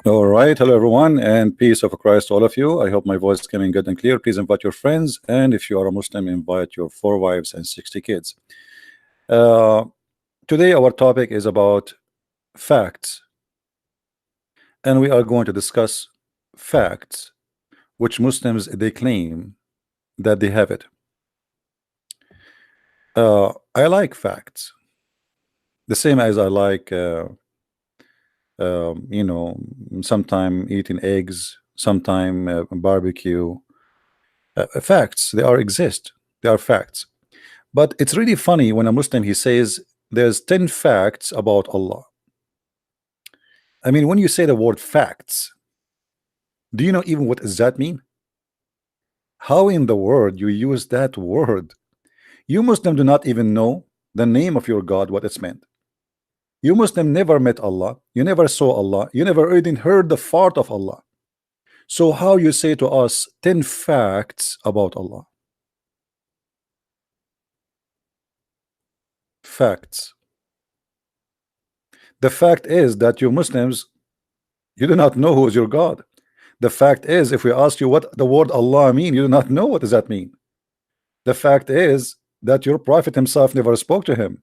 All right, hello everyone, and peace of Christ to all of you. I hope my voice is coming good and clear. Please invite your friends, and if you are a Muslim, invite your 4 wives and 60 kids. Uh, Today, our topic is about facts, and we are going to discuss facts which Muslims they claim that they have it. I like facts, the same as I like, you know, sometime eating eggs, sometime barbecue. Facts, they are exist. They are facts. But it's really funny when a Muslim he says there's 10 facts about Allah. I mean, when you say the word facts, do you know even what does that mean? How in the world you use that word? You Muslim do not even know the name of your God, what it's meant. You Muslim never met Allah, you never saw Allah, you never even heard the fart of Allah. So how you say to us 10 facts about Allah? Facts. The fact is that you Muslims, you do not know who is your God. The fact is, if we ask you what the word Allah mean, you do not know what does that mean. The fact is that your prophet himself never spoke to him.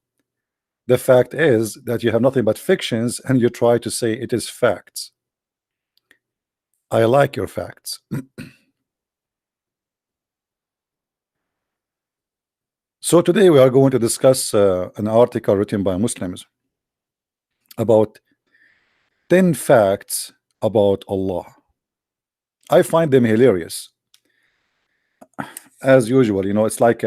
The fact is that you have nothing but fictions and you try to say it is facts. I like your facts. So today we are going to discuss an article written by Muslims about 10 facts about Allah. I find them hilarious. As usual, you know, it's like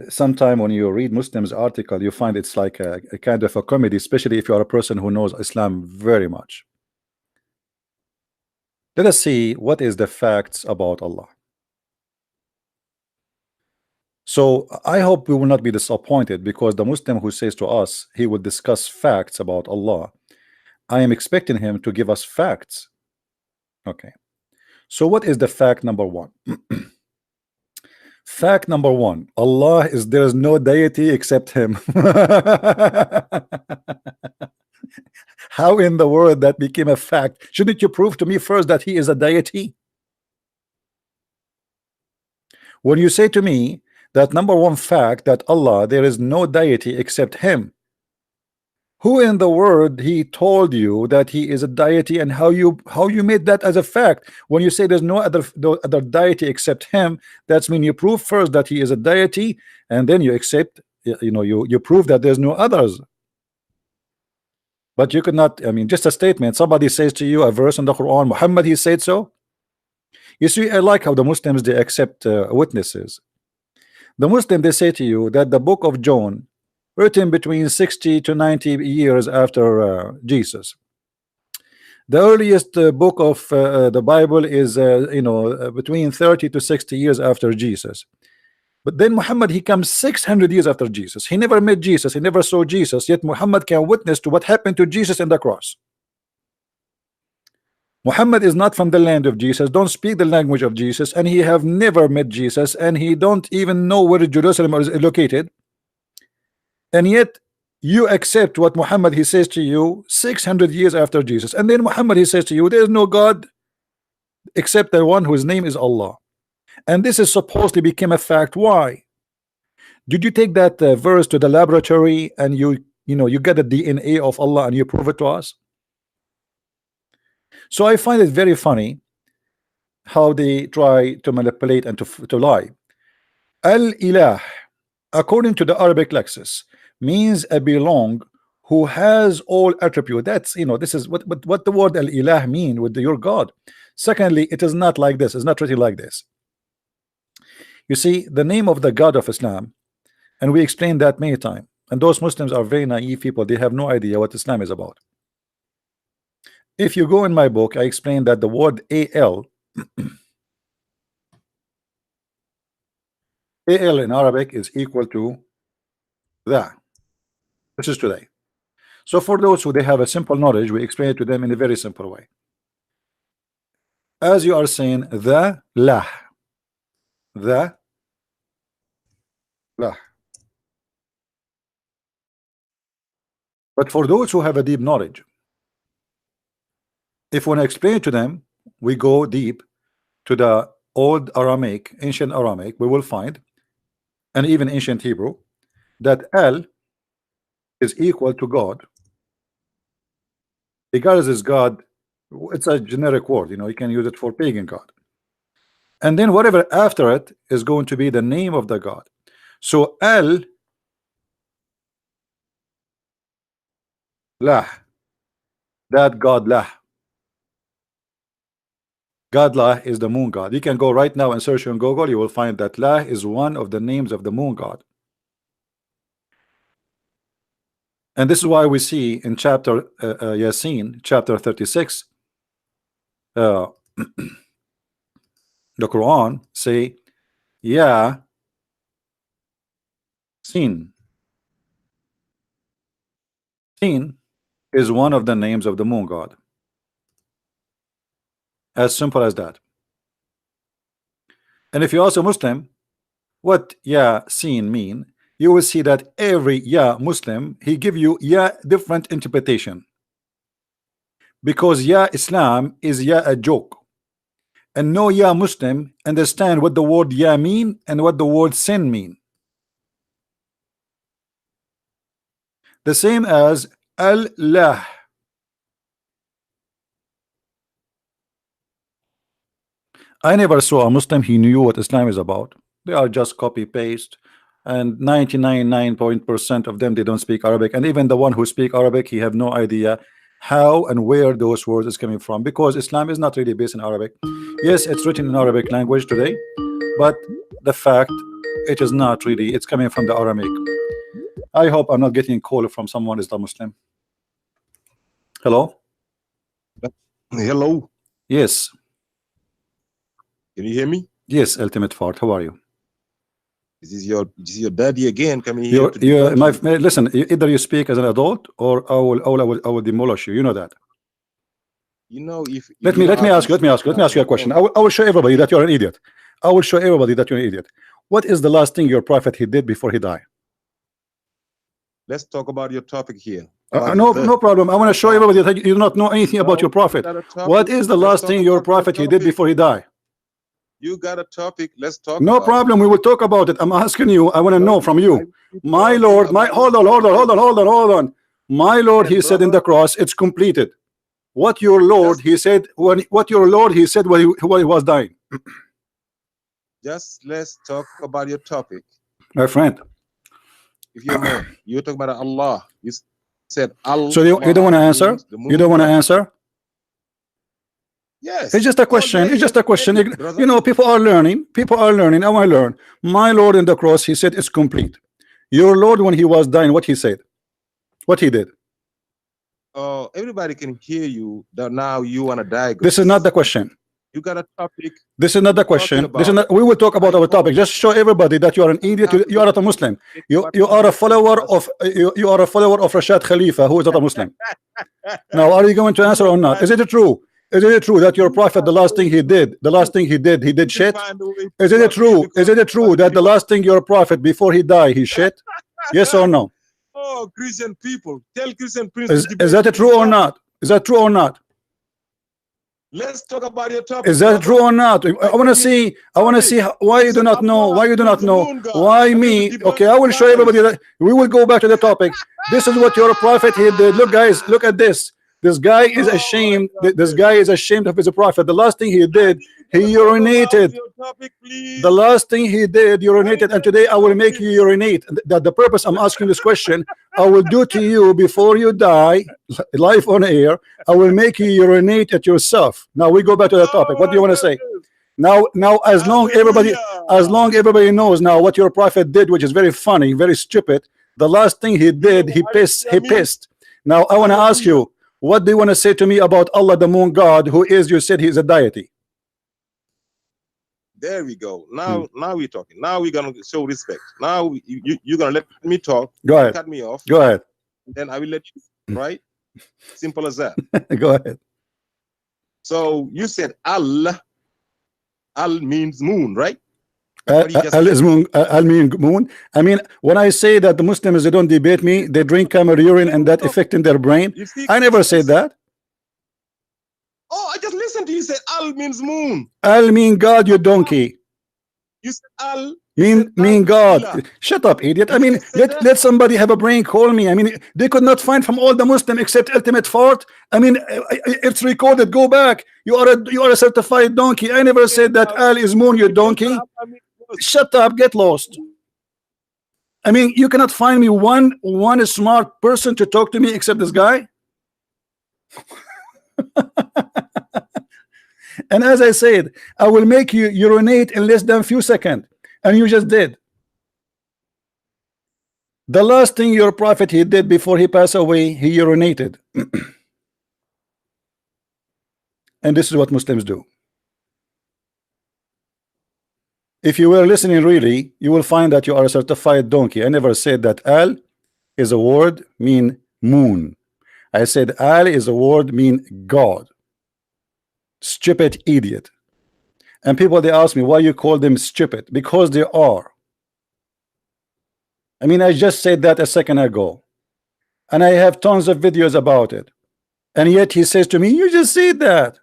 sometime when you read Muslims article, you find it's like a kind of a comedy, especially if you are a person who knows Islam very much. Let us see what is the facts about Allah. So I hope we will not be disappointed, because the Muslim who says to us he will discuss facts about Allah, I am expecting him to give us facts. Okay, so what is the fact number one? Fact number one, Allah is, there is no deity except him. How in the world that became a fact? Shouldn't you prove to me first that he is a deity? When you say to me that number one fact, that Allah, there is no deity except him, who in the world he told you that he is a deity, and how you made that as a fact? When you say there's no other deity except him, that's mean you prove first that he is a deity, and then you accept, you know, you prove that there's no others. But you could not, I mean, just a statement, somebody says to you a verse in the Quran, Muhammad he said so. You see, I like how the Muslims they accept witnesses. The Muslim they say to you that the book of John, written between 60 to 90 years after Jesus. The earliest book of the Bible is between 30 to 60 years after Jesus. But then Muhammad he comes 600 years after Jesus. He never met Jesus, he never saw Jesus, yet Muhammad can witness to what happened to Jesus in the cross. Muhammad is not from the land of Jesus, don't speak the language of Jesus, and he have never met Jesus, and he don't even know where Jerusalem is located. And yet you accept what Muhammad he says to you 600 years after Jesus, and then Muhammad he says to you there is no God except the one whose name is Allah, and this is supposed to become a fact. Why did you take that verse to the laboratory and you get the DNA of Allah and you prove it to us? So I find it very funny how they try to manipulate and to lie. Al-Ilah, according to the Arabic Lexis, means a belong who has all attribute. That's, this is what the word Al-Ilah mean with your God. Secondly, it is not like this, it's not written like this. You see, the name of the God of Islam, and we explained that many times, and those Muslims are very naive people, they have no idea what Islam is about. If you go in my book, I explain that the word AL AL in Arabic is equal to that. This is today. So for those who they have a simple knowledge, we explain it to them in a very simple way. As you are saying, the lah, the lah. But for those who have a deep knowledge, if we want to explain it to them, we go deep to the old Aramaic, ancient Aramaic, we will find, and even ancient Hebrew, that El is equal to God. Regardless is God, it's a generic word, you can use it for pagan God. And then whatever after it is going to be the name of the God. So El Lah, that God Lah. God Lah is the moon god. You can go right now and search on Google, you will find that Lah is one of the names of the moon god. And this is why we see in chapter Yasin, chapter 36, the Quran say, Ya Sin. Sin is one of the names of the moon god. As simple as that. And if you ask a Muslim what Ya Sin mean, you will see that every Ya Muslim, he give you Ya different interpretation. Because Ya Islam is Ya a joke. And no Ya Muslim understand what the word Ya mean and what the word sin mean. The same as Allah. I never saw a Muslim he knew what Islam is about. They are just copy paste, and 99.9% of them, they don't speak Arabic. And even the one who speak Arabic, he have no idea how and where those words is coming from, because Islam is not really based in Arabic. Yes, it's written in Arabic language today, but the fact it is not really, it's coming from the Aramaic. I hope I'm not getting a call from someone is the Muslim. Hello? Hello. Yes. Can you hear me? Yes, Ultimate Fart. How are you? This is your daddy again coming here. Listen, either you speak as an adult or I will demolish you. You know that. If let me ask you a question. I will show everybody that you're an idiot. I will show everybody that you're an idiot. What is the last thing your prophet he did before he died? Let's talk about your topic here. No problem. I want to show everybody that you do not know anything about your prophet. What is the last thing your prophet he did before he died? You got a topic. Let's talk. No problem. We will talk about it. I'm asking you. I want to know from you. My Lord, hold on. My Lord, he said in the cross, it's completed. What your Lord, he said when he was dying. Just let's talk about your topic, my friend. If you're talking about Allah, you said Allah. So you don't want to answer? You don't want to answer? Yes. It's just a question. It's just a question. People are learning. I want to learn. My Lord in the cross, he said it's complete. Your Lord, when he was dying, what he said? What he did? Everybody can hear you. That now you want to diagnose. This is not the question. You got a topic. This is not the question. This is not. We will talk about our topic. Just show everybody that you are an idiot. You are not a Muslim. You are a follower of Rashad Khalifa, who is not a Muslim. Now, are you going to answer or not? Is it true? Is it true that your prophet, the last thing he did, he did shit? Is it true? Is it true that the last thing your prophet before he died, he shit? Yes or no? Oh, Christian people, tell Christian people. Is that true or not? Is that true or not? Let's talk about your topic. Is that true or not? I want to see why you do not know. Why you do not know? Why me? Okay, I will show everybody that. We will go back to the topic. This is what your prophet he did. Look, guys, look at this. This guy is ashamed. This guy is ashamed of his prophet. The last thing he did, he urinated. The last thing he did, urinated. And today I will make you urinate. That the purpose I'm asking this question, I will do to you before you die, live on air. I will make you urinate at yourself. Now we go back to the topic. What do you want to say? Now, as long everybody knows now what your prophet did, which is very funny, very stupid. The last thing he did, he pissed. Now I want to ask you. What do you want to say to me about Allah, the moon god, who is, you said, he is a deity? There we go. Now we're talking. Now we're gonna show respect. Now you're gonna let me talk. Go ahead. Cut me off. Go ahead. Then I will let you. Right? Simple as that. Go ahead. So you said Allah. Al means moon, right? Al is moon. Al mean moon. I mean, when I say that the Muslims, they don't debate me, they drink camel urine and that affecting their brain. I never said that. Oh, I just listened to you. Said Al means moon. Al mean God, you donkey. You said Al. Mean God. Shut up, idiot. I mean, let somebody have a brain. Call me. I mean, they could not find from all the Muslim except Ultimate Fart. I mean, it's recorded. Go back. You are a certified donkey. I never said that Al is moon, you donkey. Shut up. Get lost. I mean, you cannot find me one smart person to talk to me except this guy. And as I said, I will make you urinate in less than few seconds, and you just did. The last thing your prophet he did before he passed away, he urinated. And this is what Muslims do. If you were listening really, you will find that you are a certified donkey. I never said that Al is a word mean moon. I said Al is a word mean God. Stupid idiot. And people, they ask me why you call them stupid. Because they are. I mean, I just said that a second ago, and I have tons of videos about it, and yet he says to me, you just said that.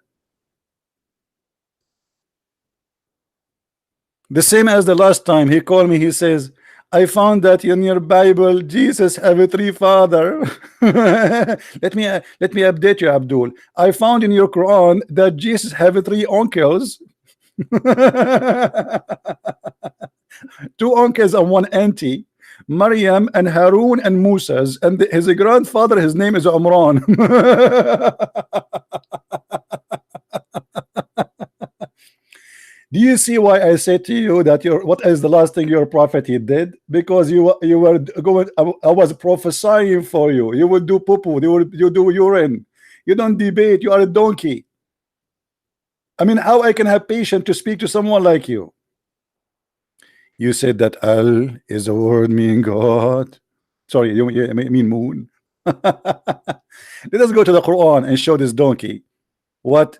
The same as the last time he called me, he says, I found that in your Bible Jesus have a three father. let me update you, Abdul. I found in your Quran that Jesus have three uncles. Two uncles and one auntie, Maryam and Harun and Musa's, and his grandfather, his name is Umran. Do you see why I said to you that what is the last thing your prophet he did? Because you were going, I was prophesying for you. You would do poo-poo, you do urine. You don't debate, you are a donkey. I mean, how I can have patience to speak to someone like you? You said that Al is a word meaning God. Sorry, you mean moon. Let us go to the Quran and show this donkey what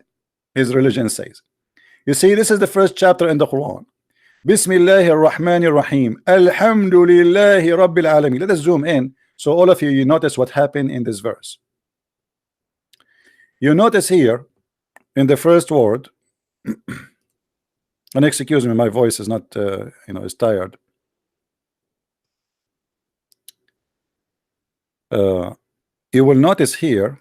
his religion says. You see, this is the first chapter in the Quran. Bismillahir Rahmanir Rahim. Alhamdulillahi Rabbil Alamin. Let us zoom in so all of you notice what happened in this verse. You notice here in the first word, and excuse me, my voice is not, is tired. You will notice here,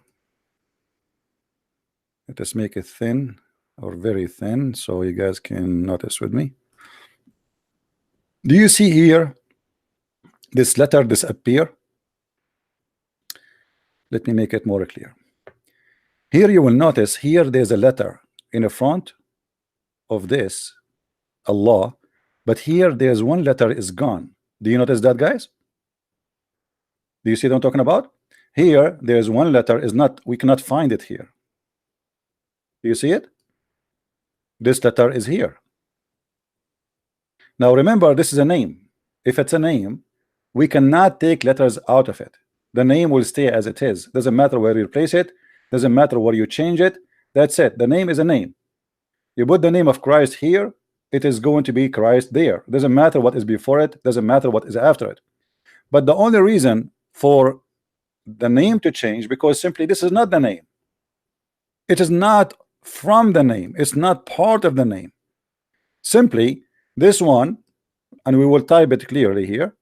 let us make it thin or very thin so you guys can notice with me. Do you see here this letter disappear? Let me make it more clear. Here you will notice here there's a letter in the front of this Allah, but here there's one letter is gone. Do you notice that, guys? Do you see what I'm talking about? Here there's one letter is not, we cannot find it here. Do you see it? This letter is here. Now remember, this is a name. If it's a name, we cannot take letters out of it. The name will stay as it is. Doesn't matter where you place it, doesn't matter where you change it. That's it. The name is a name. You put the name of Christ here, it is going to be Christ there. Doesn't matter what is before it, doesn't matter what is after it. But the only reason for the name to change, because simply this is not the name. It is not from the name, it's not part of the name. Simply this one, and we will type it clearly here.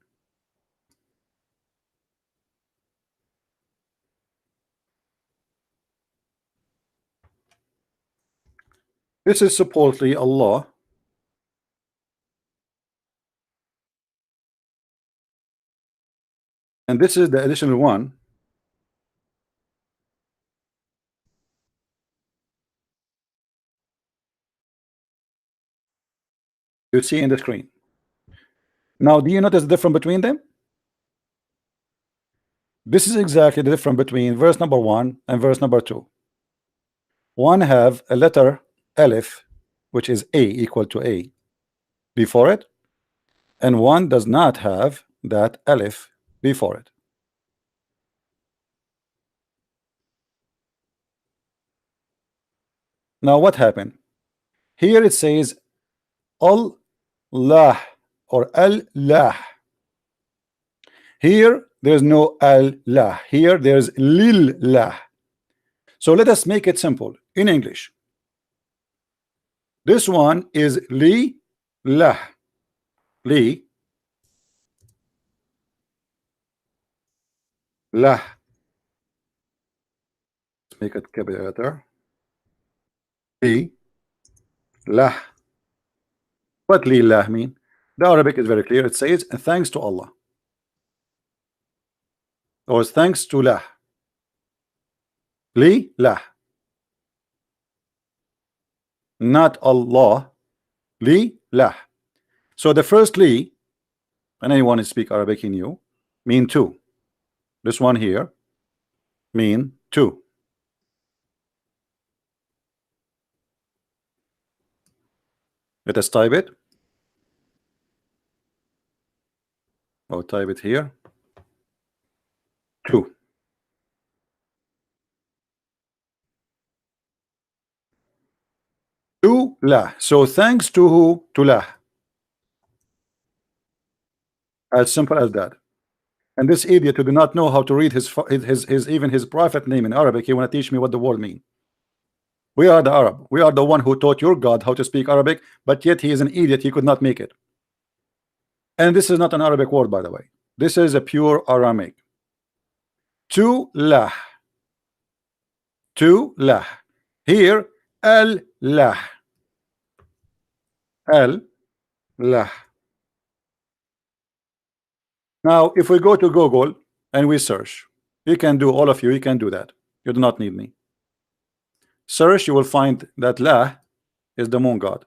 This is supposedly Allah. And this is the additional one. You see in the screen. Now, do you notice the difference between them? This is exactly the difference between verse number 1 and verse number 2. One have a letter Aleph, which is A equal to A before it, and one does not have that Aleph before it. Now what happened? Here it says Allah or Allah. Here there's no Allah. Here there's Lillah. So let us make it simple in English. This one is li lah. Li lah. Let's make it capital letter. Li lah. What li lah mean? The Arabic is very clear. It says thanks to Allah, or thanks to lah. Li lah, not Allah. Li lah. So the first li, and anyone who speak Arabic in you, mean two. This one here mean two. Let us type it. I'll type it here. Two. To lah. So thanks to who? To lah. As simple as that. And this idiot who do not know how to read his even his prophet name in Arabic, he want to teach me what the word mean. We are the Arab. We are the one who taught your God how to speak Arabic, but yet he is an idiot. He could not make it. And this is not an Arabic word, by the way. This is a pure Aramaic. To lah. To lah. Here, al lah. Al lah. Now, if we go to Google and we search, you can do, all of you, you can do that. You do not need me. Search, you will find that lah is the moon god.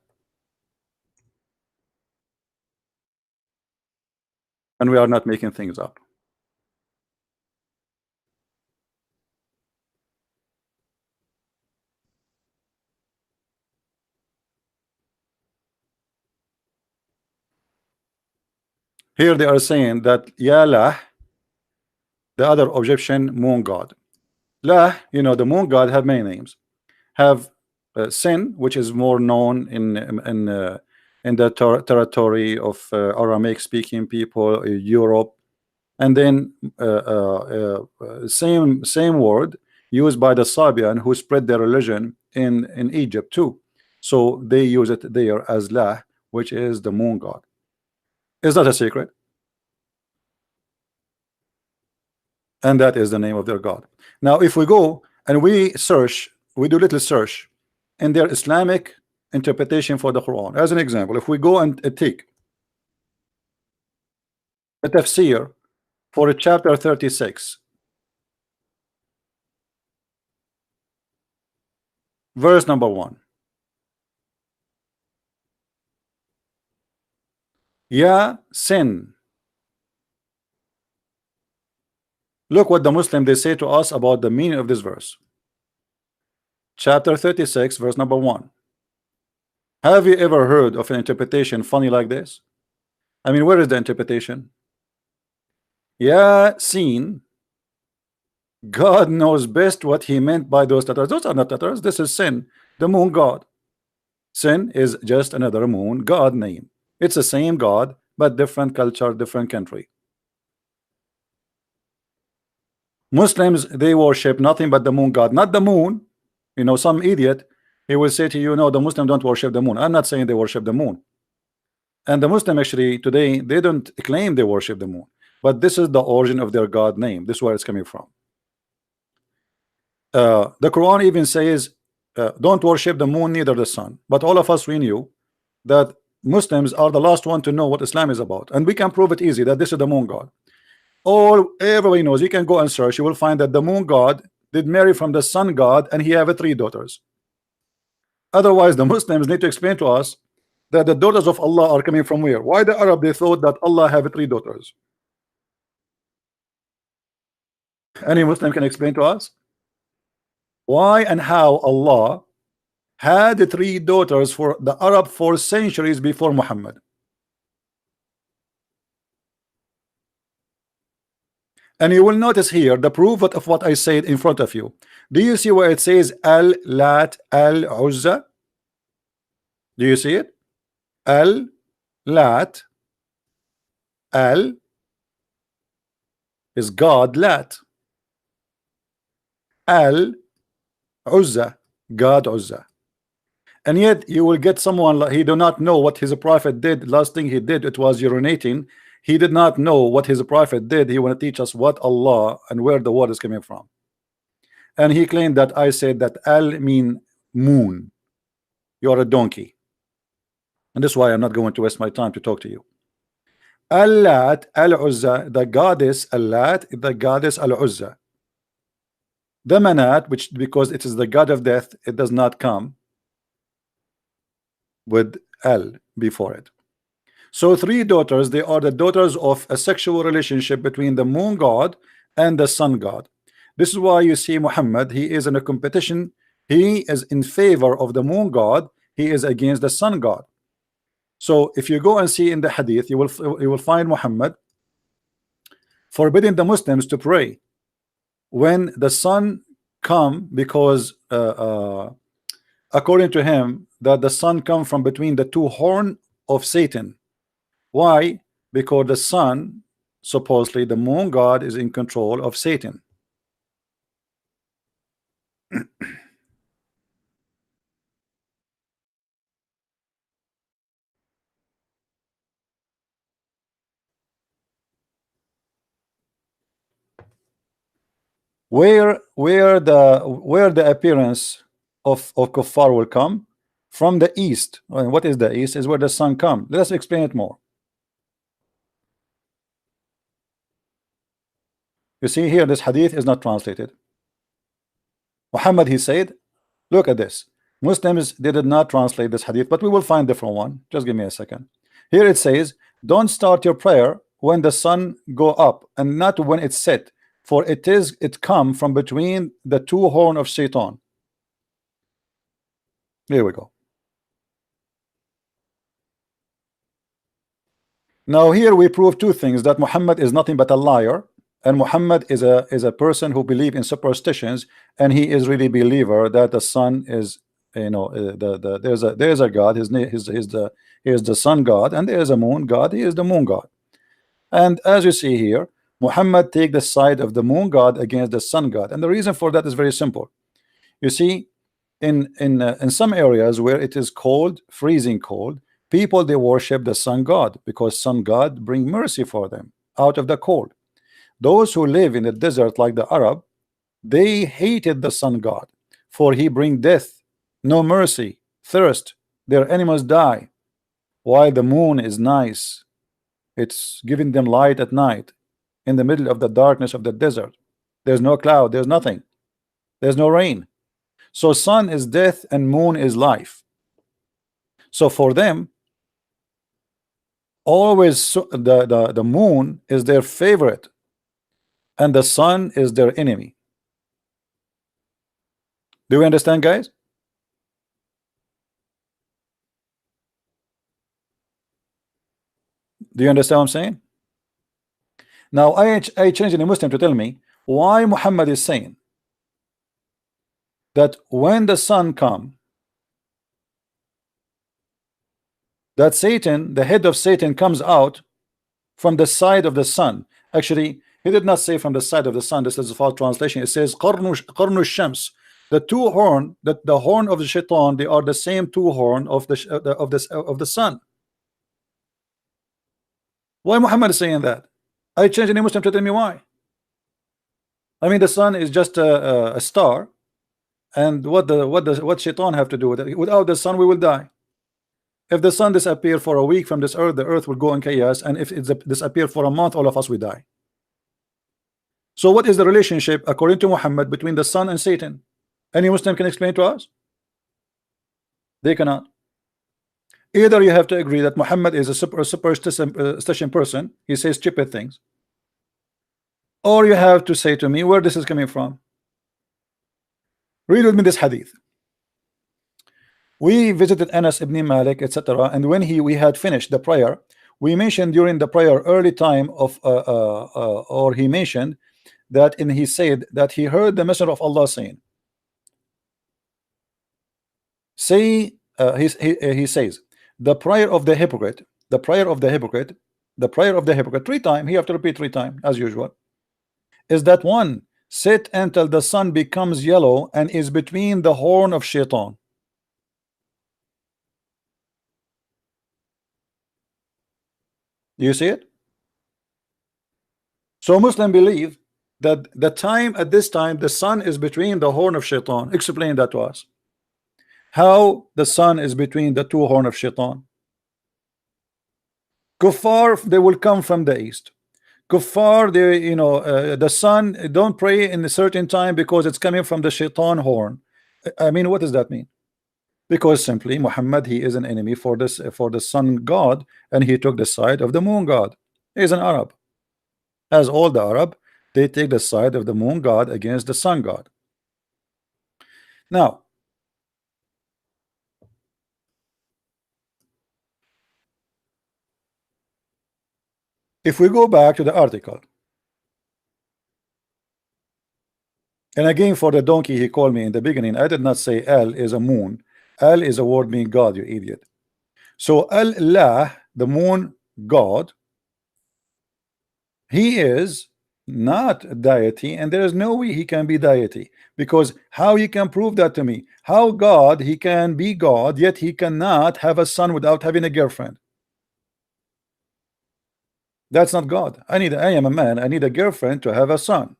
And we are not making things up. Here they are saying that Ya Lah, the other Egyptian moon god. Lah, you know, the moon god have many names. Have Sin, which is more known in the territory of Aramaic speaking people, Europe, and then same word used by the Sabian who spread their religion in Egypt too. So they use it there as Lah, which is the moon god. Is that a secret? And that is the name of their god. Now if we go and we search, we do little search in their Islamic interpretation for the Quran. As an example, if we go and take a tafsir for chapter 36, verse number 1. Ya Sin. Look what the Muslim they say to us about the meaning of this verse. Chapter 36, verse number 1. Have you ever heard of an interpretation funny like this? I mean, where is the interpretation? Ya Sin. God knows best what he meant by those letters. Those are not letters. This is Sin, the moon god. Sin is just another moon god name. It's the same god, but different culture, different country. Muslims, they worship nothing but the moon god, not the moon. You know, some idiot, he will say to you, no, the Muslims don't worship the moon. I'm not saying they worship the moon. And the Muslim actually today, they don't claim they worship the moon, but this is the origin of their god name. This is where it's coming from. The Quran even says, don't worship the moon, neither the sun. But all of us, we knew that Muslims are the last one to know what Islam is about, and we can prove it easy that this is the moon god. Everybody knows. You can go and search. You will find that the moon god did marry from the sun god, and he have 3 daughters. Otherwise, the Muslims need to explain to us that the daughters of Allah are coming from where? Why the Arab they thought that Allah have 3 daughters? Any Muslim can explain to us why and how Allah had 3 daughters for the Arab for centuries before Muhammad. And you will notice here the proof of what I said in front of you. Do you see where it says Al-Lat Al-Uzza? Do you see it? Al-Lat Al is God, Lat. Al Uzza, God Uzza. And yet you will get someone like he do not know what his prophet did. Last thing he did, it was urinating. He did not know what his prophet did. He want to teach us what Allah and where the water is coming from. And he claimed that I said that Al mean moon. You are a donkey. And that's why I'm not going to waste my time to talk to you. Allat, Al-Uzza, the goddess Allat, the goddess Al-Uzza. The Manat, which because it is the god of death, it does not come with Al before it. So three daughters, they are the daughters of a sexual relationship between the moon god and the sun god. This is why you see Muhammad, he is in a competition. He is in favor of the moon god, he is against the sun god. So if you go and see in the hadith, you will find Muhammad forbidding the Muslims to pray when the sun come, because according to him that the sun come from between the two horn of Satan. Why? Because the sun, supposedly the moon god, is in control of Satan. Where the appearance of kuffar will come from the east. And what is the east? Is where the sun come. Let us explain it more. You see here, this hadith is not translated. Muhammad, he said, look at this. Muslims, they did not translate this hadith, but we will find a different one. Just give me a second. Here it says, don't start your prayer when the sun go up and not when it's set, for it come from between the two horn of Shaitan. There we go. Now here we prove two things, that Muhammad is nothing but a liar, and Muhammad is a person who believe in superstitions, and he is really believer that the sun is, you know, there's a God, his name is the sun god, and there is a moon god, he is the moon god. And as you see here, Muhammad take the side of the moon god against the sun god, and the reason for that is very simple. You see, in some areas where it is cold, freezing cold, people, they worship the sun god because sun god bring mercy for them out of the cold. Those who live in the desert like the Arab, they hated the sun god, for he bring death, no mercy, thirst, their animals die. While the moon is nice, it's giving them light at night in the middle of the darkness of the desert. There's no cloud, there's nothing, there's no rain. So sun is death and moon is life. So for them, always the moon is their favorite and the sun is their enemy. Do you understand, guys? Do you understand what I'm saying? Now I changed any Muslim to tell me why Muhammad is saying that when the sun come, that Satan, the head of Satan, comes out from the side of the sun. Actually, he did not say from the side of the sun. This is a false translation. It says qarnu shams. The two horn, the horn of the shaitan, they are the same two horn of the sun. Why Muhammad is saying that? I changed any Muslim to tell me why. I mean, the sun is just a star, and what shaitan have to do with it? Without the sun, we will die. If the sun disappear for a week from this earth, the earth will go in chaos, and if it disappear for a month, all of us will die. So what is the relationship according to Muhammad between the sun and Satan? Any Muslim can explain to us? They cannot. Either you have to agree that Muhammad is a superstition person, he says stupid things, or you have to say to me where this is coming from. Read with me this hadith. We visited Anas ibn Malik, etc., and when we had finished the prayer, we mentioned during the prayer early time of or he mentioned that he said that he heard the Messenger of Allah saying, he says, the prayer of the hypocrite, the prayer of the hypocrite, the prayer of the hypocrite, 3 times, he have to repeat 3 times as usual, is that one sit until the sun becomes yellow and is between the horn of Shaitan. You see it? So Muslims believe that the time at this time the sun is between the horn of Shaitan. Explain that to us. How the sun is between the two horn of Shaitan? Kuffar, they will come from the east. Kuffar, they, the sun, don't pray in a certain time because it's coming from the Shaitan horn. I mean, what does that mean? Because simply Muhammad, he is an enemy for this, for the sun god, and he took the side of the moon god. He is an Arab. As all the Arab, they take the side of the moon god against the sun god. Now, if we go back to the article, and again for the donkey he called me in the beginning, I did not say El is a moon. El is a word meaning God, you idiot. So Allah, the moon god, he is not deity, and there is no way he can be deity, because how he can prove that to me? How God, he can be God, yet he cannot have a son without having a girlfriend? That's not God. I am a man, I need a girlfriend to have a son.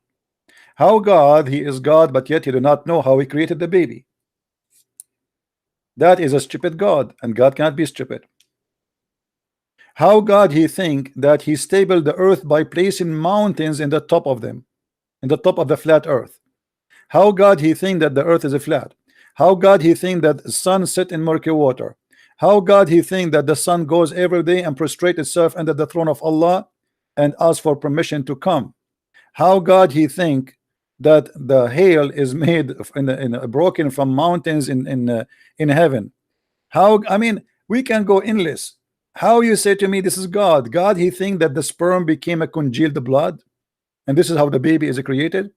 How God, he is God, but yet he do not know how he created the baby? That is a stupid God, and God cannot be stupid. How God, he think that he stable the earth by placing mountains in the top of them, in the top of the flat earth? How God, he think that the earth is a flat? How God, he think that the sun sit in murky water? How God, he think that the sun goes every day and prostrate itself under the throne of Allah and ask for permission to come? How God, he think that the hail is made broken from mountains in heaven? How, I mean, we can go endless. How you say to me this is God? God, he think that the sperm became a congealed blood, and this is how the baby is created?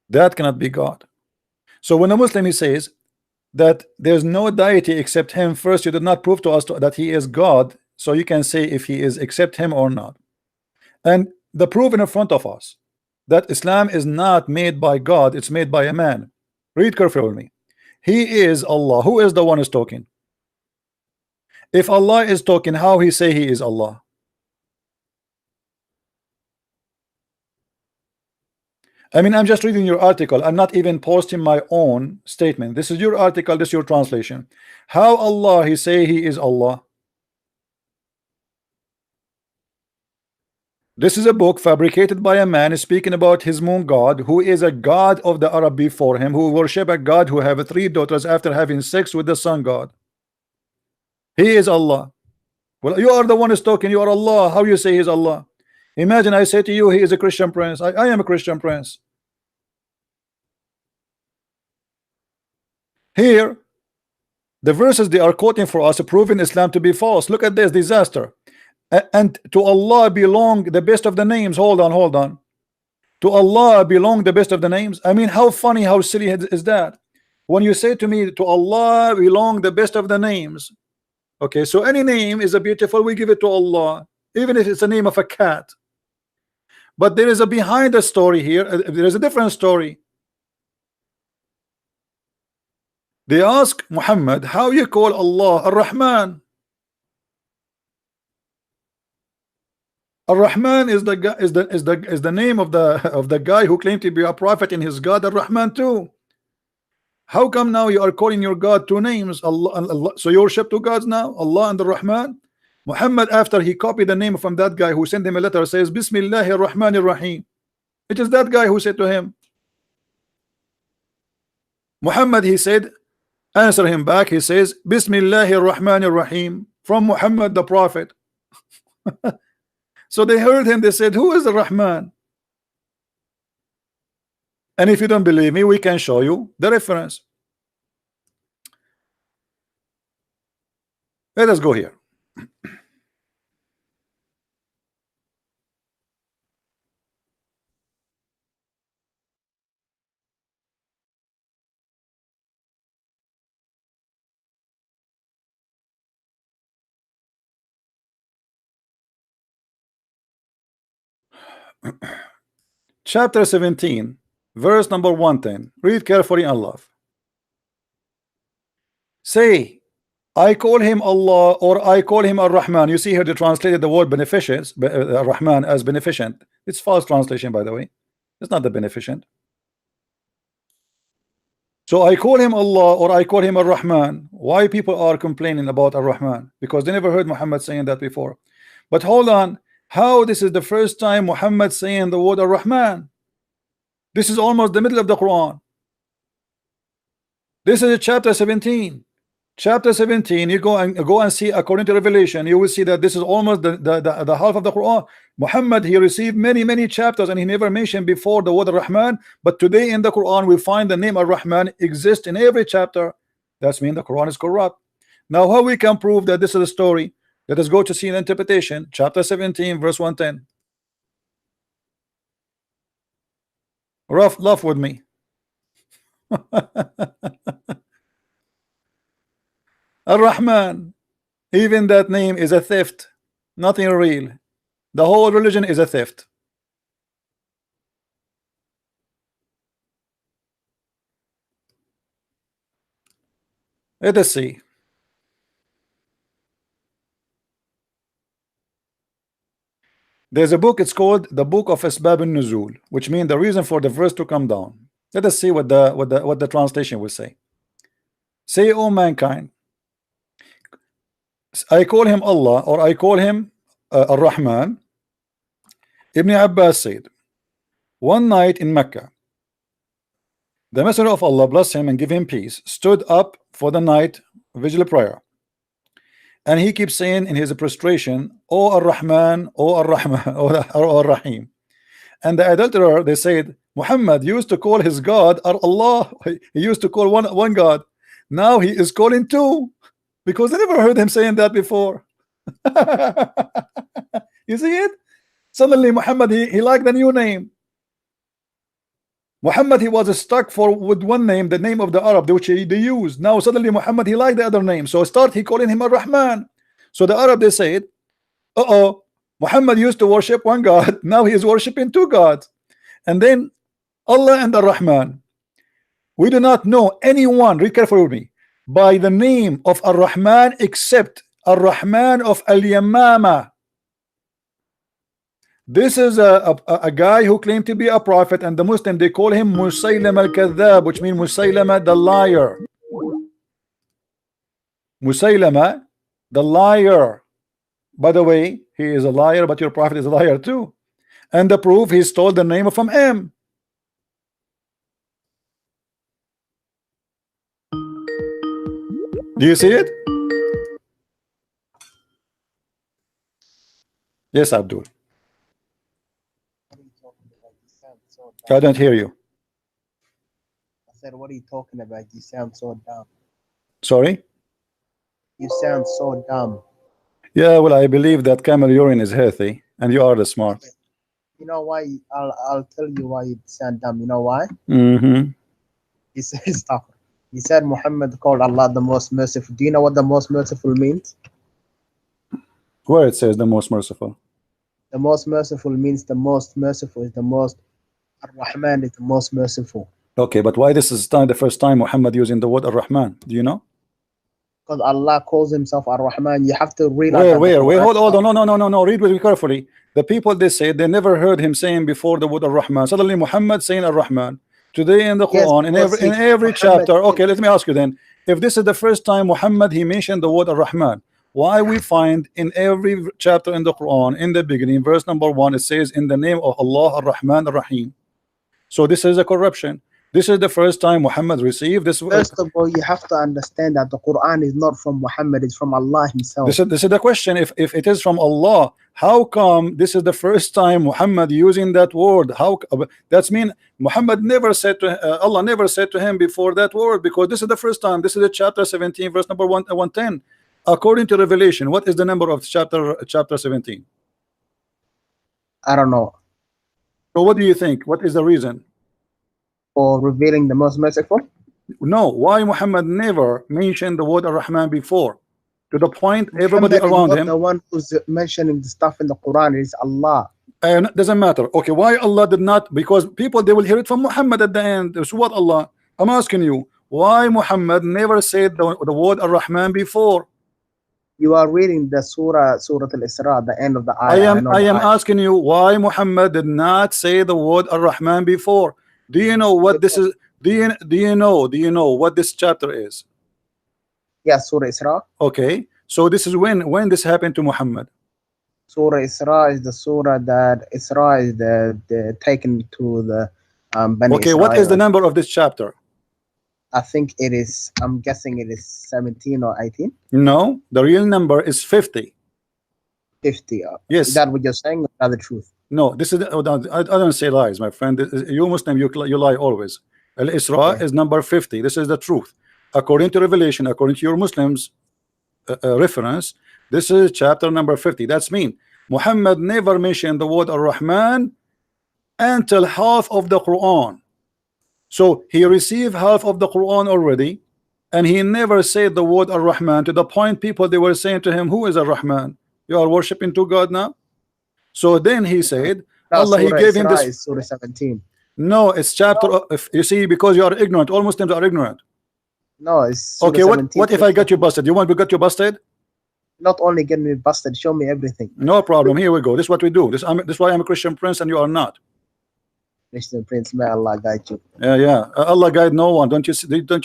That cannot be God. So when a Muslim, he says that there's no deity except him, first you did not prove to us that he is God, so you can say if he is except him or not. And the proof in front of us that Islam is not made by God, it's made by a man. Read carefully with me. He is Allah. Who is the one who's talking? If Allah is talking, how he say he is Allah? I mean, I'm just reading your article. I'm not even posting my own statement. This is your article, this is your translation. How Allah he say he is Allah? This is a book fabricated by a man speaking about his moon god, who is a god of the Arab before him, who worship a god who have 3 daughters after having sex with the sun god. He is Allah. Well, you are the one who's talking. You are Allah. How you say he's Allah? Imagine I say to you he is a Christian prince. I am a Christian prince. Here the verses they are quoting for us proving Islam to be false. Look at this disaster. And to Allah belong the best of the names. Hold on. To Allah belong the best of the names. I mean, how funny, how silly is that? When you say to me, to Allah belong the best of the names. Okay, so any name is a beautiful, we give it to Allah, even if it's the name of a cat. But there is a behind the story here. There is a different story. They ask Muhammad, how you call Allah Ar-Rahman? Ar-Rahman is the name of the guy who claimed to be a prophet, and his God Ar-Rahman too. How come now you are calling your God two names, Allah and Allah? So you worship two gods now, Allah and Ar-Rahman? Muhammad, after he copied the name from that guy who sent him a letter, says Bismillahir Rahmanir Rahim. It is that guy who said to him. Muhammad, he said, answer him back, he says Bismillahir Rahmanir Rahim, from Muhammad the prophet. So they heard him, they said, who is the Rahman? And if you don't believe me, we can show you the reference. Let us go here. chapter 17, verse number 110. Read carefully and love. Say, I call him Allah, or I call him Ar-Rahman. You see here they translated the word beneficent, Rahman, as beneficent. It's false translation, by the way. It's not the beneficent. So I call him Allah, or I call him Ar-Rahman. Why people are complaining about Ar-Rahman? Because they never heard Muhammad saying that before. But hold on, how this is the first time Muhammad saying the word Ar-Rahman? This is almost the middle of the Quran. This is chapter 17. Chapter 17, you go and see, according to Revelation, you will see that this is almost the half of the Quran. Muhammad, he received many chapters, and he never mentioned before the word Ar-Rahman. But today in the Quran we find the name Ar-Rahman exists in every chapter. That means the Quran is corrupt. Now how we can prove that this is a story? Let us go to see an interpretation. Chapter 17, verse 110. Laugh with me. Ar-Rahman, even that name is a theft, nothing real. The whole religion is a theft. Let us see. There's a book, it's called the Book of Asbab al-Nuzul, which means the reason for the verse to come down. Let us see what the translation will say. Say, O mankind, I call him Allah, or I call him Ar-Rahman. Ibn Abbas said, one night in Mecca, the Messenger of Allah, bless him and give him peace, stood up for the night vigil prayer, and he keeps saying in his prostration, O Ar-Rahman, O Ar-Rahman, O Ar-Rahim. And the adulterer, they said, Muhammad used to call his God Allah. He used to call one God. Now he is calling two, because they never heard him saying that before. You see it? Suddenly Muhammad, he liked the new name. Muhammad, he was stuck with one name, the name of the Arab, which they used. Now suddenly Muhammad, he liked the other name, so he calling him Ar-Rahman. So the Arab, they said, Muhammad used to worship one God, now he is worshiping two gods. And then Allah and Ar-Rahman, we do not know anyone, read carefully with me, by the name of Ar-Rahman except Ar-Rahman of Al-Yamama. This is a guy who claimed to be a prophet, and the Muslim, they call him Musaylama al-Kadhab, which means Musaylama the liar. Musaylama the liar. By the way, he is a liar, but your prophet is a liar too. And the proof, he stole the name from him. Do you see it? Yes, Abdul. I don't hear you. I said, what are you talking about? You sound so dumb. Sorry? You sound so dumb. Yeah, well, I believe that camel urine is healthy, and you are the smart. You know why? I'll tell you why you sound dumb. You know why? He says stuff. He said Muhammad called Allah the most merciful. Do you know what the most merciful means? Where it says the most merciful? The most merciful means the most merciful is the most. Ar-Rahman is the most merciful. Okay, but why this is the first time Muhammad using the word Ar-Rahman? Do you know? Because Allah calls himself Ar-Rahman. You have to realize. Where? Hold on. No. Read with me carefully. The people, they say they never heard him saying before the word Ar-Rahman. Suddenly Muhammad saying Ar-Rahman. Today in the Quran, in every chapter. Okay, let me ask you then. If this is the first time Muhammad, he mentioned the word Ar-Rahman, why we find in every chapter in the Quran, in the beginning, verse number 1, it says, in the name of Allah, Ar-Rahman, Ar-Rahim. So this is a corruption. This is the first time Muhammad received this. First of all, you have to understand that the Quran is not from Muhammad, it's from Allah himself. This is the question. If it is from Allah, how come this is the first time Muhammad using that word? How that's mean Muhammad never said to Allah never said to him before that word, because this is the first time. This is the chapter 17, verse number 110. According to Revelation, what is the number of chapter 17? I don't know. So what do you think? What is the reason? For revealing the most merciful? No, why Muhammad never mentioned the word Ar-Rahman before? To the point everybody Muhammad around is not him. the one who's mentioning the stuff in the Quran is Allah. And it doesn't matter. Okay, why Allah did not? Because people, they will hear it from Muhammad at the end. So what Allah? I'm asking you, why Muhammad never said the word Ar-Rahman before? You are reading the Surah Al-Isra, the end of the ayah. I am asking you, why Muhammad did not say the word Ar-Rahman before? Do you know what this is? Do you know what this chapter is? Yes, Surah Isra. Okay, so this is when this happened to Muhammad. Surah Isra is the surah that Isra is the taken to the Bani Okay, what is the number of this chapter? I think it is, I'm guessing it is 17 or 18. No, the real number is 50. 50. Yes. Is that what you're saying? Or is that the truth? No, this is I don't say lies, my friend. You Muslim, you lie always. Al-Isra is number 50. This is the truth. According to Revelation, according to your Muslims reference, this is chapter number 50. That's mean Muhammad never mentioned the word Ar-Rahman until half of the Quran. So he received half of the Quran already, and he never said the word Ar-Rahman, to the point people, they were saying to him, who is Ar-Rahman? You are worshiping two God now? So then he said, No, Allah, he Surah gave him Isra this. is Surah 17. No, it's chapter if you see, because you are ignorant. All Muslims are ignorant. No, it's Surah Okay, 17. what if I got you busted? You want to get you busted? Not only get me busted, show me everything. No problem. Here we go. This is what we do. This is why I'm a Christian prince and you are not. Christian Prince, may Allah guide you. Yeah. Allah guide no one. Don't you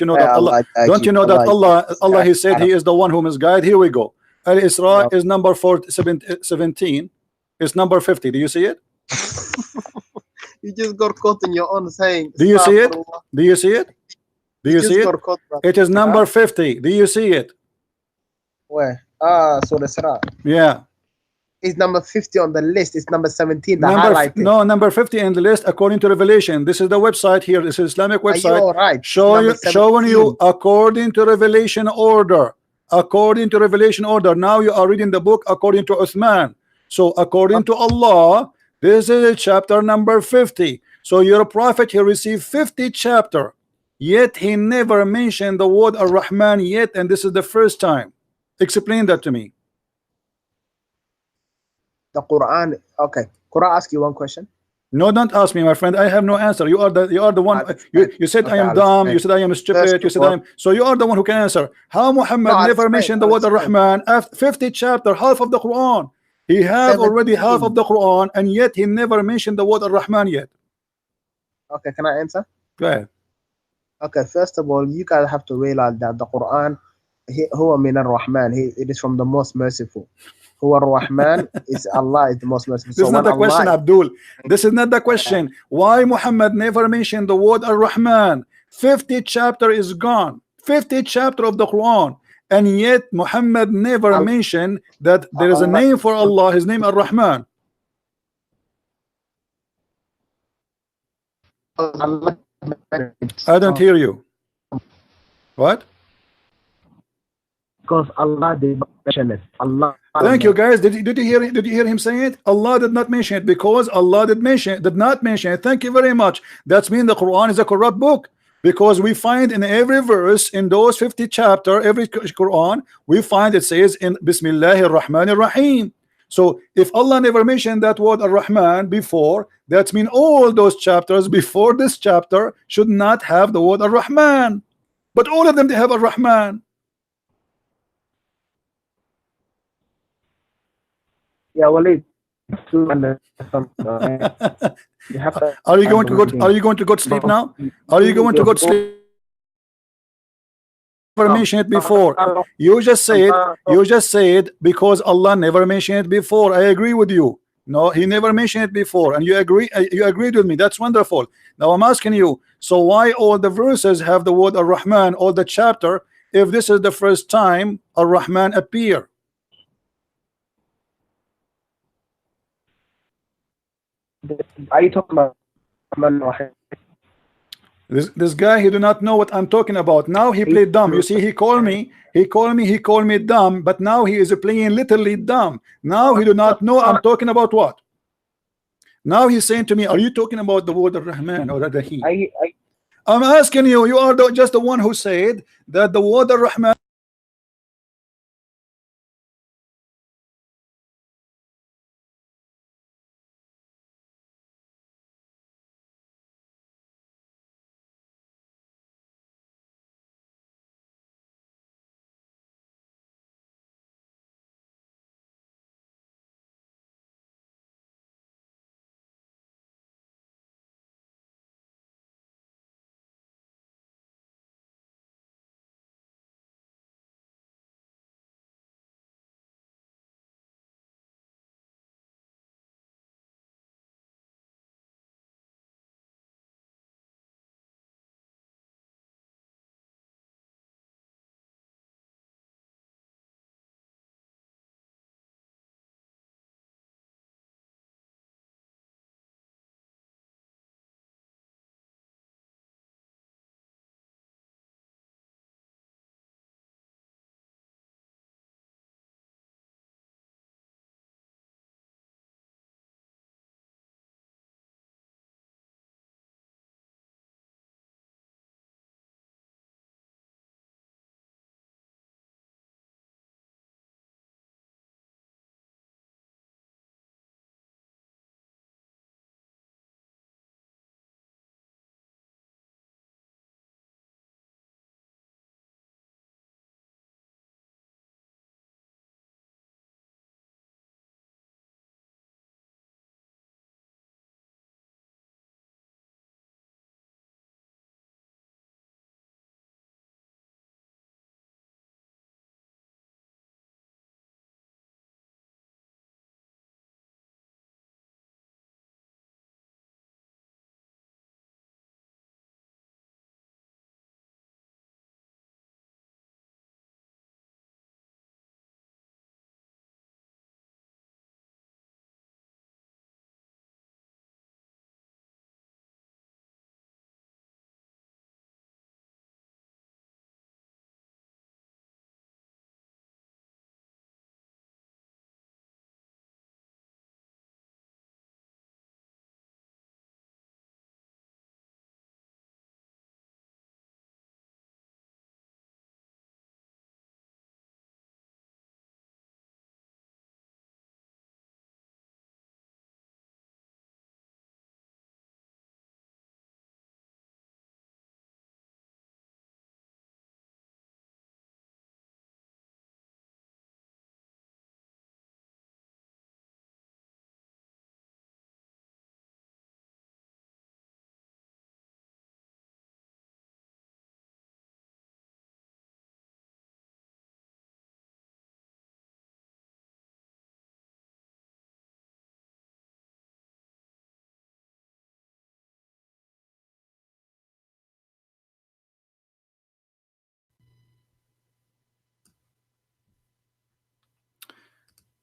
know May that Allah? guide Don't you know that Allah Allah He said He is the one who misguide. Here we go. Al-Isra is number 17. It's number 50. Do you see it? You just got caught in your own saying. Do you see it? Do you see it? Do you see it? Caught, it is number 50. Do you see it? Where? Surah Isra. Yeah. It's number 50 on the list. It's number 17. No, number 50 in the list according to Revelation. This is the website here. This is Islamic website. Are you all right? Showing you according to Revelation order. According to Revelation order. Now you are reading the book according to Uthman. So according to Allah, this is chapter number 50. So your prophet, he received 50 chapter, yet he never mentioned the word Ar-Rahman yet, and this is the first time. Explain that to me. The Quran. Okay, could I ask you one question? No, don't ask me, my friend. I have no answer. You are the one. You said okay, I am dumb. You said I am stupid. You said I am. So you are the one who can answer. How Muhammad never mentioned the word Ar-Rahman after 50 chapter, half of the Quran? He have already half of the Quran, and yet he never mentioned the word Ar-Rahman yet. Okay, can I answer? Go ahead. Okay, first of all, you guys have to realize that the Quran, huwa min ar-Rahman. It is from the most merciful. Huwa ar-Rahman is Allah is the most merciful. This is not the question, Abdul. This is not the question. Why Muhammad never mentioned the word Ar-Rahman? 50 chapter is gone. 50 chapter of the Quran. And yet Muhammad never mentioned that there is a name for Allah, his name Ar-Rahman. I don't hear you. What? Because Allah did not mention it. Allah. Thank you, guys. Did you hear him saying it? Allah did not mention it because Allah did not mention it. Thank you very much. That's mean the Quran is a corrupt book. Because we find in every verse in those 50 chapter, every Quran, we find it says in Bismillahir Rahmanir Rahim. So if Allah never mentioned that word Ar-Rahman before, that means all those chapters before this chapter should not have the word Ar-Rahman. But all of them, they have Ar-Rahman. Yeah, Walid. Are you going to go to sleep now? Are you going to go to sleep? Never mentioned it before. You just said because Allah never mentioned it before. I agree with you. No, he never mentioned it before, and you agreed with me. That's wonderful. Now I'm asking you, so why all the verses have the word Ar-Rahman, all the chapter, if this is the first time Ar-Rahman appear? Are you talking about this guy? He do not know what I'm talking about. Now he played dumb. You see, he called me dumb, but now he is playing literally dumb. Now he do not know I'm talking about what. Now he's saying to me, are you talking about the word Ar-Rahman or the he? I'm asking you, you are just the one who said that the word Ar-Rahman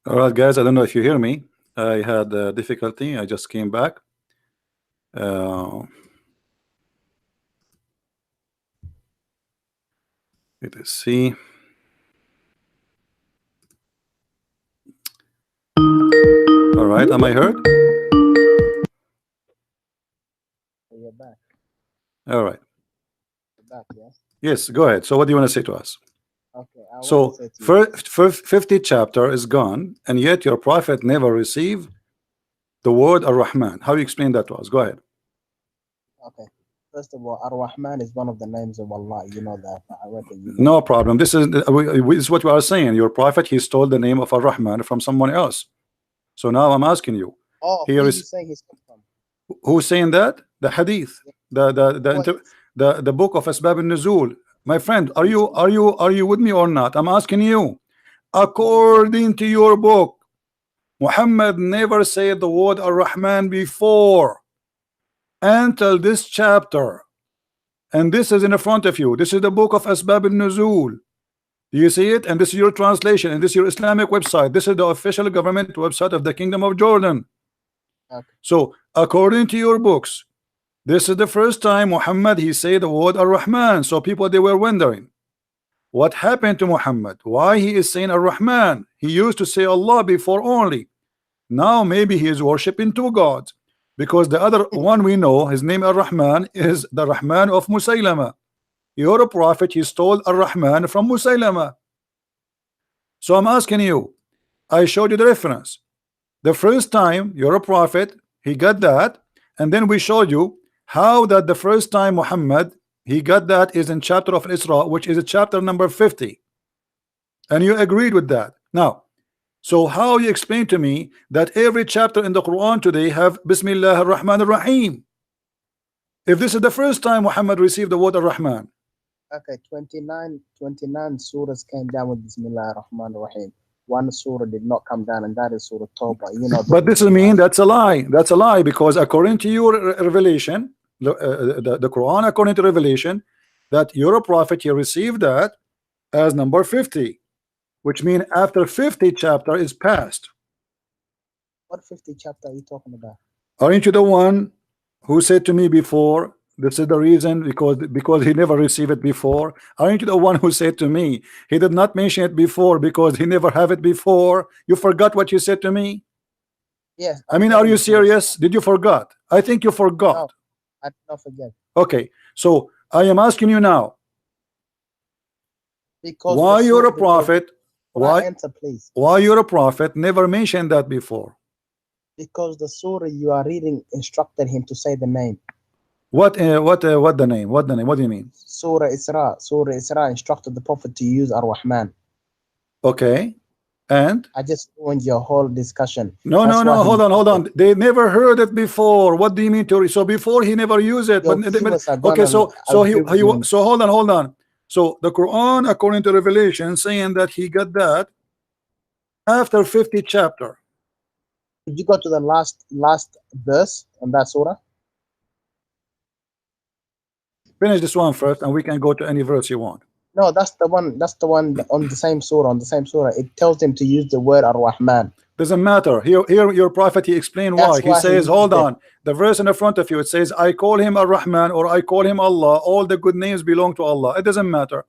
All right, guys, I don't know if you hear me. I had difficulty. I just came back. Let us see. All right, am I heard? You're back. All right. You're back, yes. Yes, go ahead. So what do you want to say to us? Okay. I So want to say to you, 50 chapter is gone, and yet your prophet never received the word Ar-Rahman. How do you explain that to us? Go ahead. okay. First of all, Ar-Rahman is one of the names of Allah. You know that. I reckon you know. No problem. This is what we are saying. Your prophet, he stole the name of Ar-Rahman from someone else. So now I'm asking you. Oh, Here who is- you saying he's come from? Who's saying that? The hadith, the book of Asbab al-Nuzul. My friend, are you with me or not? I'm asking you. According to your book, Muhammad never said the word Ar-Rahman before until this chapter, and this is in front of you. This is the book of Asbab al-Nuzul. Do you see it? And this is your translation, and this is your Islamic website. This is the official government website of the Kingdom of Jordan. Okay. So according to your books, this is the first time Muhammad he said the word Ar-Rahman. So people, they were wondering what happened to Muhammad, why he is saying Ar-Rahman. He used to say Allah before only. Now maybe he is worshiping two gods, because the other one we know, his name Ar-Rahman, is the Rahman of Musaylama. Your prophet, he stole Ar-Rahman from Musaylama. So I'm asking you, I showed you the reference. The first time your prophet, he got that, and then we showed you how that the first time Muhammad he got that is in chapter of Isra, which is a chapter number 50, and you agreed with that. Now, so how you explain to me that every chapter in the Quran today have Bismillah ar-Rahman ar-Rahim, if this is the first time Muhammad received the word Ar-Rahman? Okay, 29 surahs came down with Bismillah ar-Rahman ar-Rahim. One surah did not come down, and that is Surah Tawbah. You know. But this means that's a lie. That's a lie, because according to your revelation, the Quran, according to revelation, that your prophet he received that as number 50, which means after 50 chapter is passed. What 50 chapter are you talking about? Aren't you the one who said to me before, this is the reason, because he never received it before? Aren't you the one who said to me he did not mention it before because he never have it before? You forgot what you said to me? Yes. I mean, are you serious? Did you forgot? I think you forgot. No, I did not forget. Okay, so I am asking you now, Because why the you're a surah- prophet, Can I why answer, please? you're a prophet never mentioned that before? Because the surah you are reading instructed him to say the name. What the name? What the name? What do you mean? Surah Isra instructed the Prophet to use Ar-Rahman. Okay, and I just ruined your whole discussion. no, That's why he- hold on. They never heard it before. What do you mean to? So before he never used it. Your But viewers are okay, gonna so agree with you. so hold on. So the Quran, according to Revelation, saying that he got that after 50 chapter. Could you go to the last verse on that surah? Finish this one first, and we can go to any verse you want. No, that's the one. That's the one on the same surah. On the same surah, it tells him to use the word Ar-Rahman. Doesn't matter. Here your prophet he explained why. That's He why he says, used hold it. on. The verse in the front of you, it says, I call him Ar-Rahman or I call him Allah. All the good names belong to Allah. It doesn't matter.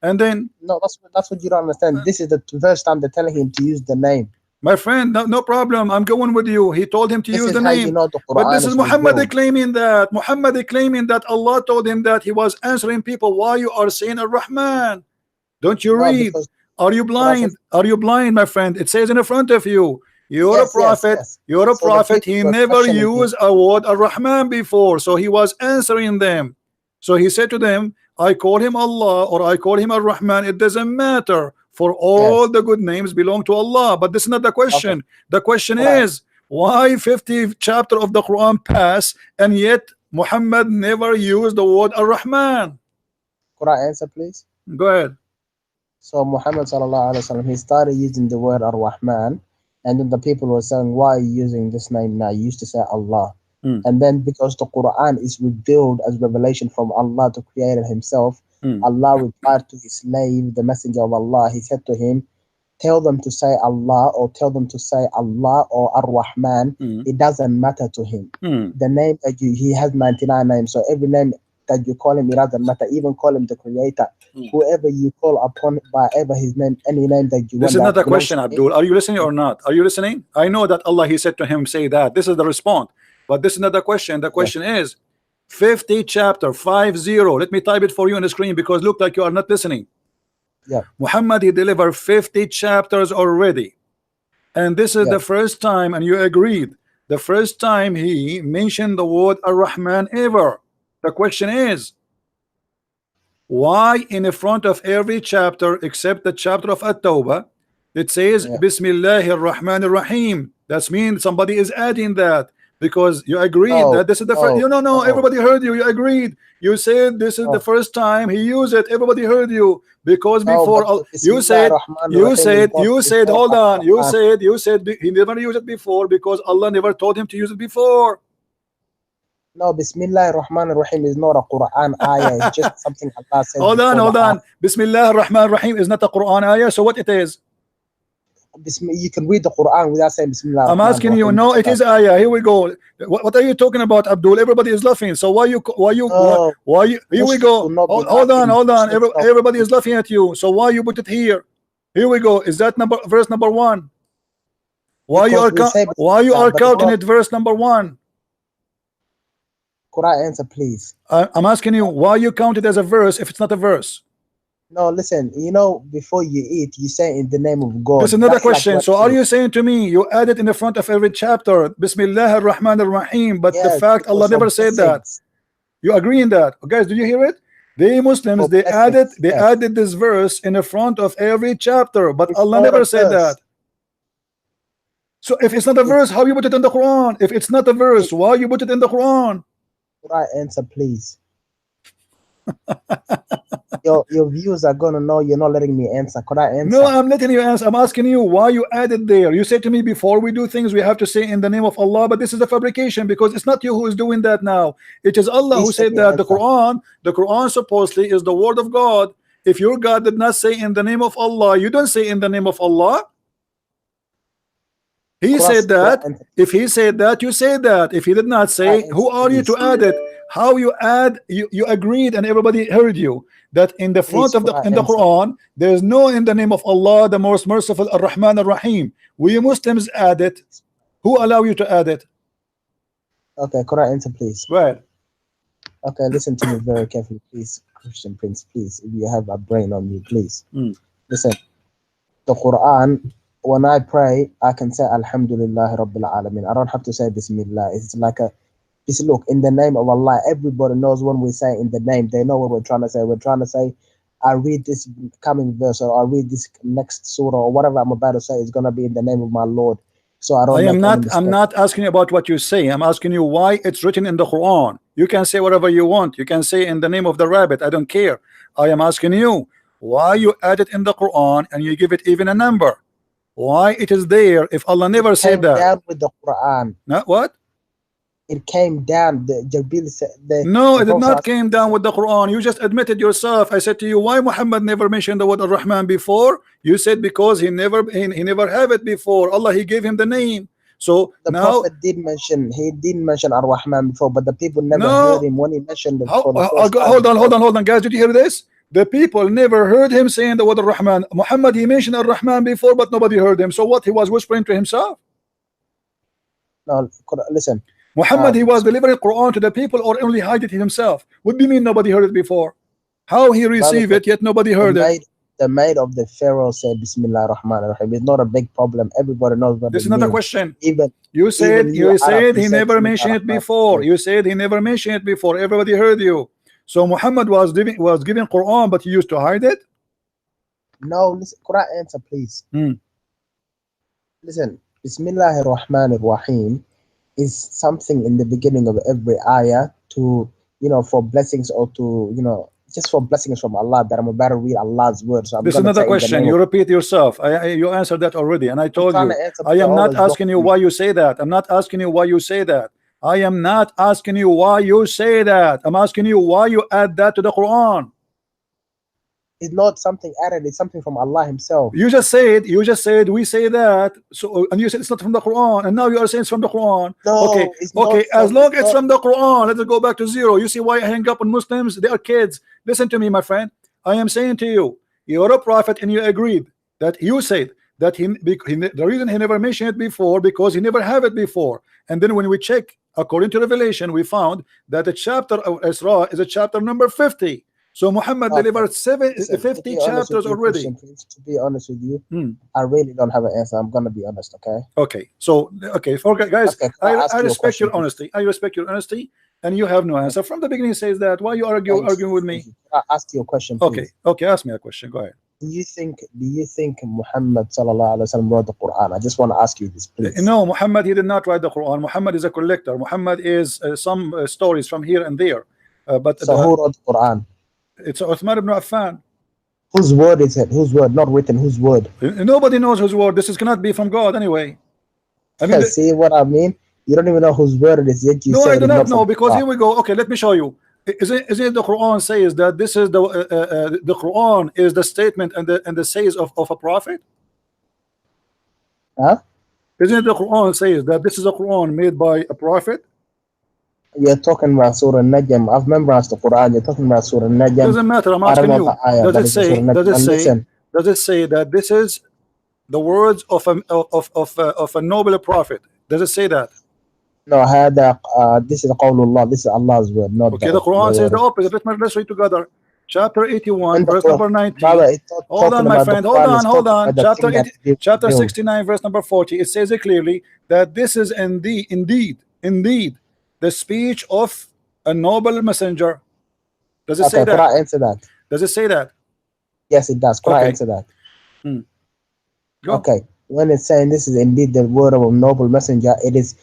And then, No, that's what you don't understand. This is the first time they're telling him to use the name. my friend, no problem. I'm going with you. He told him to This use is the how name. you know the Quran But this is Muhammad revealed. claiming that. Muhammad claiming that Allah told him that he was answering people. Why you are saying Ar-Rahman? Don't you No, read? because Are you blind? Are you blind, my friend? It says in the front of you. You're Yes, a prophet. yes. You're a So the prophet. people He were never questioning him. used a word Ar-Rahman before. So he was answering them. So he said to them, I call him Allah or I call him Ar-Rahman. It doesn't matter. For all the good names belong to Allah. But this is not the question. The question Right. is, why 50 chapter of the Quran pass and yet Muhammad never used the word Ar-Rahman? Could I answer, please? Go ahead. So Muhammad sallallahu alaihi wasallam, he started using the word Ar-Rahman, and then the people were saying, "Why are you using this name now? You used to say Allah." Mm. And then because the Quran is revealed as revelation from Allah, the Creator Himself, Mm. Allah replied to His slave, the Messenger of Allah. He said to him, tell them to say Allah or tell them to say Allah or Ar-Rahman, it doesn't matter to him. The name that he has 99 names, so every name that you call him, it doesn't matter. Even call him the creator. Whoever you call upon by ever his name, any name that you want. This is not a question, Abdul. Are you listening or not? Are you listening? I know that Allah, he said to him, say that. This is the response. But this is not the question. The question is 50 chapter 50. Let me type it for you on the screen because look like you are not listening. Yeah. Muhammad, he delivered 50 chapters already. And this is the first time, and you agreed, the first time he mentioned the word Ar-Rahman ever. The question is, why in the front of every chapter except the chapter of At-Tawbah it says Bismillahir Rahmanir Rahim? That means somebody is adding that because you agreed that this is the first. No, everybody heard you. You agreed. You said this is the first time he used it. Everybody heard you because before you said hold on. You said he never used it before because Allah never told him to use it before. No, Bismillah ar-Rahman ar-Rahim is not a Quran ayah. It's just something Allah says. Hold on. Bismillah ar-Rahman ar-Rahim is not a Quran ayah. So what it is? You can read the Quran without saying Bismillah. I'm asking you. No, it is ayah. Here we go. What are you talking about, Abdul? Everybody is laughing. So why you? Here we go. Hold on. Everybody is laughing at you. So why you put it here? Here we go. Is that verse number 1? Why you are counting it verse number 1? Could I answer, please? I'm asking you why you count it as a verse if it's not a verse. No, listen. Before you eat, you say in the name of God. That's another question. So are you saying to me you add it in the front of every chapter, Bismillah ar-Rahman ar-Rahim, but the fact Allah never said that? You agree in that? Guys, do you hear it? The Muslims they added this verse in the front of every chapter, but Allah never said that. So if it's not a verse, how you put it in the Quran? If it's not a verse, why you put it in the Quran? Could I answer, please? your viewers are gonna know you're not letting me answer. Could I answer? No, I'm letting you answer. I'm asking you why you added there. You said to me before we do things we have to say in the name of Allah, but this is a fabrication because it's not you who is doing that now. It is Allah who said that. The Quran supposedly is the word of God. If your God did not say in the name of Allah, you don't say in the name of Allah. He said that. If he said that, you say that. If he did not say, who are you to add it? How you add? You agreed, and everybody heard you that in the front of the Quran there is no in the name of Allah, the most merciful, Ar-Rahman Ar-Rahim. We Muslims add it. Who allow you to add it? Okay, could I answer, please? Right. Okay, listen to me very carefully, please, Christian Prince. Please, if you have a brain on you, please listen. The Quran. When I pray, I can say Alhamdulillah Rabbil Alameen. I don't have to say Bismillah. It's like look, in the name of Allah. Everybody knows when we say in the name, they know what we're trying to say. We're trying to say, I read this coming verse or I read this next surah or whatever I'm about to say is going to be in the name of my Lord. So I don't. I'm not asking you about what you say. I'm asking you why it's written in the Quran. You can say whatever you want. You can say in the name of the rabbit. I don't care. I am asking you why you add it in the Quran and you give it even a number. Why it is there if Allah never said that? Down with the Quran. Not what? It came down. Jabril said. No, it did not came down with the Quran. You just admitted yourself. I said to you, why Muhammad never mentioned the word Ar-Rahman before? You said because he never have it before. Allah, he gave him the name. So the Prophet did mention Ar-Rahman before, but the people never heard him when he mentioned it. Hold on, guys. Did you hear this? The people never heard him saying the word Ar-Rahman. Muhammad, he mentioned Ar-Rahman before, but nobody heard him. So what? He was whispering to himself? No, listen. Muhammad, he was delivering Quran to the people or only hide it himself? What do you mean nobody heard it before? How he received it, yet nobody heard it? The maid of the Pharaoh said Bismillah ar-Rahman ar-Rahim. It's not a big problem. Everybody knows what this is not a question. You said he never mentioned it before. You said he never mentioned it before. Everybody heard you. So Muhammad was giving Quran, but he used to hide it? No, listen, could I answer, please? Listen, Bismillah ar-Rahman ar-Rahim is something in the beginning of every ayah to, for blessings or to, just for blessings from Allah, that I'm about to read Allah's words. So this is another question. You repeat yourself. You answered that already, and I told you. I am not asking you why you say that. I'm not asking you why you say that. I am not asking you why you say that. I'm asking you why you add that to the Quran. It's not something added. It's something from Allah Himself. You just said we say that. So and you said it's not from the Quran, and now you are saying it's from the Quran. No, Okay, it's not okay. As from- long it's as it's not- from the Quran, let's go back to zero. You see why I hang up on Muslims? They are kids. Listen to me, my friend. I am saying to you, you're a prophet, and you agreed that you said that the reason he never mentioned it before because he never have it before. And then when we check according to Revelation, we found that the chapter of Isra is a chapter number 50. So Muhammad Okay. delivered Listen, 50 to be honest chapters with you, already. Christian Prince, to be honest with you, Hmm. I really don't have an answer. I'm gonna be honest, okay? Okay, so for guys, Okay, can I ask I you a respect question, your please? honesty. I respect your honesty, and you have no answer from the beginning. Says that why you Thanks. arguing with me? Thank you. Can I ask you a question, please? Okay, okay, ask me a question. Go ahead. Do you think Muhammad sallallahu alaihi wasallam wrote the Quran? I just want to ask you this, please. No, Muhammad, he did not write the Quran. Muhammad is a collector. Muhammad is some stories from here and there, but So who wrote the Quran? it's Uthman ibn Affan. Whose word is it? Whose word? Not written. Whose word? Nobody knows whose word. This cannot be from God anyway. I mean, See what I mean? You don't even know whose word it is yet. You no, say I it do is not from know because God. here we go. Okay, let me show you. Is it the Quran says that this is the Quran is the statement and the says of a prophet? Huh? Isn't it the Quran says that this is a Quran made by a prophet? You're talking about Surah Najm. I've memorized the Quran. You're talking about Surah Najm. Doesn't matter. I'm I don't asking know you. the ayah, but Does it it's in say? Surah Najm. Does it And say? listen, Does it say that this is the words of a noble prophet? Does it say that? no, this is Qawlullah. This is Allah's word, not Okay, the Quran says the opposite. Let's read together. Chapter 81, And the verse Quran- number 19. Brother, it's not Hold talking on, my about the friend. Quran, it's Hold talking on. about the Chapter thing that 80, they chapter revealed. 69, verse number 40. It says it clearly that this is indeed the speech of a noble messenger. Does it say Okay, that? Quran answer that. Does it say that? Yes, it does. Quran Okay. answer that. Go. Okay, when it's saying this is indeed the word of a noble messenger, it is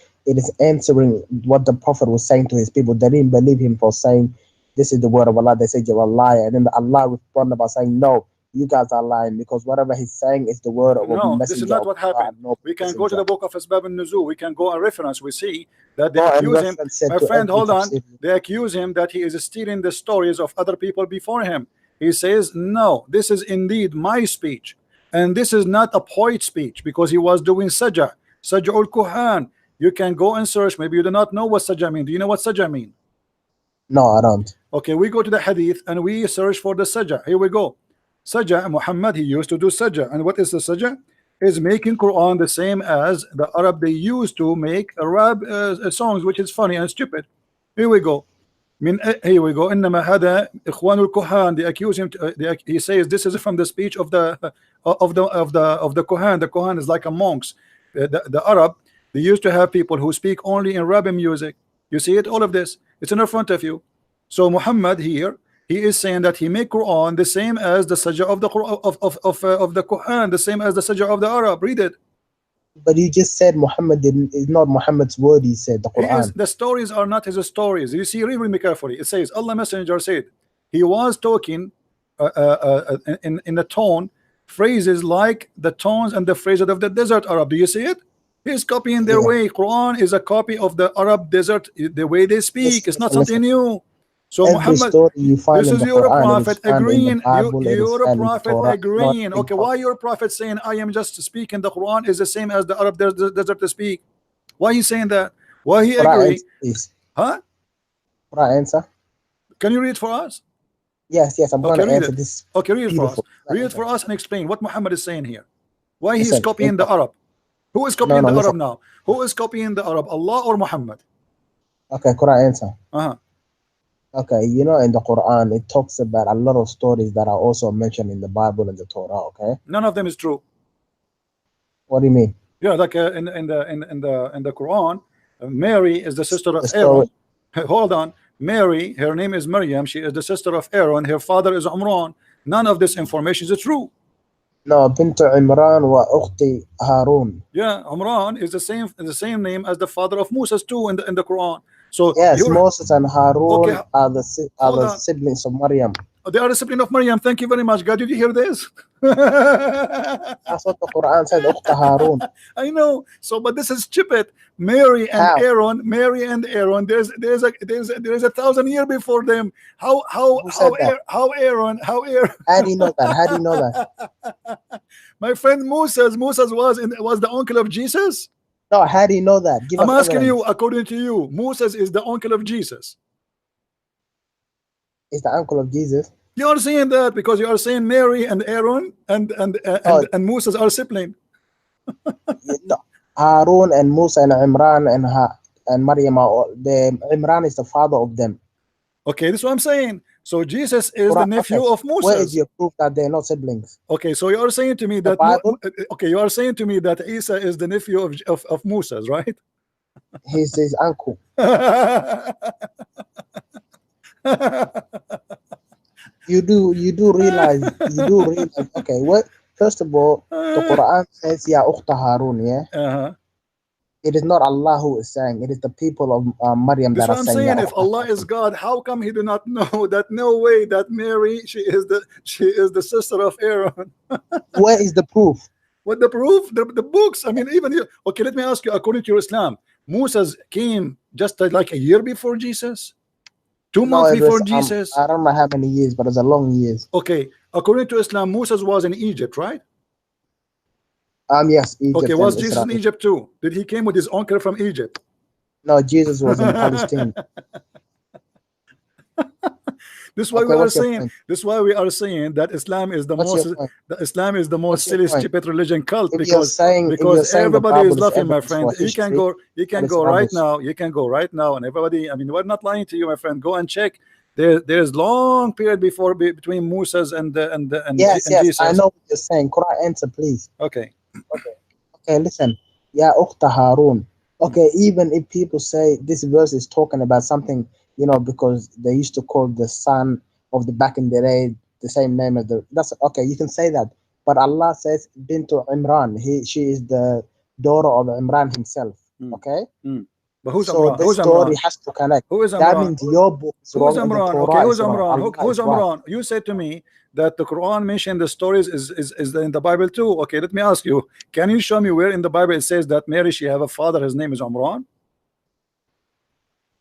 answering what the prophet was saying to his people. They didn't believe him for saying this is the word of Allah. They said you're a liar, and then Allah responded by saying, no, you guys are lying because whatever he's saying is the word of a No, messenger. this is not what of Allah, happened. a noble We can go to messenger. the book of Asbab al-Nuzul. We can go and reference. We see that they Go and accuse him. reference it My to friend, every hold on. tafsir. They accuse him that he is stealing the stories of other people before him. He says, no, this is indeed my speech. And this is not a poet speech because he was doing sajah. Saja'ul Kuhan. You can go and search. Maybe you do not know what sajah means. Do you know what sajah means? No, I don't. Okay, we go to the hadith and we search for the sajah. Here we go. Sajah, Muhammad, he used to do sajah. And what is the sajah? Is making Quran the same as the Arab they used to make Arab songs, which is funny and stupid. Here we go. Here we go. إنما هذا إخوان الكهان. They accuse him. He says this is from the speech of the Kohan. The Kohan is like a monks. The Arab, they used to have people who speak only in Arabic music. You see it, all of this. It's in front of you. So Muhammad here, he is saying that he make Quran the same as the sajah of the of the Quran, the same as the sajah of the Arab. Read it. But you just said Muhammad is not Muhammad's word. He said the Quran. The stories are not his stories. You see, read me carefully. It says Allah Messenger said he was talking in a tone, phrases like the tones and the phrases of the desert Arab. Do you see it? He's copying their Yeah. way. Quran is a copy of the Arab desert, the way they speak. It's not something new. So Every Muhammad, story you find this in is the your Quran, prophet it is found in the agreeing. Bible, it is You're a found in the prophet Torah, agreeing. not in Okay, why your prophet saying I am just speaking the Quran is the same as the Arab desert to speak? Why he saying that? Why he Quran agree? answer, please. Huh? Quran answer. Can you read for us? Yes, I'm going Okay, to read answer it. this. Okay, read it for us. Beautiful. Read it for us and explain what Muhammad is saying here. Why he is Listen, copying the Arab? Who is No, copying no, the listen. Arab now? Who is copying the Arab? Allah or Muhammad? Okay, Quran answer. Uh-huh. Okay, you know, in the Quran, it talks about a lot of stories that are also mentioned in the Bible and the Torah. Okay, None of them is true. what do you mean? Yeah, like in the Quran, Mary is the sister of The Aaron. story. Hold on. Mary, her name is Maryam. She is the sister of Aaron. Her father is Umran. None of this information is true. No, Bint Imran wa Ukhti Harun. Yeah, Umran is the same name as the father of Moses too in the Quran. So Yes, you're Moses and Harun Okay, are the hold on. siblings of Maryam. They are the discipline of Maryam. Thank you very much. God, did you hear this? That's what the Quran said. أخت هارون. I know. So, but this is stupid. Mary and How? Aaron. There's a 1,000 years before them. How Who said that? Aaron? How do you know that? How do you know that? My friend Moses was the uncle of Jesus. No, how do you know that? Give I'm us asking evidence. you, according to you, Moses is the uncle of Jesus. Is the uncle of Jesus? You are saying that because you are saying Mary and Aaron and Oh. Moses are sibling. No. Harun and Musa and Imran and Maryam are Imran is the father of them. Okay, this is what I'm saying. So Jesus is the Quran- nephew okay. of Moses. Where is your proof that they're not siblings? Okay, so you are saying to me The that Bible? okay, you are saying to me that Isa is the nephew of Moses, right? He's his uncle. You do realize okay, what first of all the Quran says Ya Ukhta Harun, yeah? Uh-huh. It is not Allah who is saying, it is the people of Maryam That's that what are I'm saying saying. Ya If Ukhta Allah Harun. is God, how come he do not know that no way that Mary she is the sister of Aaron? Where is the proof? What the proof? The books. I mean, even you. Okay, let me ask you. According to your Islam, Moses came just like a year before Jesus, 2 No, months it before was Jesus. I don't know how many years, but it's a long years. Okay, according to Islam, Moses was in Egypt, right? Yes, Egypt. Okay, and was Jesus in Israel. Egypt too? Did he came with his uncle from Egypt? No, Jesus was in Palestine. This is why Okay, we are what's your saying. point? This is why we are saying that Islam is the What's most. your point? Islam is the most What's your silly, point? stupid religion cult If you're saying the everybody Bible is laughing, my evidence friend. for You can history, go. You can that is go right rubbish. now. You can go right now, and everybody. I mean, we're not lying to you, my friend. Go and check. There's long period between Moses and Yes, Jesus. I know what you're saying. Quran answer, please. Okay. Okay, listen. Ya Ukhta Harun. Okay, even if people say this verse is talking about something, because they used to call the son of the back in the day the same name as that's okay, you can say that. But Allah says Bintu Imran. She is the daughter of Imran himself. Okay? But who's So Imran? this Who's story Imran? has to connect. Who is That Imran? means your book is Who's wrong and the Imran? Torah Okay, who's is wrong. Imran? Allah Who's is right. Imran? You said to me that the Quran mentioned the stories is in the Bible too. Okay, let me ask you. Can you show me where in the Bible it says that Mary she have a father? His name is Imran.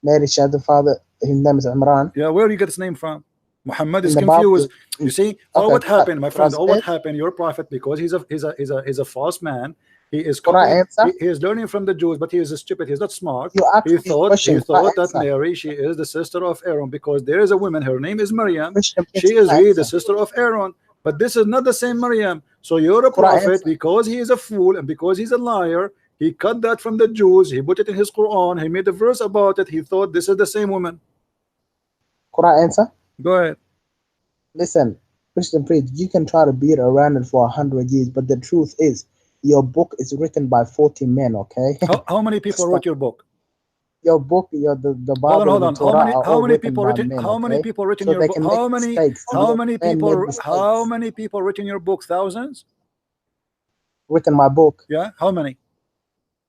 Mary had the father, his name is Imran. Yeah, where you get his name from? Muhammad is In the Bible, confused. You see, all okay, what happened, my friend, all what translate. happened, your prophet, because he's a false man. He is Quran copying, answer. he is learning from the Jews, but he is stupid. He's not smart. You asked He me a thought question. Quran that answer. Mary she is the sister of Aaron because there is a woman. Her name is Maryam. Christian She Prince, is Quran really the answer. sister of Aaron. But this is not the same Maryam. So you're a Quran prophet answer. because he is a fool and because he's a liar. He cut that from the Jews. He put it in his Quran. He made a verse about it. He thought this is the same woman. Quran answer. Go ahead. Listen, Christian Prince, you can try to beat around it for 100 years, but the truth is, your book is written by 40 men. Okay. How many people wrote your book? Your book, the Bible, Hold on. and the Torah are How all many written people by written? men. How many Okay? people written So your they book? can make mistakes. How many Men people? made mistakes. How many people written your book? Thousands. Written my book. Yeah. How many?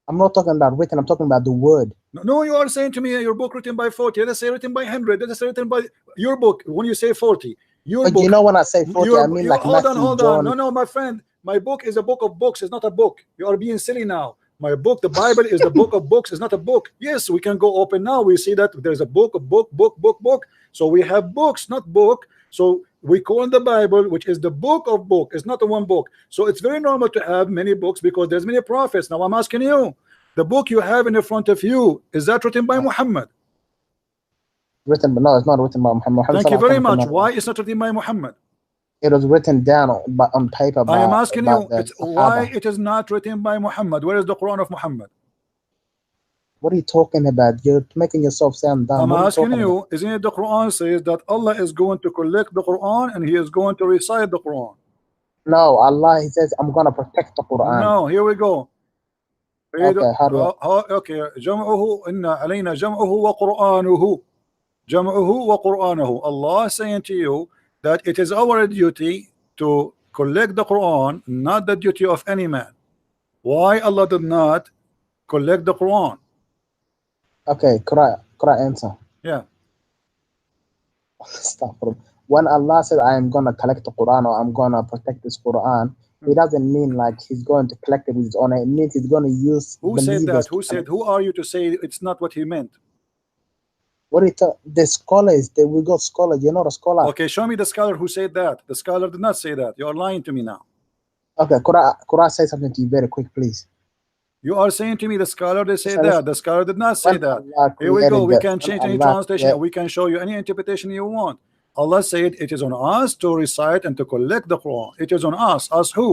I'm not talking about written. I'm talking about the word. No, you are saying to me your book written by 40. Let's say written by 100. Let's say written by your book. When you say 40, your But book. You know when I say 40, I mean like hold Matthew, on. John. No, my friend. My book is a book of books. It's not a book. You are being silly now. My book, the Bible, is the book of books. It's not a book. Yes, we can go open now. We see that there's a book, book. So we have books, not book. So we call the Bible, which is the book of book. It's not a one book. So it's very normal to have many books because there's many prophets. Now I'm asking you, the book you have in the front of you, is that written by Muhammad? Written, but no, it's not written by Muhammad. Thank you very much. Why is not written by Muhammad? It was written down on paper by. I am asking you, it's why it is not written by Muhammad? Where is the Quran of Muhammad? What are you talking about? You're making yourself sound dumb. I'm asking you, isn't it the Quran says that Allah is going to collect the Quran and He is going to recite the Quran? No, Allah, He says, I'm going to protect the Quran. No, here we go. Okay, how do okay, جمعه إن علينا جمعه وقرآنه جمعه وقرآنه. Allah is saying to you that it is our duty to collect the Quran, not the duty of any man. Why Allah did not collect the Quran? Okay, Quran answer. Yeah. Stop. when Allah said, I am going to collect the Quran or I'm going to protect this Quran, he doesn't mean like he's going to collect it with his own. It means he's going to use. Who said believers that? Who to said? collect. Who are you to say it's not what he meant? What it the scholars? We got scholars. You're not a scholar. Okay, show me the scholar who said that. The scholar did not say that. You are lying to me now. Okay, could I say something to you very quick, please? You are saying to me the scholar they say Listen, that. The scholar did not say When that. Allah Here we go. created We the- can when change any Allah translation. created- We can show you any interpretation you want. Allah said it is on us to recite and to collect the Quran. It is on us. Us who?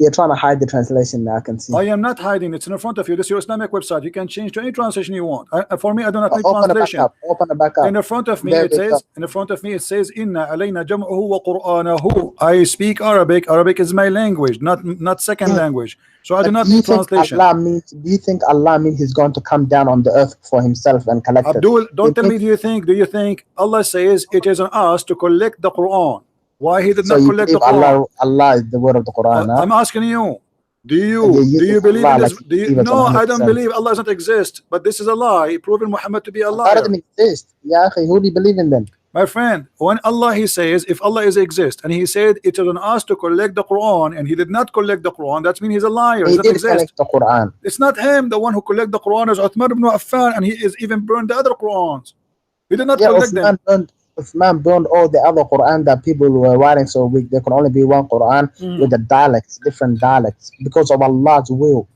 You're trying to hide the translation now, I can see. I am not hiding. It's in front of you. This is your Islamic website. You can change to any translation you want. For me, I do not need Open it back translation. up. Open it back up. In the front of me There it we says, go. in the front of me it says, Inna alayna jam'uhu wa qur'anahu. I speak Arabic. Arabic is my language, not second language. So I do not Do you need think translation. Allah means? Do you think Allah means He's going to come down on the earth for Himself and collect it? Abdul, don't It tell me means- do you think Allah says it is on us to collect the Quran? Why he did So not you collect the believe Quran? Allah is the word of the Quran? Huh? I'm asking you. Do You you think believe Allah in this? like believe it No, I don't 100%. believe Allah doesn't exist. But this is a lie. Proving Muhammad to be a Allah liar. doesn't exist. Ya akhi, who do you believe in then? My friend, when Allah he says, if Allah is exist, and he said it is on us to collect the Quran, and he did not collect the Quran, that means he's a liar. He He doesn't did exist. collect the Quran. It's not him. The one who collect the Quran is Uthman ibn Affan, and he is even burned the other Qurans. He did not Yeah, collect them. Uthman burned all the other Quran that people were writing, so there could only be one Quran with the dialects, different dialects, because of Allah's will.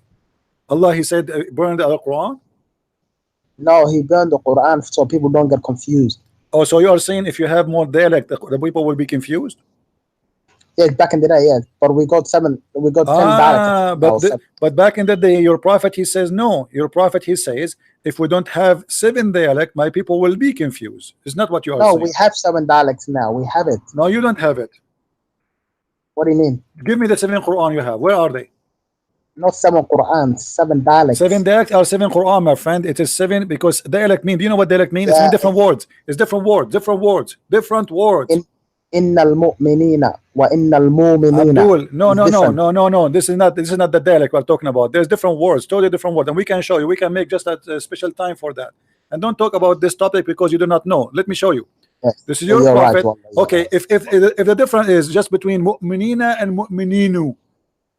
Allah, he said, burn the other Quran. No, He burned the Quran so people don't get confused. Oh, so you are saying if you have more dialect, the people will be confused? Yes, back in the day, yes, but we got 10 dialects. But back in the day, your prophet he says no. Your prophet he says if we don't have 7 dialect, my people will be confused. It's not what you are No, saying. we have 7 dialects now. We have it. No, you don't have it. What do you mean? Give me the 7 Quran you have. Where are they? Not 7 Quran, 7 dialects. 7 dialect or 7 Quran, my friend. It is 7 because dialect mean. Do you know what dialect mean? It's mean different words. It's different words. Different words. Different words. Innal mu'minina wa innal mu'minina. Abdul, no. This is not the dialect we're talking about. There's different words, totally different words, and we can show you. We can make just a special time for that. And don't talk about this topic because you do not know. Let me show you. Yes. This is your You're prophet. right, Okay, if the difference is just between mu'minina and mu'mininu,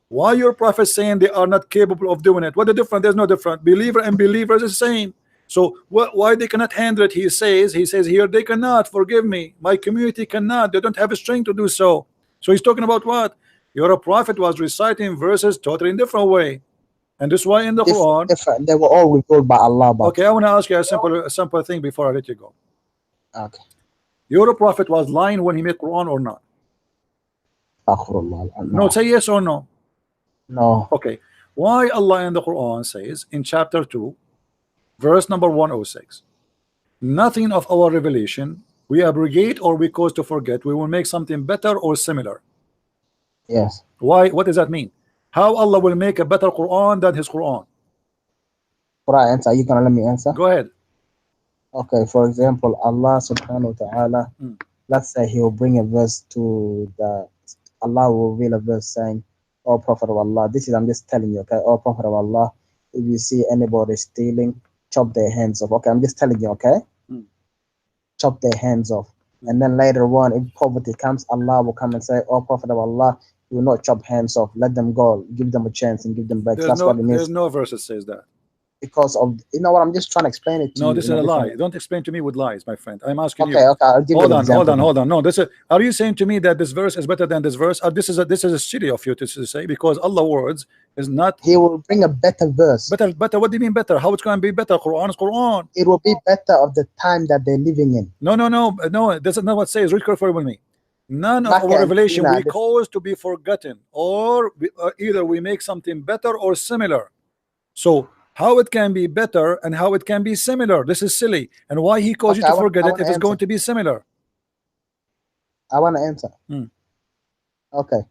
why your prophet saying they are not capable of doing it? What the difference? There's no difference. Believer and believers is the same. So why they cannot handle it? He says here they cannot. Forgive me, my community cannot. They don't have a strength to do so. So he's talking about what? Your prophet was reciting verses totally in different way, and this is why in the Quran different. They were all revealed by Allah. Okay, I want to ask you a simple thing before I let you go. Okay. Your prophet was lying when he made Quran or not? No, say yes or no. No. Okay. Why Allah in the Quran says in chapter 2 verse number 106, nothing of our revelation we abrogate or we cause to forget, we will make something better or similar. Yes. Why? What does that mean? How Allah will make a better Quran than his Quran? Right, answer. Are you gonna let me answer? Go ahead. Okay, for example, Allah subhanahu wa ta'ala, let's say He will bring a verse to Allah will reveal a verse saying, "O Prophet of Allah," this is, I'm just telling you, okay, "O Prophet of Allah, if you see anybody stealing, chop their hands off." Okay, I'm just telling you, okay? Chop their hands off. And then later on, if poverty comes, Allah will come and say, "O Prophet of Allah, you will not chop hands off. Let them go. Give them a chance and give them back." That's what it means. There's no verse that says that. Because of, you know what, I'm just trying to explain it to you. No, this is a lie. Don't explain to me with lies, my friend. I'm asking you. Okay, I'll give you an example. Hold on. No, are you saying to me that this verse is better than this verse? Or this is a silly of you to say, because Allah's words is not. He will bring a better verse. Better. What do you mean better? How it's going to be better? Quran is Quran. It will be better of the time that they're living in. No. That's not what it says. Read carefully with me. None of our revelation we cause to be forgotten, or either we make something better or similar. So how it can be better and how it can be similar? This is silly. And why he caused you to forget it if it's going to be similar? I want to answer. Okay.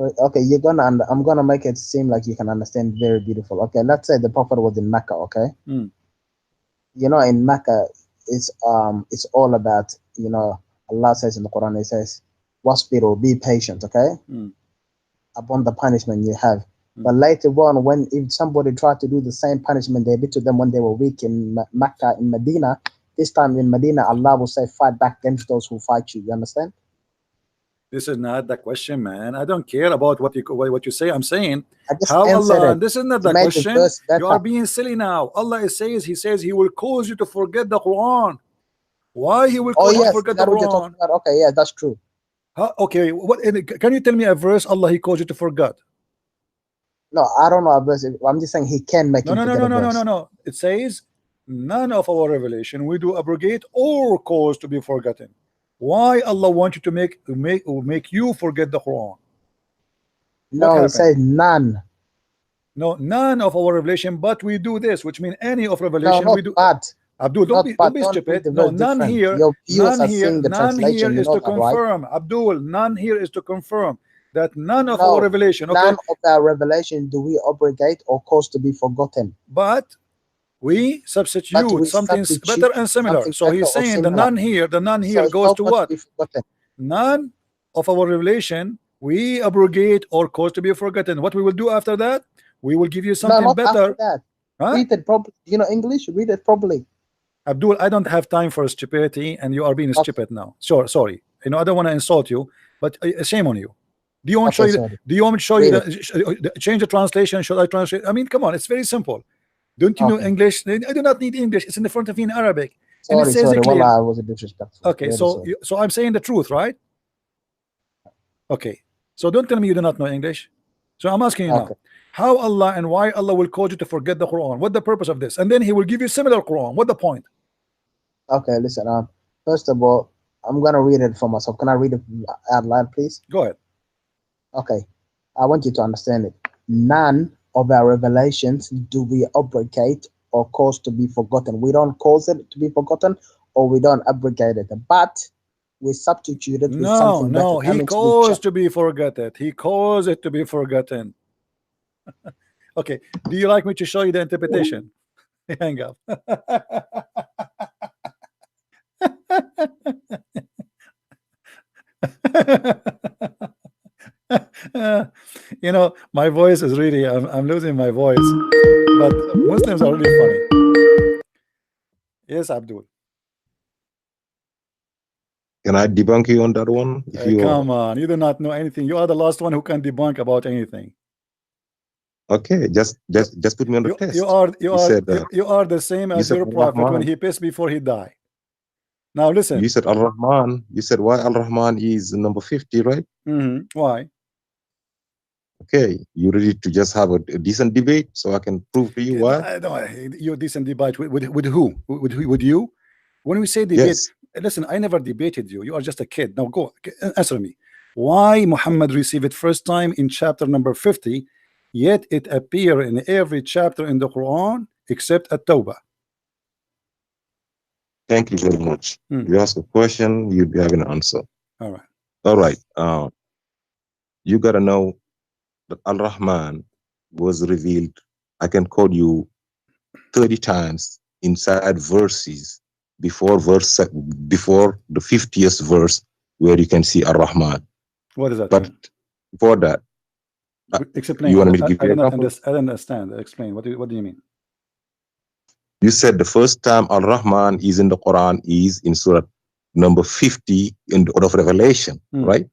I'm gonna make it seem like you can understand very beautiful. Okay, let's say the Prophet was in Mecca. Okay. You know, in Mecca, it's all about, you know, Allah says in the Quran, He says, "Wasbiru, be patient." Okay. Upon the punishment you have. But later on, if somebody tried to do the same punishment they did to them when they were weak in Mecca, in Medina, This time in Medina, Allah will say, fight back against those who fight you. You understand? This is not the question, man. I don't care about what you say. I'm saying I just how answered Allah. it. This is not You the made the question. verse better. You are being silly now. Allah says, He says He will cause you to forget the Quran. Why He will Oh cause you to yes, forget that's the what you're Quran? talking about. Okay, yeah, that's true. Okay, what? Can you tell me a verse Allah He caused you to forget? No, I don't know a verse. I'm just saying He can make No, him no, no, forget no, a no, no, verse. no, no. It says none of our revelation we do abrogate or cause to be forgotten. Why Allah want you to make you forget the Quran? No, it happened? says none. No, none of our revelation, but we do this, which means any of No, revelation not we do. bad. Abdul, Not don't bad. be Don't read stupid. the No, verse none different. here, Your viewers none are here, seeing the none here translation. You is know to that, right? confirm. Abdul, none here is to confirm that none of No, our revelation. Okay, none of our revelation do we abrogate or cause to be forgotten. but we substitute we something substitute better and similar. something So he's better or saying the similar. none So here it's goes not to going what? to be forgotten. None of our revelation we abrogate or cause to be forgotten. What we will do after that? We will give you No, something not better. after that. Huh? Read it properly. You know English? Read it properly. Abdul, I don't have time for stupidity, and you are being Okay. stupid now. Sure, sorry. You know, I don't want to insult you, but shame on you. Do you want to Okay, show you? sorry. Do you want me to show you Read change the translation? Should I translate? I mean, come on, it's very simple. Don't you know Okay. English? I do not need English. It's in the front of me in Arabic, and it Sorry, says sorry. it clear. Wallah, I was disrespectful. Okay, Really so sorry. so I'm saying the truth, right? Okay, so don't tell me you do not know English. So I'm asking you now, Okay. how Allah and why Allah will cause you to forget the Quran? What the purpose of this? And then He will give you similar Quran. What the point? Okay, listen. First of all, I'm gonna read it for myself. Can I read it out loud, please? Go ahead. Okay. I want you to understand it. None of our revelations do we abrogate or cause to be forgotten. We don't cause it to be forgotten, or we don't abrogate it, but we substitute it with No, something no, better. He caused to be forgotten. He caused it to be forgotten. Okay, do you like me to show you the interpretation? Hang up. You know, my voice is really, I'm losing my voice, but Muslims are really funny. Yes, Abdul. Can I debunk you on that one? If you Come on, you do not know anything. You are the last one who can debunk about anything. okay, just put me on the test. You are the same as said your prophet when Ar-Rahman. he pissed before he died. Now listen. You said Al-Rahman. You said why Al-Rahman is number 50, right? Why? Okay, you ready to just have a decent debate so I can prove to you why? No, you decent debate with who? With you? When we say debate, Yes. listen, I never debated you. You are just a kid. Now go answer me. Why Muhammad received it first time in chapter number 50, yet it appear in every chapter in the Quran except at Tawbah? Thank you very much. You ask a question, you'll be having an answer. All right. All right. You gotta know that Al-Rahman was revealed. I can call you 30 times inside verses before the 50th verse where you can see Ar-Rahman. What does that But mean? before that, Explain. you want me to give I you don't an example? I don't understand. Explain. What do you mean? You said the first time Al-Rahman is in the Quran is in Surah number 50 in the order of Revelation, right?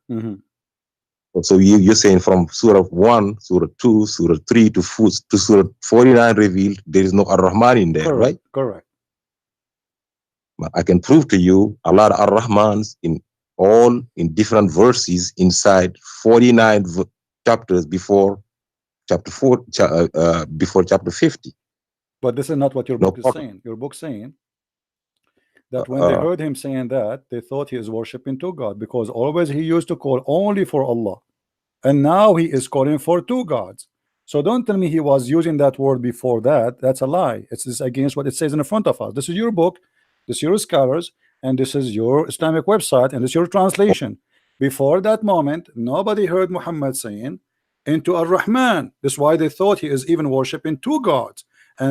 So you're saying from Surah 1, Surah 2, Surah 3 to Surah 49 revealed, there is no Ar-Rahman in there, Correct. right? Correct. I can prove to you a lot of Ar-Rahmans in different verses inside 49 chapters before chapter 4, before chapter 50. But this is not what your book is saying. Your book saying that when they heard him saying that, they thought he is worshiping two gods, because always he used to call only for Allah, and now he is calling for two gods. So don't tell me he was using that word before that. That's a lie. It's against what it says in front of us. This is your book, this is your scholars, and this is your Islamic website, and this is your translation. Before that moment, nobody heard Muhammad saying into Ar-Rahman. That's why they thought he is even worshiping two gods.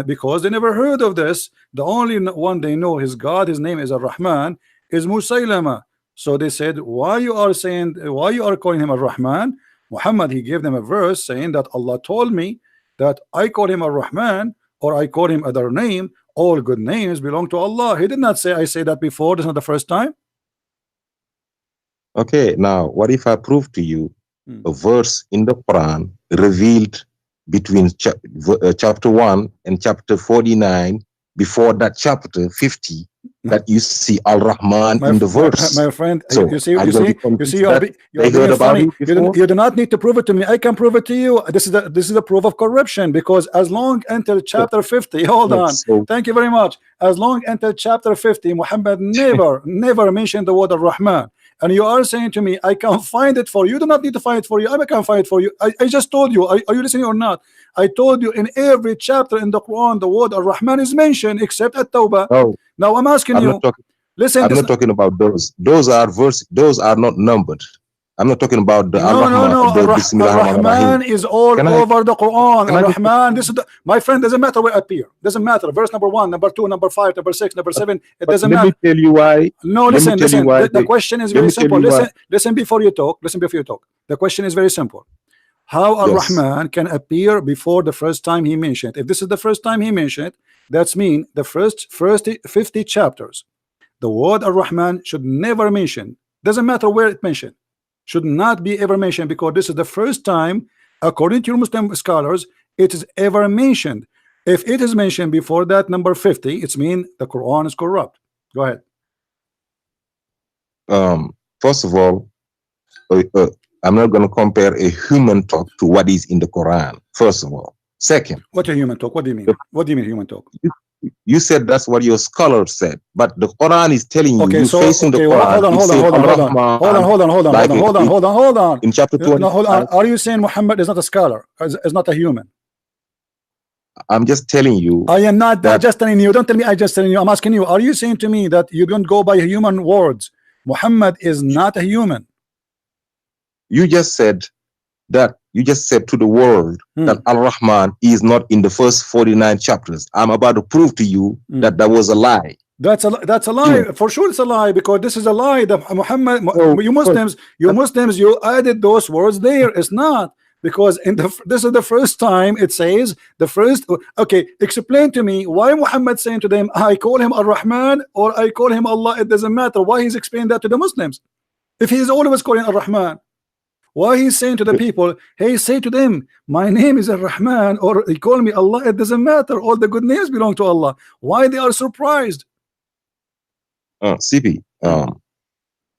Because they never heard of this, the only one they know, his God, his name is Ar-Rahman, is Musaylama. So they said, why you are calling him Ar-Rahman? Muhammad, he gave them a verse saying that Allah told me that I call him Ar-Rahman or I call him other name, all good names belong to Allah. He did not say I say that before. This is not the first time. Okay, now what if I prove to you a verse in the Quran revealed between chapter 1 and chapter 49, before that chapter 50, that you see Al-Rahman in the verse? My friend, So, you see, you're you're being funny. You do not need to prove it to me. I can prove it to you. This is the proof of corruption, because as long until chapter 50, hold on. Thank you very much. As long until chapter 50, Muhammad never mentioned the word Ar-Rahman. And you are saying to me, I can find it for you. You do not need to find it for you. I can find it for you. I just told you. Are you listening or not? I told you in every chapter in the Quran, the word Ar-Rahman is mentioned, except at Tawbah. Oh, now I'm asking you. Listen. I'm not talking about those. Those are verses. Those are not numbered. I'm not talking about the Ar-Rahman. Ar-Rahman is all over the Quran. Ar-Rahman, this is my friend, doesn't matter where it appear. Doesn't matter. Verse number 1, number 2, number 5, number 6, number 7. It doesn't matter. Let me tell you why. No, listen. The question is very simple. Listen before you talk. Listen before you talk. The question is very simple. How Ar-Rahman can appear before the first time he mentioned? If this is the first time he mentioned, that's mean the first 50 chapters. The word Ar-Rahman should never mention. Doesn't matter where it mentioned. Should not be ever mentioned, because this is the first time, according to your Muslim scholars, it is ever mentioned. If it is mentioned before that number 50, it's mean the Quran is corrupt. Go ahead. First of all, I'm not going to compare a human talk to what is in the Quran. First of all. Second, what a human talk? What do you mean? What do you mean human talk? You said that's what your scholar said, but the Quran is telling you. Okay, so facing the Quran. Hold on. In chapter 20. No, hold on. Are you saying Muhammad is not a scholar? Is not a human? I'm just telling you. I am not just telling you. Don't tell me I just telling you. I'm asking you. Are you saying to me that you don't go by human words? Muhammad is not a human. You just said that. You just said to the world that Al-Rahman is not in the first 49 chapters. I'm about to prove to you that that was a lie. That's a lie. For sure it's a lie, because this is a lie that Muhammad, you Muslims, you added those words there. It's not, because this is the first time it says the first. Okay, explain to me why Muhammad saying to them, I call him Ar-Rahman or I call him Allah. It doesn't matter. Why he's explaining that to the Muslims if he's always calling Ar-Rahman? Why he's saying to the people, hey, say to them, my name is Ar-Rahman, or he call me Allah? It doesn't matter. All the good names belong to Allah. Why they are surprised? CP,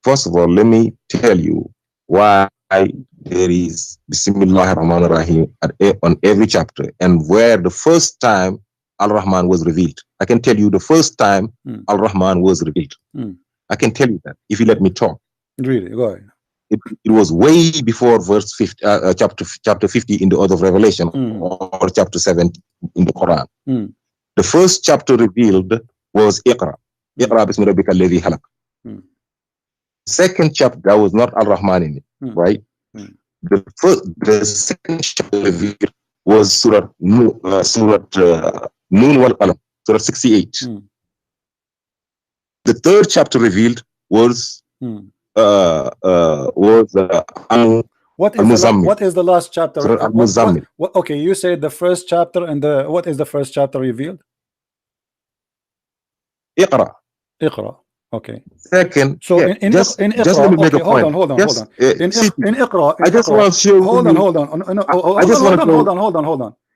first of all, let me tell you why there is Bismillah ar-Rahman ar-Rahim on every chapter, and where the first time Al-Rahman was revealed. I can tell you the first time Al-Rahman was revealed. I can tell you that if you let me talk. Really, go ahead. It was way before verse 50, chapter 50 in the Order of Revelation, or chapter 7 in the Quran. The first chapter revealed was Iqra. Iqra bismi rabbika alladhi khalaq. Second chapter, there was not Al-Rahman in it, right? The second chapter revealed was Surah Noon wal Qalam, Surah 68. The third chapter revealed was what is the last chapter? Okay, you said the first chapter, and what is the first chapter revealed? Iqra. Okay. Second, so in just Iqra, let me make a point. Hold on. In Iqra, I just want to show. Hold on.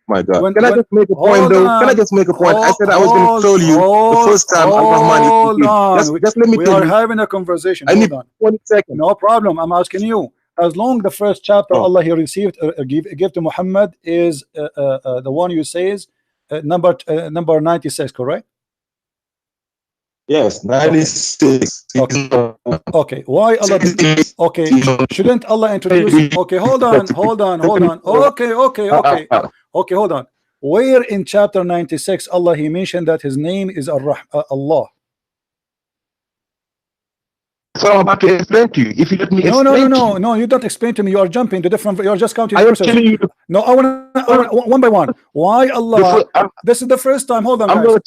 My God. Can I just make a point though? Can I just make a point? I said I was going to show you the first time Al-Rahman is just let me tell you. We are having a conversation. I need 20 seconds. No problem. I'm asking you. As long the first chapter Allah he received give to Muhammad is the one you say is number 96, correct? Yes, 96. Okay. Why Allah? Okay. Shouldn't Allah introduce? Okay, hold on. Okay, hold on. Where in chapter 96 Allah he mentioned that his name is Allah? So I'm about to explain to you. If you let me explain. No, you don't explain to me. You are jumping to different. You are just counting. I am telling you. No, I want one by one. Why Allah? This is the first time. Hold on, guys.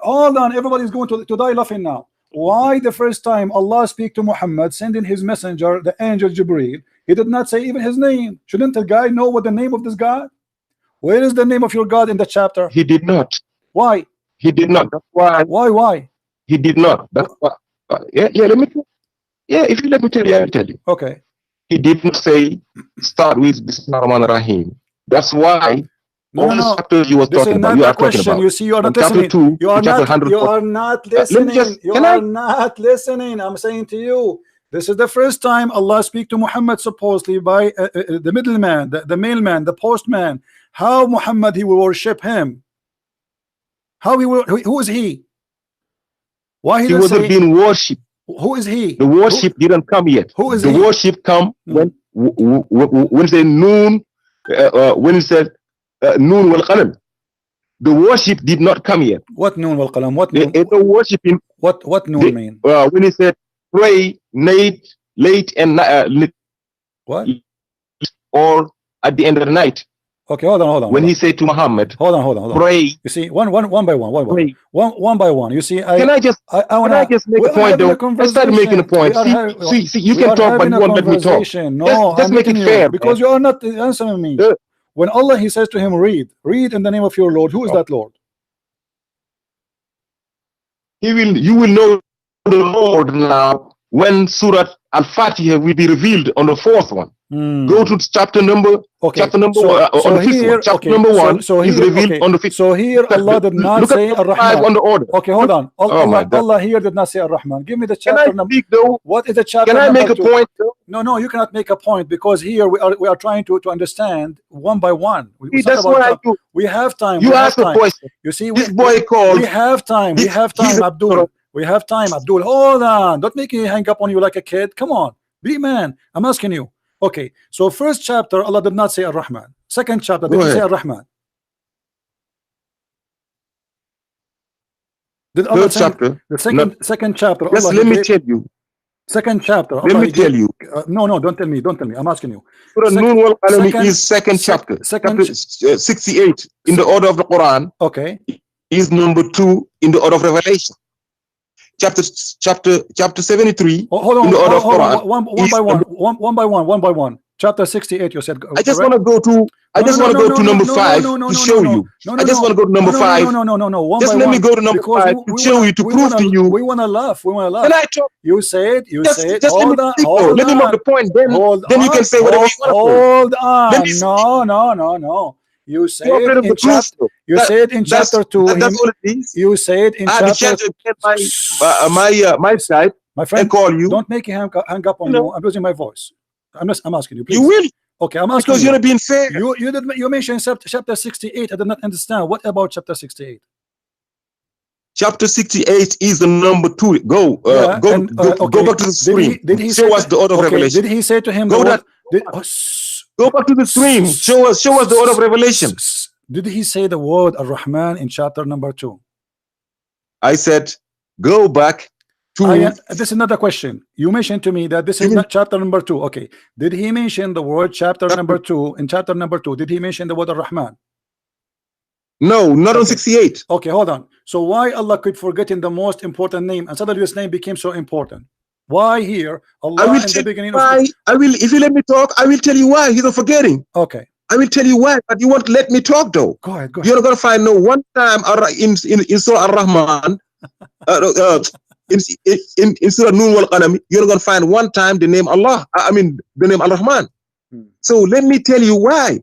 Hold on. Everybody's going to die laughing now. Why the first time Allah speak to Muhammad, sending his messenger, the angel Jibreel, he did not say even his name? Shouldn't the guy know what the name of this God? Where is the name of your God in the chapter? He did not. Why? He did not. That's why. Why? He did not. That's why. Let me. If you let me tell you, I will tell you. Okay. He did not say start with Bismillah ar-Rahman ar-Rahim. That's why. No. Chapters you were This talking is not about. the question. You see, you are not listening. You are not listening. You are not listening. I'm saying to you, this is the first time Allah speak to Muhammad supposedly by the middleman, the mailman, the postman. How Muhammad he will worship him? How he will? Who is he? Why he wasn't being worshipped? Who is he? The worship didn't come yet. Who is the he? worship come when it said noon, when it said noon wal qalam. The worship did not come yet. What noon wal qalam? What noon? The worshiping. What noon mean? When he said pray late and what? Or at the end of the night. Okay, hold on. When he said to Muhammad, hold on. Pray. You see, one by one. You see, can I just make a point though? I started making a point. See, you can talk, but you won't let me talk. No, just make it fair, because you are not answering me. When Allah he says to him, read in the name of your Lord. Who is that Lord? You will know the Lord now when Surah Al-Fatiha will be revealed on the fourth one. Go to chapter number. Chapter number one on the fifth one. Chapter number one is revealed on the fifth. So here Allah did not say Ar-Rahman. On the order. Okay, hold on. Allah here did not say Ar-Rahman. Give me the chapter number. What is the chapter? Can I make a point? No, you cannot make a point because here we are trying to understand one by one. That's what I do. We have time. You ask a question. You see, this boy called. We have time. Abdul. We have time, Abdul. Hold on. Don't make me hang up on you like a kid. Come on. Be man. I'm asking you. Okay. So first chapter, Allah did not say Ar-Rahman. Second chapter, did he say Ar-Rahman? Did Allah say chapter? The second chapter. Yes, let me tell you. Second chapter. Let me tell you. No, don't tell me. I'm asking you. Surah Noon wal Qalam is second chapter. Chapter 68 in the order of the Quran. Okay. Is number 2 in the order of Revelation. Chapter 73 hold on, in the order of Quran. One by one. Chapter 68 you said. I just want to go to number 5 to show you. I just want to go to number 5. No. Just let me go to number 5 to show you, to prove to you. We want to laugh. Can I talk? You said. Just let me make the point. Then you can say whatever you Hold want. on. No. You said in chapter 2. That's all it is. You said in chapter. My side. My friend, I call you. Don't make me hang up on you. I'm losing my voice. I'm asking you. Please. You will. Okay, I'm asking because you're not being fair. You mentioned chapter 68. I did not understand. What about chapter 68? Chapter 68 is the number 2. Go back to the screen. Did he show us the order of Revelation? Did he say to him? Go back to the stream. Show us the order of Revelation. Did he say the word Ar-Rahman in chapter number 2? I said, go back to. This is another question. You mentioned to me that this is not chapter number 2. Okay. Did he mention the word chapter number 2? In chapter number 2, did he mention the word Ar-Rahman? No, not on 68. Okay, hold on. So why Allah could forget in the most important name and suddenly this name became so important? Why here? Allah in the beginning I will, if you let me talk, I will tell you why. He's not forgetting. Okay. I will tell you why, but you won't let me talk though. Go ahead. You're not gonna find no one time in Surah Ar-Rahman, in Surah Noon wal Qalam, you're not gonna find one time the name Allah. The name Ar-Rahman. So let me tell you why.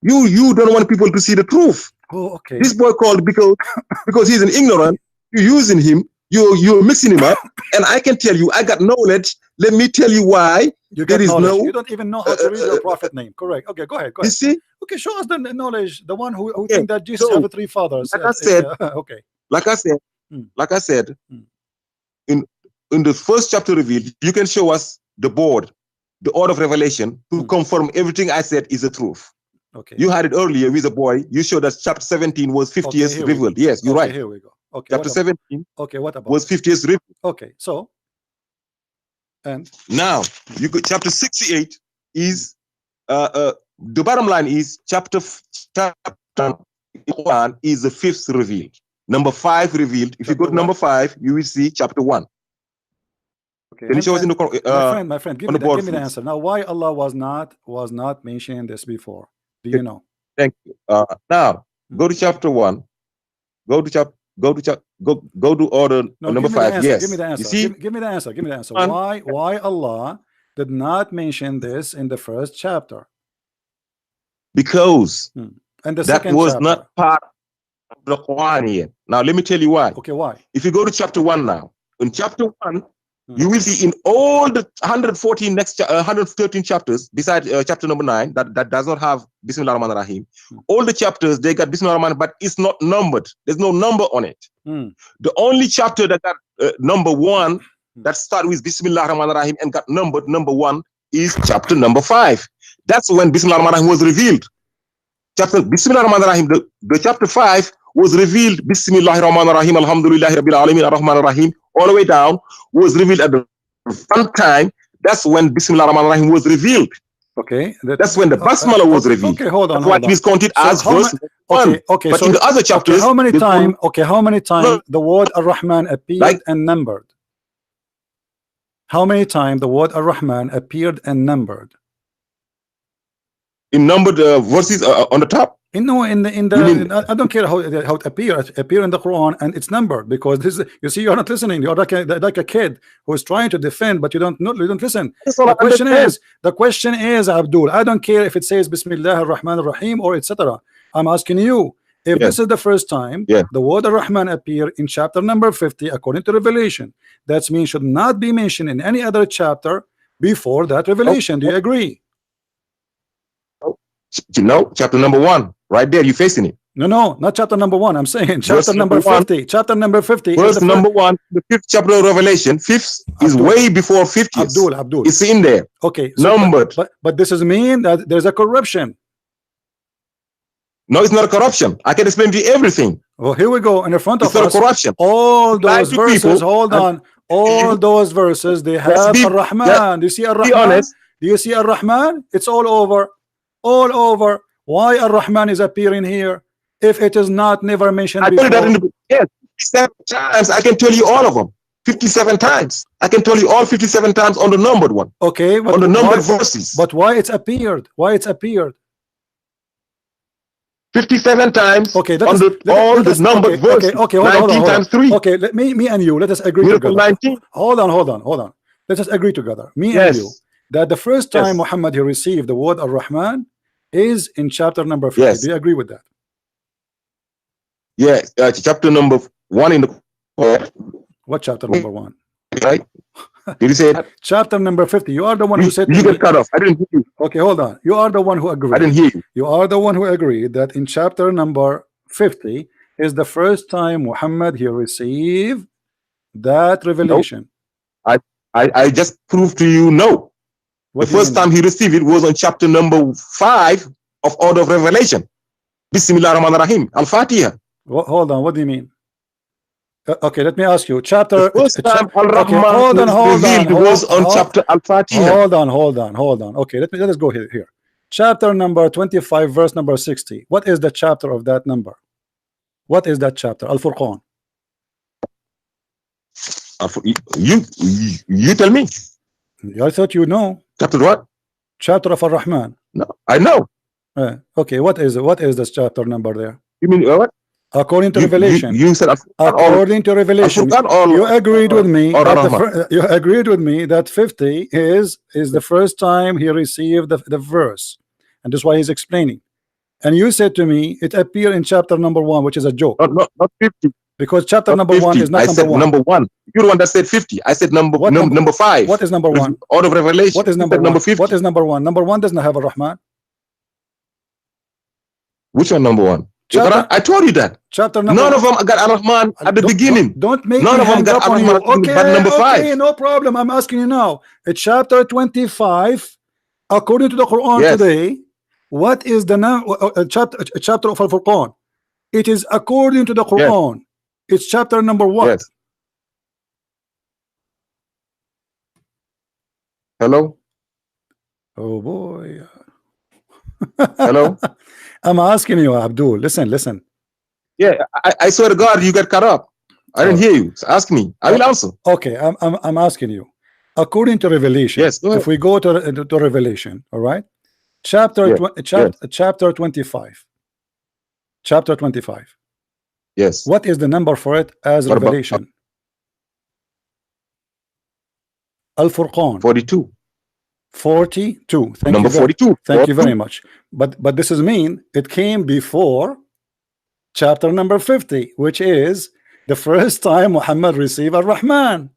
You don't want people to see the truth. Oh, okay. This boy called because he's an ignorant. You're using him. You're mixing him up, and I can tell you, I got knowledge. Let me tell you why. There is no. You don't even know how to read your prophet name. Correct. Okay, go ahead. You see? Okay, show us the knowledge. The one who think that Jesus have 3 fathers. Like I said. Okay. Like I said. In the first chapter revealed, you can show us the board, the order of revelation to confirm everything I said is the truth. Okay. You had it earlier with a boy. You showed that chapter 17 was 50 years revealed. Yes, you're right. Here we go. Okay. Chapter 17. Okay. What about was 50 years revealed? Okay. So. And now you could chapter 68 is the bottom line is chapter Quran is the 5th revealed. Number 5 revealed. If you go to number 5, you will see chapter 1. Okay. Can you show us in the my friend, give me the answer. Now, why Allah was not mentioning this before? Do you know? Thank you. Now go to chapter 1. Go to order number 5. Yes. Give me the answer. You see? Give me the answer. Give me the answer. Why Allah did not mention this in the first chapter? Because and the that second was chapter. not part of the Quran yet. Now let me tell you why. Okay, why? If you go to chapter 1 now, in chapter 1, you will see in all the 113 chapters, besides chapter number 9, that does not have Bismillah ar-Rahman ar-Rahim. All the chapters, they got Bismillah ar-Rahman, but it's not numbered. There's no number on it. The only chapter that got number 1, that started with Bismillah ar-Rahman ar-Rahim and got numbered number 1 is chapter number 5. That's when Bismillah ar-Rahman ar-Rahim was revealed. Chapter Bismillah ar-Rahman ar-Rahim, the chapter 5 was revealed Bismillah ar-Rahman ar-Rahim, Alhamdulillah Rabbil Alameen ar-Rahman ar-Rahim, all the way down, was revealed at the one time. That's when Bismillah ar-Rahman ar-Rahim was revealed. Okay. That's when the Basmala was revealed. Okay, hold on. That's what is counted as verse 1. Okay, but so in the other chapters, how many times the word Ar-Rahman appeared and numbered? How many times the word Ar-Rahman appeared and numbered? In numbered verses on the top. I don't care how it appears. It appears in the Quran and it's numbered, because this is, you see, you're not listening. You're like a kid who is trying to defend, but you don't listen. The question is, Abdul, I don't care if it says Bismillah ar-Rahman ar-Rahim or etc. I'm asking you, if this is the first time the word Ar-Rahman appear in chapter number 50 according to Revelation, that means should not be mentioned in any other chapter before that revelation. Do you agree? No, chapter number 1, right there, you're facing it. No, not chapter number 1. I'm saying chapter number 50. Chapter number 50. Verse number 1, the 5th chapter of Revelation. 5th is way before 50th. Abdul. It's in there. Okay. So, numbered. But this is mean that there's a corruption. No, it's not a corruption. I can explain to you everything. Well, here we go in the front of us. It's not a corruption. All those verses, hold on. All those verses, they have Ar-Rahman. Do you see Ar-Rahman? Be honest. Do you see Ar-Rahman? It's all over. All over. Why Ar-Rahman is appearing here if it is not never mentioned before? I told you that in the, yes, 57 times. I can tell you all of them. 57 times. I can tell you all 57 times on the numbered one. Okay, but on the numbered verses. But why it's appeared? Why it's appeared? 57 times. Okay, on all the numbered verses. Okay, hold 19 on. times 3. Okay, me and you, let us agree together. 19. Hold on. Let us agree together. Me and you, that the first time Muhammad he received the word Ar-Rahman is in chapter number 50. Do you agree with that? Yes, chapter number 1 in the what chapter number 1? Right? Did you say that? Chapter number 50. You are the one who said you get cut off. I didn't hear you. Okay, hold on. You are the one who agreed. I didn't hear you. You are the one who agreed that in chapter number 50 is the first time Muhammad he received that revelation. Nope. I just proved to you no. The first time he received it was on chapter number 5 of Order of Revelation. Bismillah ar-Rahman ar-Rahim. Al-Fatiha. Hold on. What do you mean? Okay, let me ask you. Chapter. The first time Al-Rahman was on chapter Al-Fatiha. Hold on. Okay, let us go here. Chapter number 25, verse number 60. What is the chapter of that number? What is that chapter? Al-Furqan. You tell me. I thought you know. Chapter what? Chapter of Ar-Rahman. No, I know. Okay, what is this chapter number there? You mean what? According to Revelation. You said according to Revelation. You agreed with me. You agreed with me that 50 is the first time he received the verse, and that's why he's explaining. And you said to me it appeared in chapter number 1, which is a joke. Not 50. Because chapter number 50. 1 is not I said number 1. You're the one that said 50. I said number 5. What is number 1? Order of Revelation. What is number 1? Number 50. What is number 1? Number 1 does not have a Rahman. Which one? Number 1. I told you that. Chapter number none of them got Ar-Rahman at the beginning. Don't make none me of them got Ar-Rahman okay, number 5. Okay, no problem. I'm asking you now. It's chapter 25, according to the Quran today. What is the chapter of Al-Furqan? It is according to the Quran. Yes. It's chapter number 1. Yes. Hello. Oh boy. Hello. I'm asking you, Abdul. Listen. Yeah, I swear to God, you got cut up. I didn't hear you. So ask me. I will answer. Okay, I'm asking you. According to Revelation. Yes. If we go to Revelation, all right. Chapter Yes. chapter 25. Chapter 25. Yes. What is the number for it as What about revelation? Al-Furqan. 42? 42. Thank Number you very, 42. thank you very much. But this is mean it came before chapter number 50, which is the first time Muhammad received Ar-Rahman.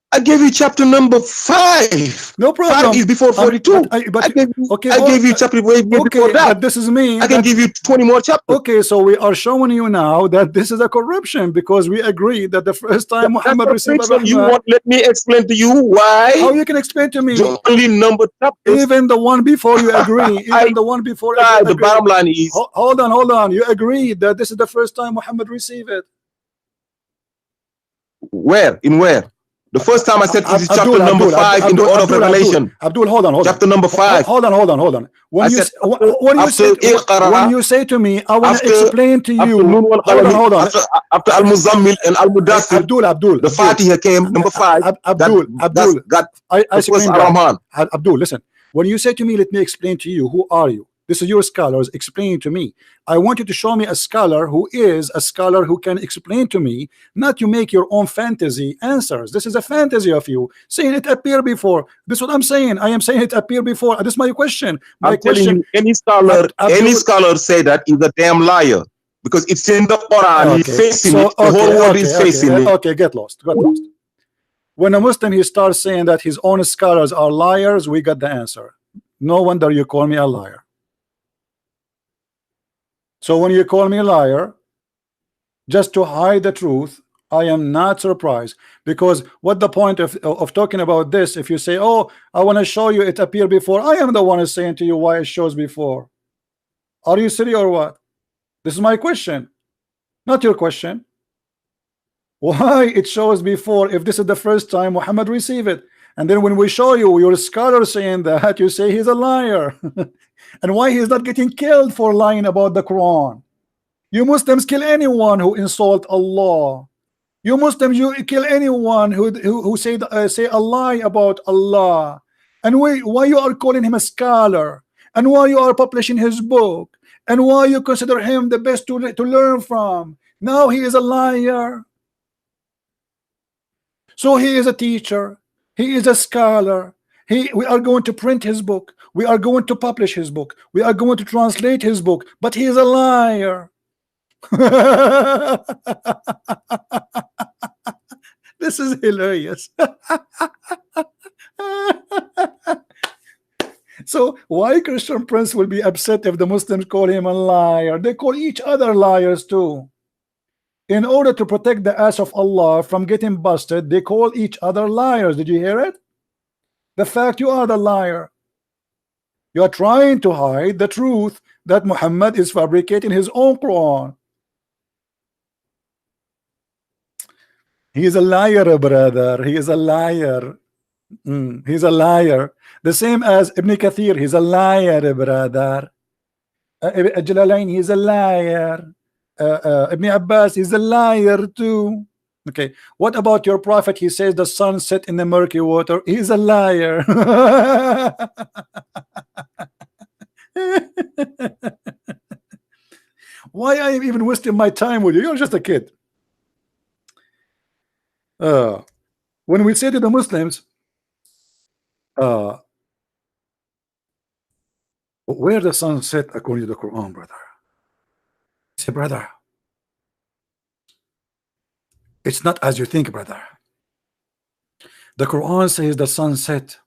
I gave you chapter number 5. No problem. 5 is before 42. I gave you, okay, I gave you chapter way before that. but this is mean. I can give you 20 more chapters. Okay, so we are showing you now that this is a corruption because we agree that the first time Muhammad received Ar-Rahman. You want let me explain to you why? How you can explain to me? The only number chapters. Even the one before you agree. Even the one before. The bottom line is. Hold on. You agree that this is the first time Muhammad received it. Where? In where? The first time I said this is chapter number 5 in the order of revelation. Abdul, hold on. Chapter number 5. Hold on. When you say to me, I want to explain to you. Hold on. After Al-Muzammil and Al-Mudathir, Abdul, the Fatiha came number 5. Abdul, listen. When you say to me, let me explain to you, who are you? This is your scholars explaining to me. I want you to show me a scholar who can explain to me, not you make your own fantasy answers. This is a fantasy of you saying it appeared before. This is what I'm saying. I am saying it appeared before. This is my question. I'm telling you, any scholar say that is a damn liar because it's in the Quran. He's facing it. The whole world is facing it. Okay, get lost. When a Muslim he starts saying that his own scholars are liars, we got the answer. No wonder you call me a liar. So when you call me a liar just to hide the truth, I am not surprised, because what the point of talking about this if you say, oh, I want to show you it appeared before? I am the one who's saying to you why it shows before. Are you silly or what? This is my question, not your question. Why it shows before if this is the first time Muhammad received it? And then when we show you your scholar saying that, you say he's a liar. And why he's not getting killed for lying about the Quran? You Muslims kill anyone who insult Allah. You Muslims, you kill anyone who say a lie about Allah. And why you are calling him a scholar? And why you are publishing his book? And why you consider him the best to learn from? Now he is a liar. So he is a teacher. He is a scholar. We are going to print his book. We are going to publish his book. We are going to translate his book. But he is a liar. This is hilarious. So why Christian Prince will be upset if the Muslims call him a liar? They call each other liars too. In order to protect the ass of Allah from getting busted, they call each other liars. Did you hear it? The fact you are the liar. You are trying to hide the truth that Muhammad is fabricating his own Quran. He is a liar, brother. He is a liar. He's a liar. The same as Ibn Kathir. He's a liar, brother. Jalalain, he's a liar. Ibn Abbas is a liar too. Okay, what about your prophet? He says the sun set in the murky water. He's a liar. Why I am even wasting my time with you? You're just a kid. When we say to the Muslims, where the sun set according to the Quran, brother? Say, brother, it's not as you think, brother. The Quran says the sun set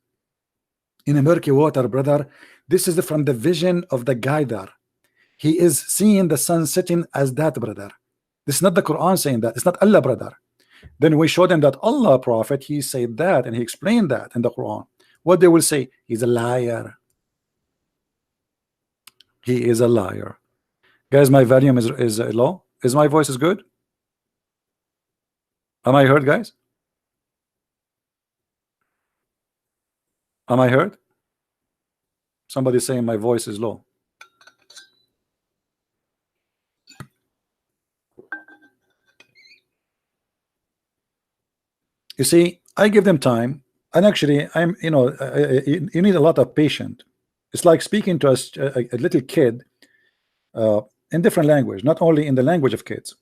in a murky water, brother. This is from the vision of the guider. He is seeing the sun setting as that, brother. This is not the Quran saying that. It's not Allah, brother. Then we showed them that Allah prophet, he said that and he explained that in the Quran. What they will say, he's a liar. He is a liar. Guys, my volume is low. Is my voice is good? Am I heard, guys? Am I heard? Somebody saying my voice is low. You see, I give them time, and actually, you need a lot of patience. It's like speaking to a little kid in different language, not only in the language of kids.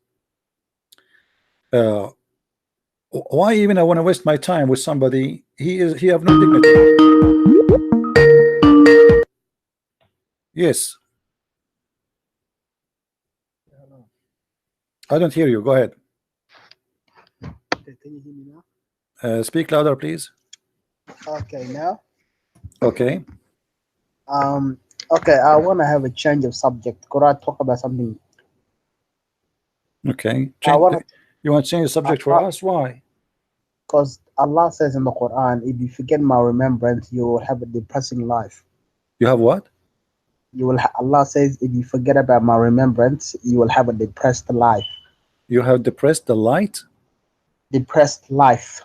Why even I want to waste my time with somebody? He have no dignity. Yes. I don't hear you. Go ahead. Okay, can you hear me now? Speak louder, please. Okay, now. Okay. Okay, I want to have a change of subject. Could I talk about something? Okay. wanna- You want to change the subject for us? Why? Because Allah says in the Quran, if you forget my remembrance, you will have a depressing life. You have what? You will. Allah says, if you forget about my remembrance, you will have a depressed life. You have depressed the light? Depressed life.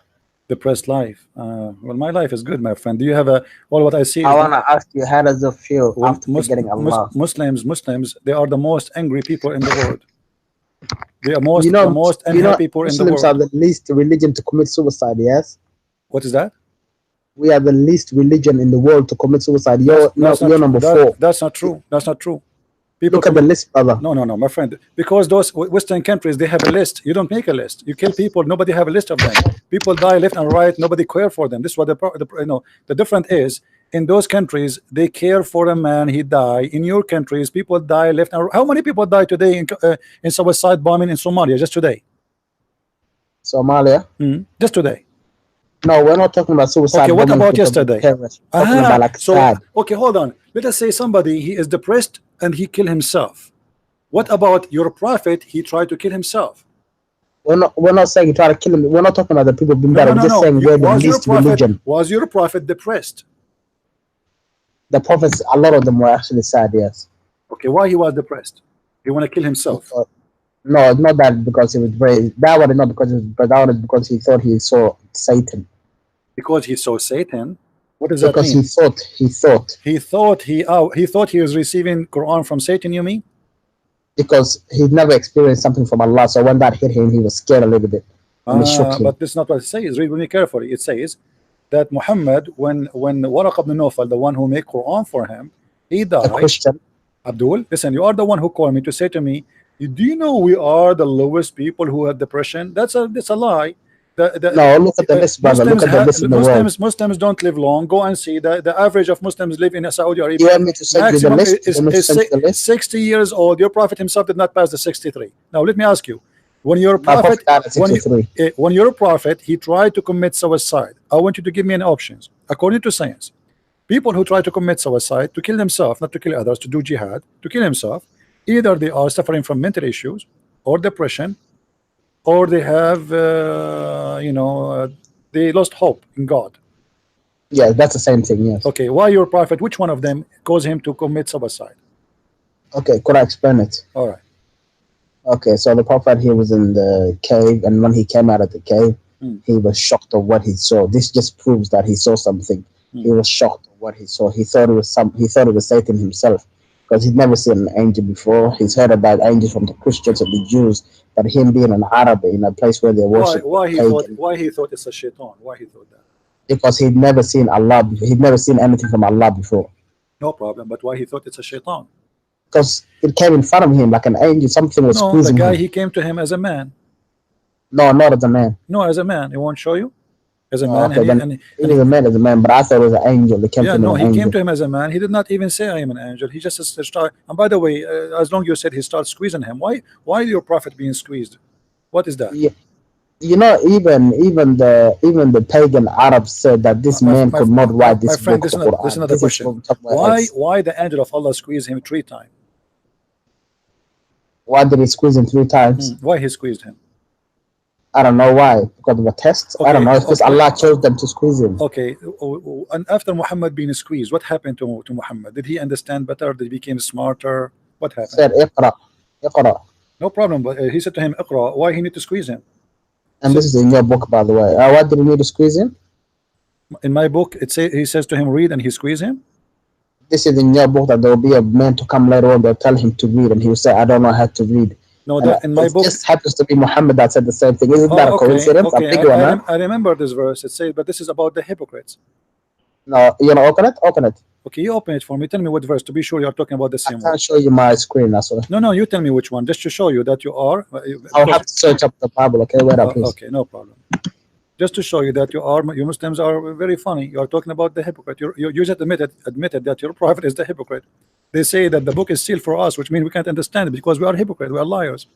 Depressed life. Well, my life is good, my friend. Do you have a? Well, what I see. I want to ask you, how does it feel after forgetting Allah? Muslims, they are the most angry people in the world. They are the most unhappy people in the Muslims world. are the least religion to commit suicide. Yes. What is that? We are the least religion in the world to commit suicide. You're number 4. That's not true. That's not true. People Look at the list, brother. No, my friend. Because those Western countries, they have a list. You don't make a list. You kill people. Nobody have a list of them. People die left and right. Nobody care for them. This is what the difference is. In those countries, they care for a man. He die. In your countries, people die left and right. How many people die today in suicide bombing in Somalia? Just today. Somalia. Just today. No, we're not talking about suicide. Okay, what about yesterday? Okay, hold on. Let us say somebody, he is depressed and he killed himself. What about your prophet? He tried to kill himself. We're not saying he tried to kill him. We're not talking about the people being better. We're just saying we're the least religion. Was your prophet depressed? The prophets, a lot of them were actually sad, yes. Okay, why he was depressed? He want to kill himself. No, not that because he was brave. That one is not because he was brave. That one is because he thought he saw Satan. Because he saw Satan? What does that mean? Because he thought he was receiving Quran from Satan, you mean? Because he'd never experienced something from Allah, so when that hit him, he was scared a little bit. And it shook him. But this is not what it says. Read with me carefully. It says that Muhammad, when Waraq ibn Nawfal, the one who made Quran for him, he died. A Christian. Abdul, listen, you are the one who called me to say to me, do you know we are the lowest people who have depression? That's a lie. No, look at the list, brother. Look at the list in the world. Muslims don't live long. Go and see the average of Muslims live in Saudi Arabia. You want me to send you the list? Is 60 years old. Your prophet himself did not pass the 63. Now let me ask you, when your prophet, when your prophet, he tried to commit suicide, I want you to give me an options. According to science, people who try to commit suicide, to kill themselves, not to kill others, to do jihad, to kill himself, either they are suffering from mental issues or depression, or they have they lost hope in God. Yeah, that's the same thing. Yes. Okay, why your prophet, which one of them caused him to commit suicide? Okay, could I explain it? All right. Okay, so the prophet, he was in the cave, and when he came out of the cave, he was shocked of what he saw. This just proves that he saw something. He was shocked of what he saw. He thought it was Satan himself, because he'd never seen an angel before. He's heard about angels from the Christians and the Jews, but him being an Arab in a place where they worship. Why he thought it's a shaitan? Why he thought that? Because he'd never seen Allah before. He'd never seen anything from Allah before. No problem, but why he thought it's a shaitan? Because it came in front of him like an angel. Something was squeezing the guy him. He came to him as a man. No, not as a man. No, as a man. He won't show you? As a man. Okay, he was a man as a man, but I thought it was an angel. He came to him he came to him as a man. He did not even say I am an angel. He just started. And by the way, as long as you said he started squeezing him, why your prophet being squeezed? What is that? Yeah. You know, even the pagan Arabs said that this man could not write this book. This is not a question. Why the angel of Allah squeezed him 3 times? Why did he squeeze him 3 times? Why he squeezed him? I don't know why. Because of a test? Okay, I don't know. It's because Allah chose them to squeeze him. Okay. And after Muhammad being squeezed, what happened to Muhammad? Did he understand better? Did he become smarter? What happened? He said, Iqra. No problem. But he said to him, Iqra. Why he need to squeeze him? And this is in your book, by the way. Why did he need to squeeze him? In my book, he says to him, read, and he squeeze him? This is in your book that there will be a man to come later on. They'll tell him to read, and he will say, I don't know how to read. No, in my book, it just happens to be Muhammad that said the same thing. Isn't that a coincidence? Okay. I remember this verse. It says, but this is about the hypocrites. No, you know, open it. Okay, you open it for me. Tell me what verse to be sure you are talking about the I same one. can't show you my screen. That's all. No, you tell me which one, just to show you that you are. I'll have to search up the Bible. Okay, wait up, please. Okay, no problem. Just to show you that you Muslims are very funny. You are talking about the hypocrite. You just admitted that your prophet is the hypocrite. They say that the book is sealed for us, which means we can't understand it because we are hypocrites. We are liars.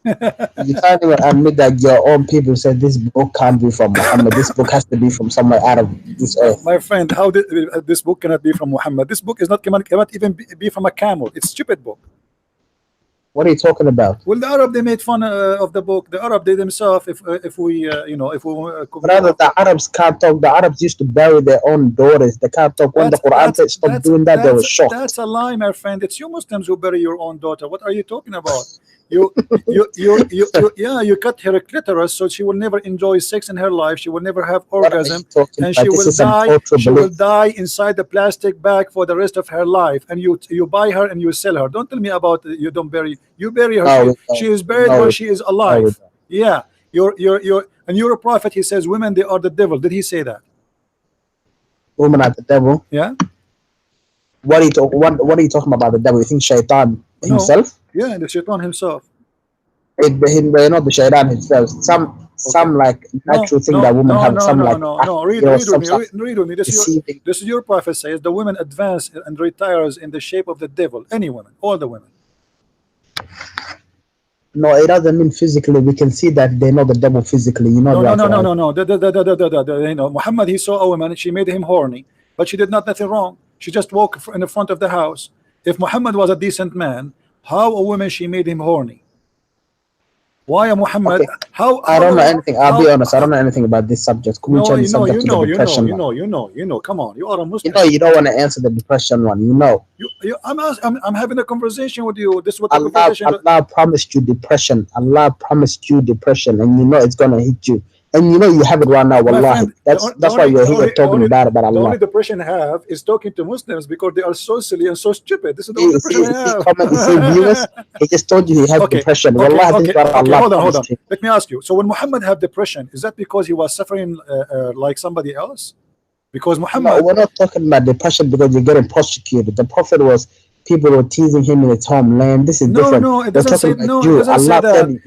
You can't even admit that your own people said this book can't be from Muhammad. This book has to be from somewhere out of this earth. My friend, how did this book cannot be from Muhammad? This book is not cannot even be from a camel. It's a stupid book. What are you talking about? Well, the Arab, they made fun of the book. The Arab, they themselves, if we Brother, the Arabs can't talk. The Arabs used to bury their own daughters. They can't talk. When the Quran said stop doing that, they were shocked. That's a lie, my friend. It's you Muslims who bury your own daughter. What are you talking about? You cut her clitoris so she will never enjoy sex in her life. She will never have orgasm, and she will die. She will die inside the plastic bag for the rest of her life. And you buy her and you sell her. Don't tell me about you don't bury. You bury her. She is buried where she is alive. Yeah, and you're a prophet. He says women, they are the devil. Did he say that? Women are the devil. Yeah. What are you talking about the devil? You think Shaitan himself? Yeah, the Shaitan himself. Not the Shaitan himself. Some like natural thing that women have. Read with me. This is your prophet says the women advance and retires in the shape of the devil. Any woman, all the women. No, it doesn't mean physically. We can see that they know the devil physically. You know. No. Muhammad, he saw a woman. She made him horny, but she did nothing wrong. She just walked in the front of the house. If Muhammad was a decent man, how a woman she made him horny? Why a Muhammad? Okay. I don't know anything. I'll be honest. I don't know anything about this subject. Could we change the subject to the depression? You know. Come on, you are a Muslim. You don't want to answer the depression one. I'm having a conversation with you. This is what Allah promised you depression. Allah promised you depression, and you know it's gonna hit you. And you know you have it right now, wallahi. That's why you're here talking bad about Allah. The only depression I have is talking to Muslims because they are so silly and so stupid. This is the only depression I have. He just told you he has depression. Wallahi, hold on. Let me ask you. So when Muhammad had depression, is that because he was suffering like somebody else? Because Muhammad... No, we're not talking about depression because you're getting prosecuted. The Prophet was... People were teasing him in his homeland. This is different. No, it doesn't say no. It doesn't say that.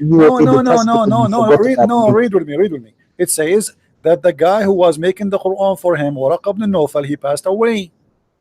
No. Read with me. It says that the guy who was making the Quran for him, Waraq ibn Nawfal, he passed away,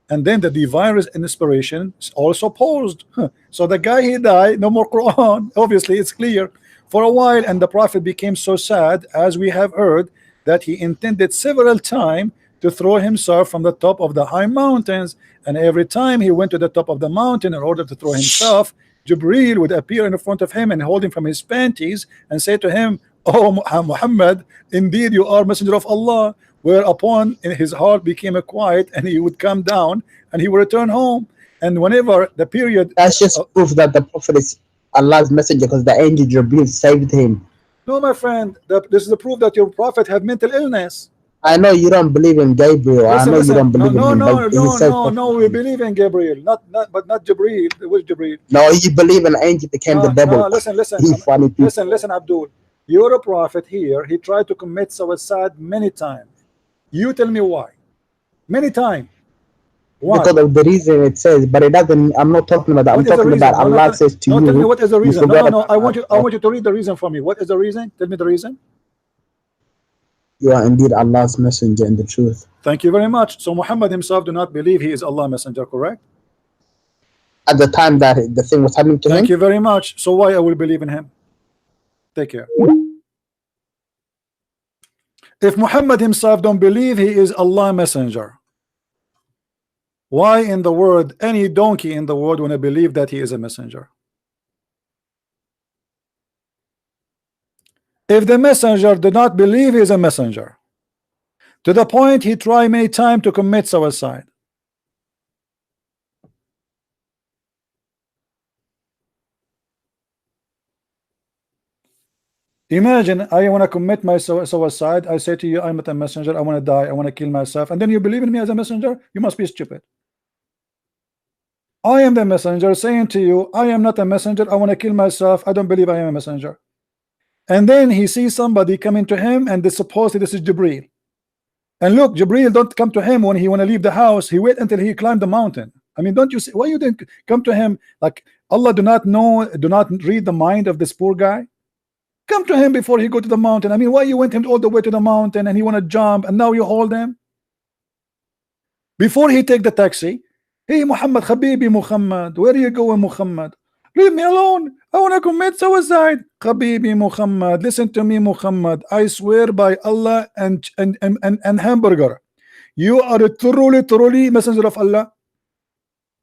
and then the divine inspiration also paused. So the guy he died. No more Quran. Obviously, it's clear for a while, and the Prophet became so sad, as we have heard, that he intended several times to throw himself from the top of the high mountains. And every time he went to the top of the mountain in order to throw himself, Jibreel would appear in front of him and hold him from his panties and say to him, "Oh Muhammad, indeed you are messenger of Allah." Whereupon his heart became quiet and he would come down and he would return home. And whenever the period... That's just proof that the Prophet is Allah's messenger, because the angel Jibreel saved him. No, my friend, this is the proof that your prophet had mental illness. I know you don't believe in Gabriel. Listen, I know you don't believe in him. No, we believe in Gabriel, but not Jibreel. Which Jibreel? No, you believe an angel became the devil. No, listen, Abdul. You're a prophet here. He tried to commit suicide many times. You tell me why. Many times. Why? Because of the reason it says, but it doesn't. I'm not talking about that. I'm talking about Allah says to you. Tell me what is the reason. No. I want you to read the reason for me. What is the reason? Tell me the reason. You are indeed Allah's messenger in the truth. Thank you very much. So Muhammad himself do not believe he is Allah's messenger, correct? At the time that the thing was happening to him. Thank you very much. So why I will believe in him? Take care. If Muhammad himself don't believe he is Allah's messenger, why in the world any donkey in the world want to believe that he is a messenger? If the messenger did not believe he is a messenger, to the point he tried many times to commit suicide, imagine I want to commit my suicide. I say to you, I'm not a messenger. I want to die. I want to kill myself. And then you believe in me as a messenger? You must be stupid. I am the messenger saying to you, I am not a messenger. I want to kill myself. I don't believe I am a messenger. And then he sees somebody coming to him, and supposedly this is Jibreel. And look, Jibril don't come to him when he want to leave the house. He wait until he climbed the mountain. I mean, don't you see why you didn't come to him? Like Allah do not know, do not read the mind of this poor guy. Come to him before he go to the mountain. I mean, why you went him all the way to the mountain and he want to jump and now you hold him? Before he take the taxi, hey Muhammad, Habibi Muhammad, where are you going, Muhammad? Leave me alone. I want to commit suicide. Habibi Muhammad, listen to me, Muhammad. I swear by Allah and hamburger, you are a truly messenger of Allah.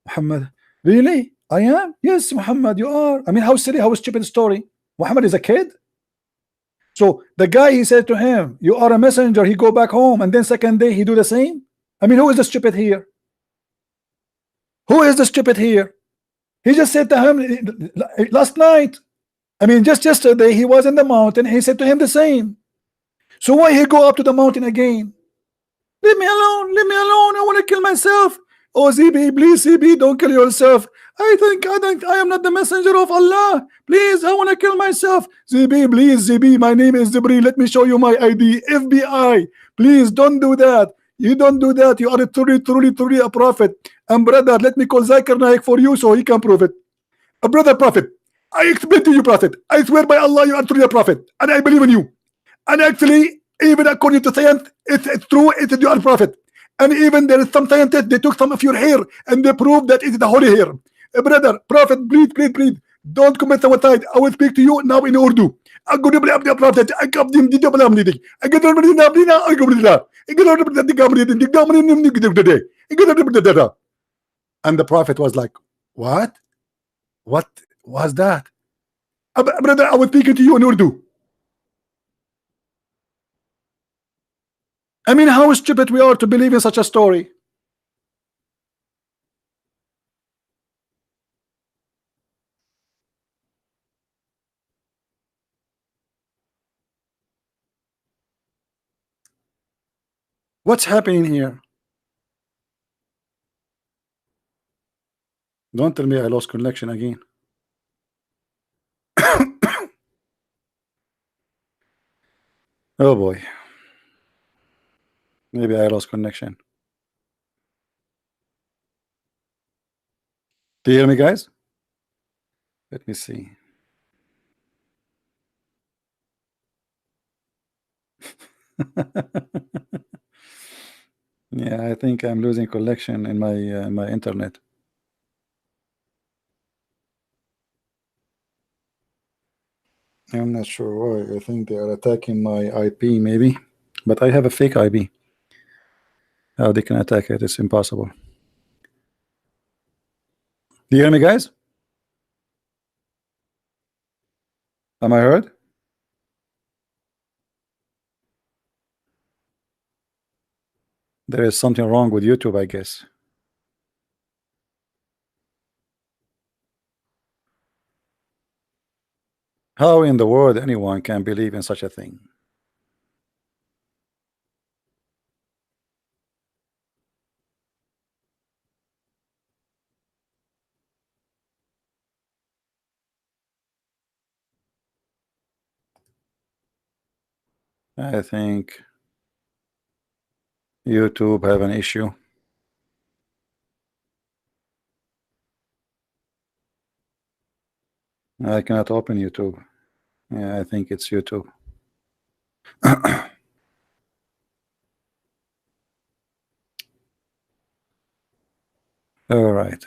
Muhammad, really? I am? Yes, Muhammad, you are. I mean, how silly, how stupid story. Muhammad is a kid. So the guy, he said to him, you are a messenger. He go back home, and then second day he do the same. I mean, who is the stupid here? Who is the stupid here? He just said to him last night. I mean, just yesterday he was in the mountain. He said to him the same. So why he go up to the mountain again? Leave me alone. Leave me alone. I want to kill myself. Oh, ZB, please, ZB, don't kill yourself. I think I am not the messenger of Allah. Please, I want to kill myself. ZB, please, ZB, my name is Jibril. Let me show you my ID. FBI, please don't do that. You don't do that. You are truly a prophet. And brother, let me call Zakir Naik for you so he can prove it. A brother prophet, I explain to you, prophet. I swear by Allah, you are truly a prophet, and I believe in you. And actually, even according to science, it's true. You are a prophet. And even there is some scientists, they took some of your hair and they proved that it is the holy hair. Brother, prophet, please, don't commit suicide. I will speak to you now in Urdu. And the prophet was like, what was that? Brother, I was speaking to you in Urdu. I mean, how stupid we are to believe in such a story. What's happening here? Don't tell me I lost connection again. Oh boy. Maybe I lost connection. Do you hear me, guys? Let me see. Yeah, I think I'm losing connection in my internet. I'm not sure why. I think they are attacking my IP maybe, but I have a fake IP. How they can attack it? It's impossible. Do you hear me, guys? Am I heard? There is something wrong with YouTube, I guess. How in the world anyone can believe in such a thing? I think YouTube have an issue. I cannot open YouTube. Yeah, I think it's YouTube. All right.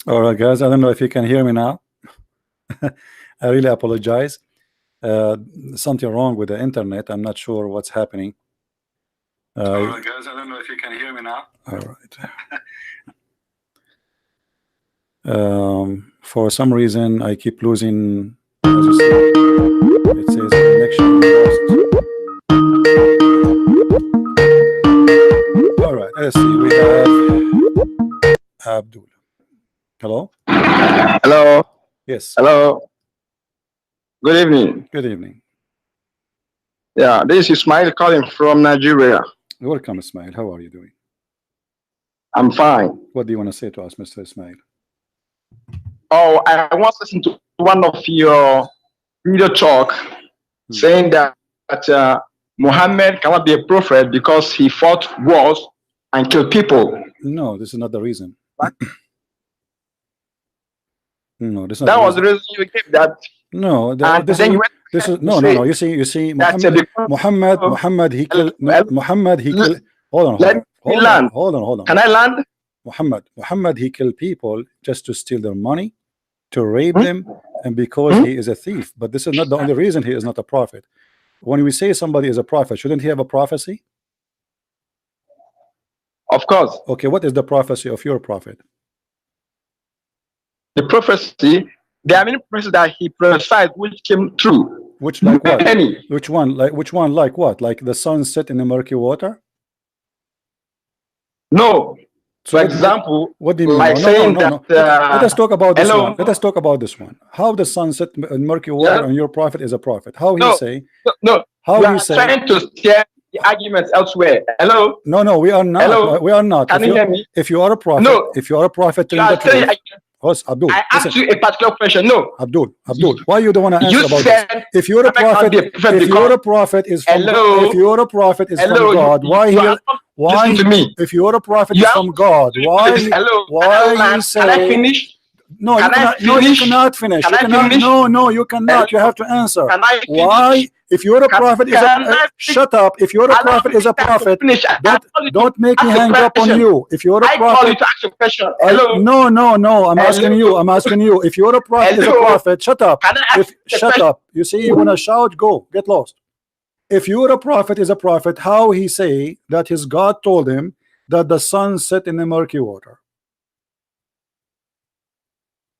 All right, guys. I don't know if you can hear me now. I really apologize. Something wrong with the internet. I'm not sure what's happening. All right, guys. I don't know if you can hear me now. All right. For some reason, I keep losing. It says connection lost. All right. Let's see. We have Abdul. Hello. Hello. Yes. Hello. Good evening. Good evening. Yeah, this is Ismail calling from Nigeria. Welcome, Ismail. How are you doing? I'm fine. What do you want to say to us, Mr. Ismail? Oh, I once listened to one of your video talk saying that Muhammad cannot be a prophet because he fought wars and killed people. No, this is not the reason. What? No, this is not that the was the reason you gave that. No, This is no. You see, Muhammad, he killed. No, Muhammad, he killed. Hold on. Can I land? Muhammad, he killed people just to steal their money, to rape them, and because he is a thief. But this is not the only reason he is not a prophet. When we say somebody is a prophet, shouldn't he have a prophecy? Of course. Okay, what is the prophecy of your prophet? The prophecy, there are many prophecies that he prophesied which came true. Which like what? Any. Which one? Like what? Like the sun set in the murky water? No. So for example, what do you mean? Like saying that. Let us talk about this hello? one. Let us talk about this one. How the sun set in murky water and your prophet is a prophet? How he say? No. How you he are say? trying to steer the arguments elsewhere. Hello. No, we are not. Hello? We are not. Can you hear me? If you are a prophet, No. if you are a prophet, You are saying, Abdul, I asked you a particular question. No. Abdul, why you don't want to answer You about said this? If you're a prophet, if you're a prophet is from Hello? if you're a prophet is Hello? from God, why You he? are not Why? listening to me. If you're a prophet You is are from God, why? Hello. Why Can I you say? Can I finish? No, Can you cannot. I No, you finish? cannot finish. Can You I cannot. finish? No, you cannot. You have to answer. Can I finish? Why? If you're a Can- prophet, is can a I shut up. If you're a Can I prophet, is a finish? prophet. Finish. Don't make me ask a hang up on question. you. If you're a I call you prophet, to ask a question. Hello. no. I'm asking you. Hello? I'm asking you. If you're a prophet, is a Hello? prophet. Shut up. Can I ask a Shut question? up. You see, you wanna shout? Go get lost. If you're a prophet, is a prophet. How he say that his God told him that the sun set in the murky water?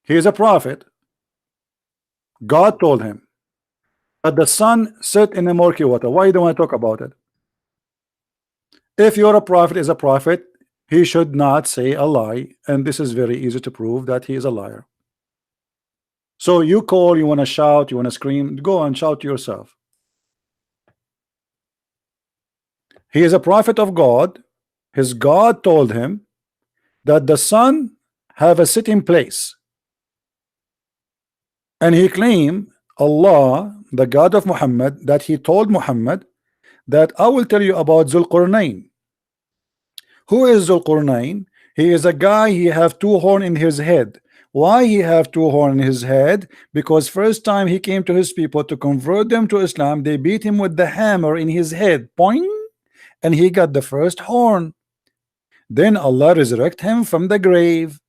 He is a prophet. God told him that the sun set in the murky water. Why you don't want to talk about it? If you're a prophet, is a prophet, he should not say a lie, and this is very easy to prove that he is a liar. So you call, you want to shout, you want to scream, go and shout yourself. He is a prophet of God. His God told him that the sun have a sitting place, and he claimed Allah, the God of Muhammad, that he told Muhammad that I will tell you about Zulqarnain. Who is Zulqarnain? He is a guy, he have two horns in his head. Why he have two horns in his head? Because first time he came to his people to convert them to Islam, they beat him with the hammer in his head, poing, and he got the first horn. Then Allah resurrect him from the grave,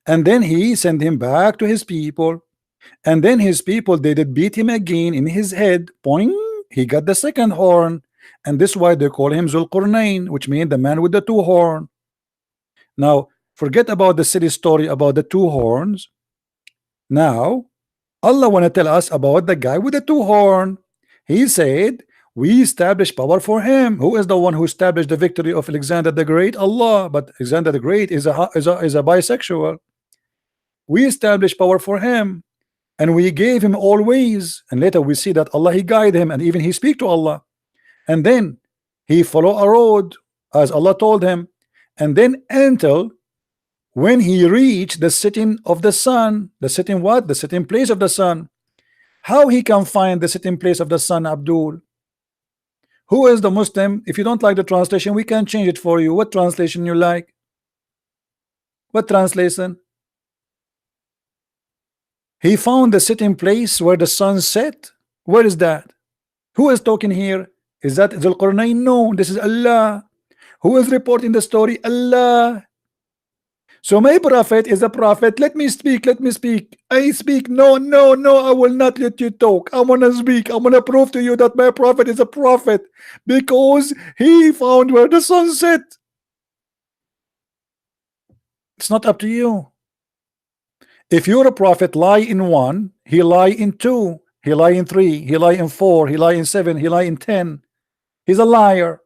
and then he sent him back to his people, and then his people, they did beat him again in his head, poing, he got the second horn, and this is why they call him Zulqarnain, which means the man with the two horns. Now forget about the silly story about the two horns. Now Allah want to tell us about the guy with the two horns. He said we establish power for him. Who is the one who established the victory of Alexander the Great? Allah. But Alexander the Great is a bisexual. We establish power for him, and we gave him all ways, and later we see that Allah, he guide him, and even he speak to Allah, and then he follow a road as Allah told him, and then until when he reached the sitting of the sun. The sitting what? The sitting place of the sun. How he can find the sitting place of the sun, Abdul? Who is the Muslim? If you don't like the translation, we can change it for you. What translation you like? What translation? He found the sitting place where the sun set. Where is that? Who is talking here? Is that Zulqarnain? No, this is Allah. Who is reporting the story? Allah. So my prophet is a prophet. Let me speak. Let me speak. I speak. No, no, no. I will not let you talk. I want to speak. I want to prove to you that my prophet is a prophet because he found where the sun set. It's not up to you. If you're a prophet, lie in 1, he lie in 2, he lie in 3, he lie in 4, he lie in 7, he lie in 10. He's a liar.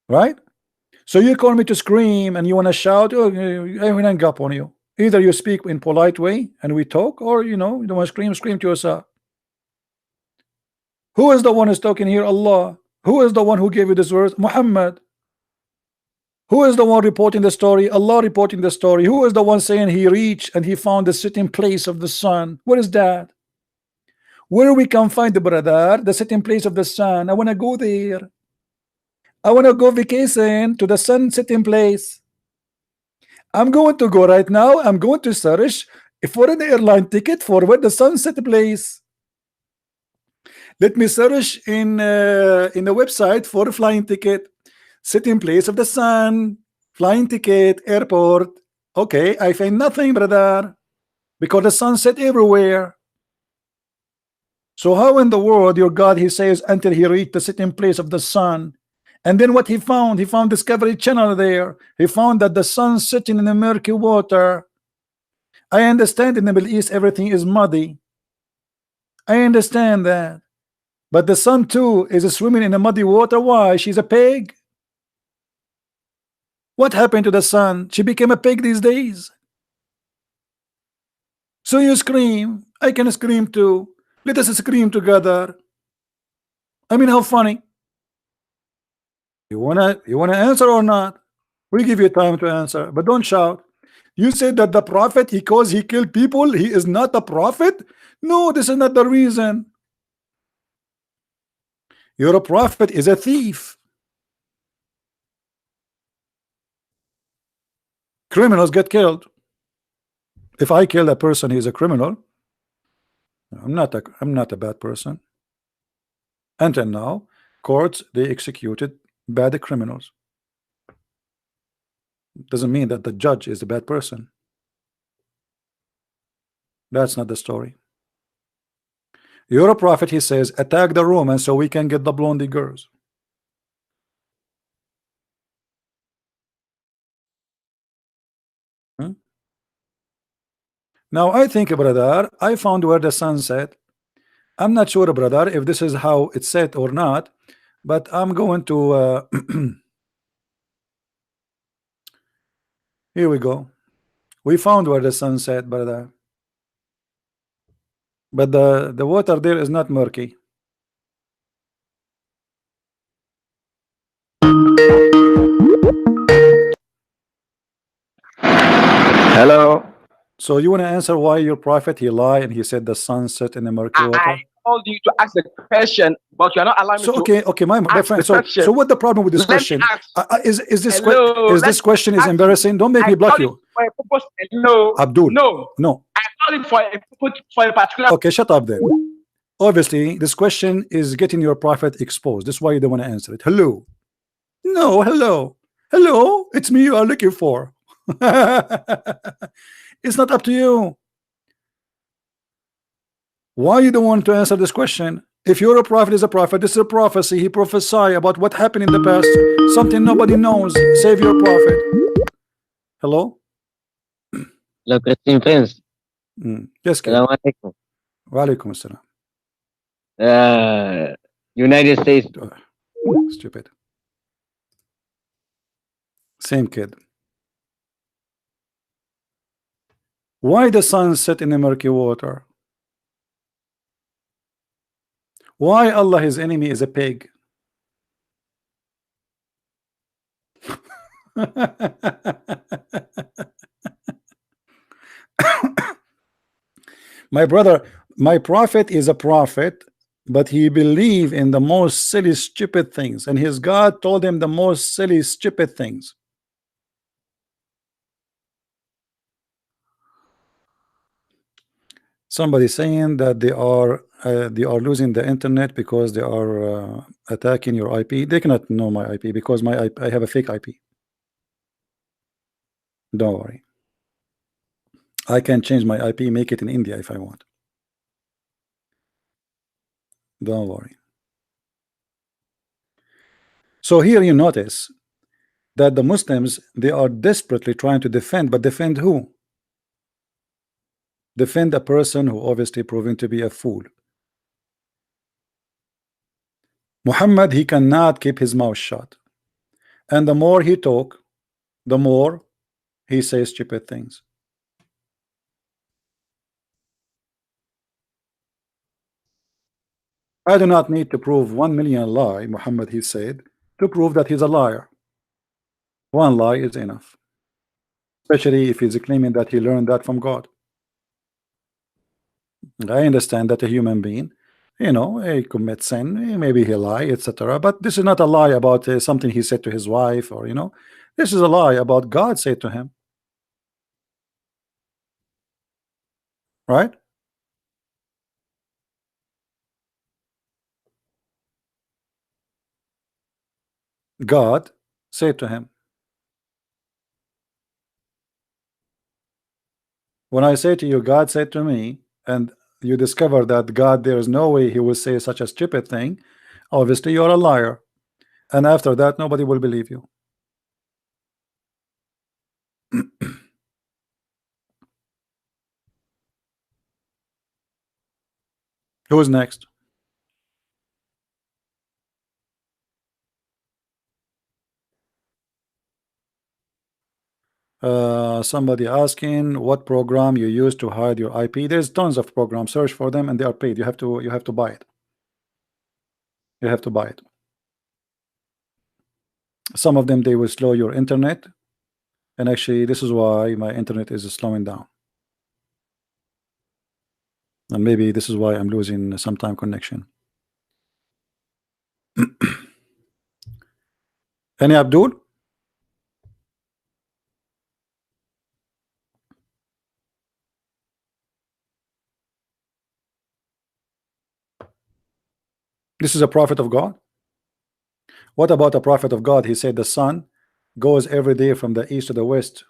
Right? So you call me to scream and you want to shout, oh, I will hang up on you. Either you speak in polite way and we talk, or you don't want to scream to yourself. Who is the one who's talking here? Allah. Who is the one who gave you this verse? Muhammad. Who is the one reporting the story? Allah reporting the story. Who is the one saying he reached and he found the sitting place of the sun? What is that? Where we can find the brother, the sitting place of the sun? I want to go there. I want to go vacation to the sun sitting place. I'm going to go right now. I'm going to search for an airline ticket for where the sunset place. Let me search in the website for a flying ticket. Sitting place of the sun, flying ticket, airport. Okay, I find nothing, brother, because the sun set everywhere. So how in the world your God, he says, until he reached the sitting place of the sun? And then what he found Discovery Channel there. He found that the sun sitting in the murky water. I understand in the Middle East everything is muddy. I understand that. But the sun too is swimming in the muddy water. Why? She's a pig. What happened to the sun? She became a pig these days. So you scream. I can scream too. Let us scream together. I mean, how funny. You wanna answer or not? We give you time to answer, but don't shout. You said that the prophet, because he killed people, he is not a prophet? No, this is not the reason. Your prophet is a thief. Criminals get killed. If I kill a person, he's a criminal. I'm not a bad person. Until now, courts, they executed bad criminals. Doesn't mean that the judge is a bad person. That's not the story. You're a prophet, he says, attack the Romans so we can get the blondie girls. Now I think, brother, I found where the sun set. I'm not sure, brother, if this is how it's set or not, but I'm going to here we go. We found where the sun set, brother. But the water there is not murky. Hello. So you want to answer why your prophet, he lied and he said the sun set in the murky water? I told you to ask the question, but you're not allowing me to. Okay, my friend. So what the problem with this question? Is this question is embarrassing? Don't make me block you. No, Abdul. No. I called it for a particular. Okay, shut up then. Obviously, this question is getting your prophet exposed. That's why you don't want to answer it. Hello. No, hello. Hello, it's me you are looking for. It's not up to you. Why you don't want to answer this question? If you're a prophet, is a prophet, this is a prophecy. He prophesied about what happened in the past, something nobody knows. Save your prophet. Hello? Hello, Christian friends. Yes, Assalamu alaikum. Wa alaikum assalam. United States. Stupid. Same kid. Why the sun set in the murky water? Why Allah, his enemy, is a pig? My brother, my prophet is a prophet, but he believed in the most silly, stupid things, and his God told him the most silly, stupid things. Somebody saying that they are losing the internet because they are attacking your IP. They cannot know my IP because my IP, I have a fake IP. Don't worry. I can change my IP, make it in India if I want. Don't worry. So here you notice that the Muslims, they are desperately trying to defend, but defend who? Defend a person who obviously proven to be a fool. Muhammad, he cannot keep his mouth shut, and the more he talk, the more he says stupid things. I do not need to prove 1 million lie, Muhammad, he said, to prove that he's a liar. One lie is enough, especially if he's claiming that he learned that from God. I understand that a human being, you know, he commits sin, maybe he lie, etc. But this is not a lie about something he said to his wife, or, you know, this is a lie about God said to him. Right? God said to him. When I say to you, God said to me, and you discover that God, there is no way he will say such a stupid thing, obviously you're a liar. And after that, nobody will believe you. Who's next? Somebody asking what program you use to hide your IP. There's tons of programs. Search for them, and they are paid. You have to buy it. You have to buy it. Some of them, they will slow your internet, and actually this is why my internet is slowing down, and maybe this is why I'm losing sometime connection. Any Abdul? This is a prophet of God. What about a prophet of God? He said the sun goes every day from the east to the west.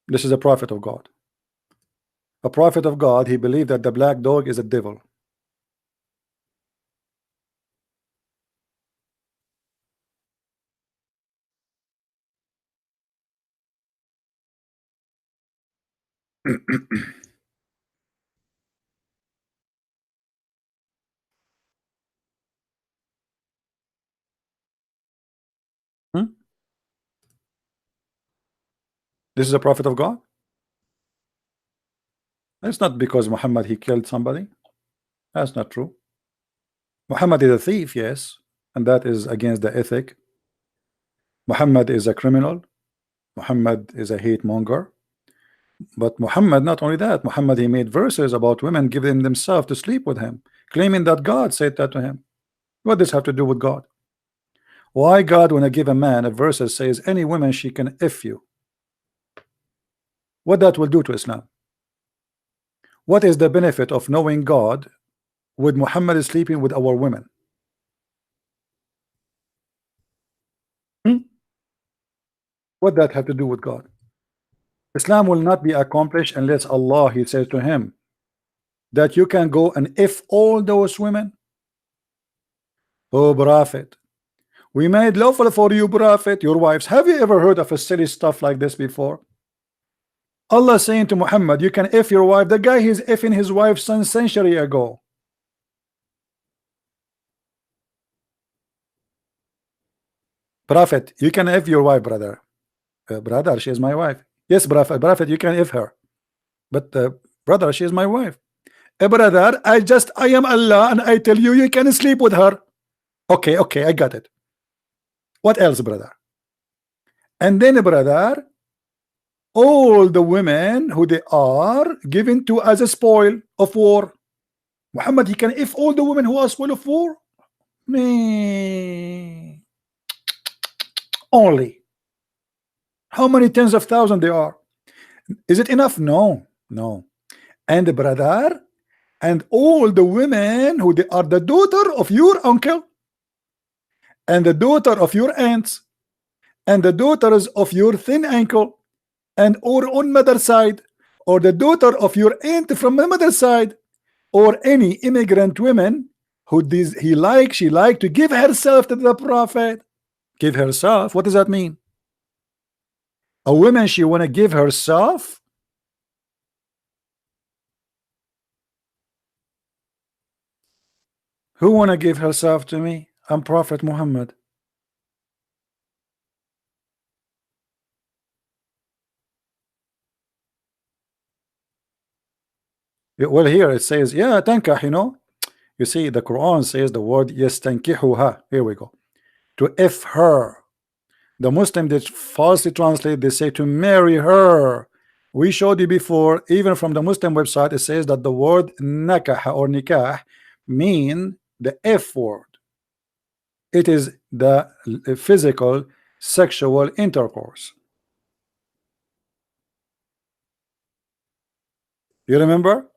This is a prophet of God. A prophet of God, he believed that the black dog is a devil. This is a prophet of God. It's not because Muhammad he killed somebody. That's not true. Muhammad is a thief, yes, and that is against the ethic. Muhammad is a criminal. Muhammad is a hate monger. But Muhammad, not only that, Muhammad he made verses about women giving themselves to sleep with him, claiming that God said that to him. What does this have to do with God? Why God, when I give a man a verse that says any woman she can F you? What that will do to Islam? What is the benefit of knowing God with Muhammad is sleeping with our women? What that have to do with God? Islam will not be accomplished unless Allah he says to him that you can go and F all those women. Oh prophet, we made lawful for you, prophet, your wives. Have you ever heard of a silly stuff like this before? Allah saying to Muhammad, you can F your wife. The guy he's Fing his wife some century ago. Prophet, you can F your wife, brother. Brother, she is my wife. Yes, prophet, you can F her. But brother, she is my wife. Brother, I am Allah and I tell you, you can sleep with her. Okay, I got it. What else, brother? And then, brother, all the women who they are given to as a spoil of war. Muhammad, he can F all the women who are spoil of war? Me. Only. How many tens of thousands there are? Is it enough? No. And brother, and all the women who they are the daughter of your uncle, and the daughter of your aunts, and the daughters of your thin uncle, and or on mother side, or the daughter of your aunt from the mother side, or any immigrant women who she like to give herself to the prophet. Give herself, what does that mean? A woman, she want to give herself? Who want to give herself to me? I'm Prophet Muhammad. Well, here it says, yeah, tankah, you know. You see, the Quran says the word yastankihuha. Here we go. To if her. The Muslim, they falsely translate, they say to marry her. We showed you before, even from the Muslim website, it says that the word nakah or nikah mean the F word. It is the physical sexual intercourse. You remember?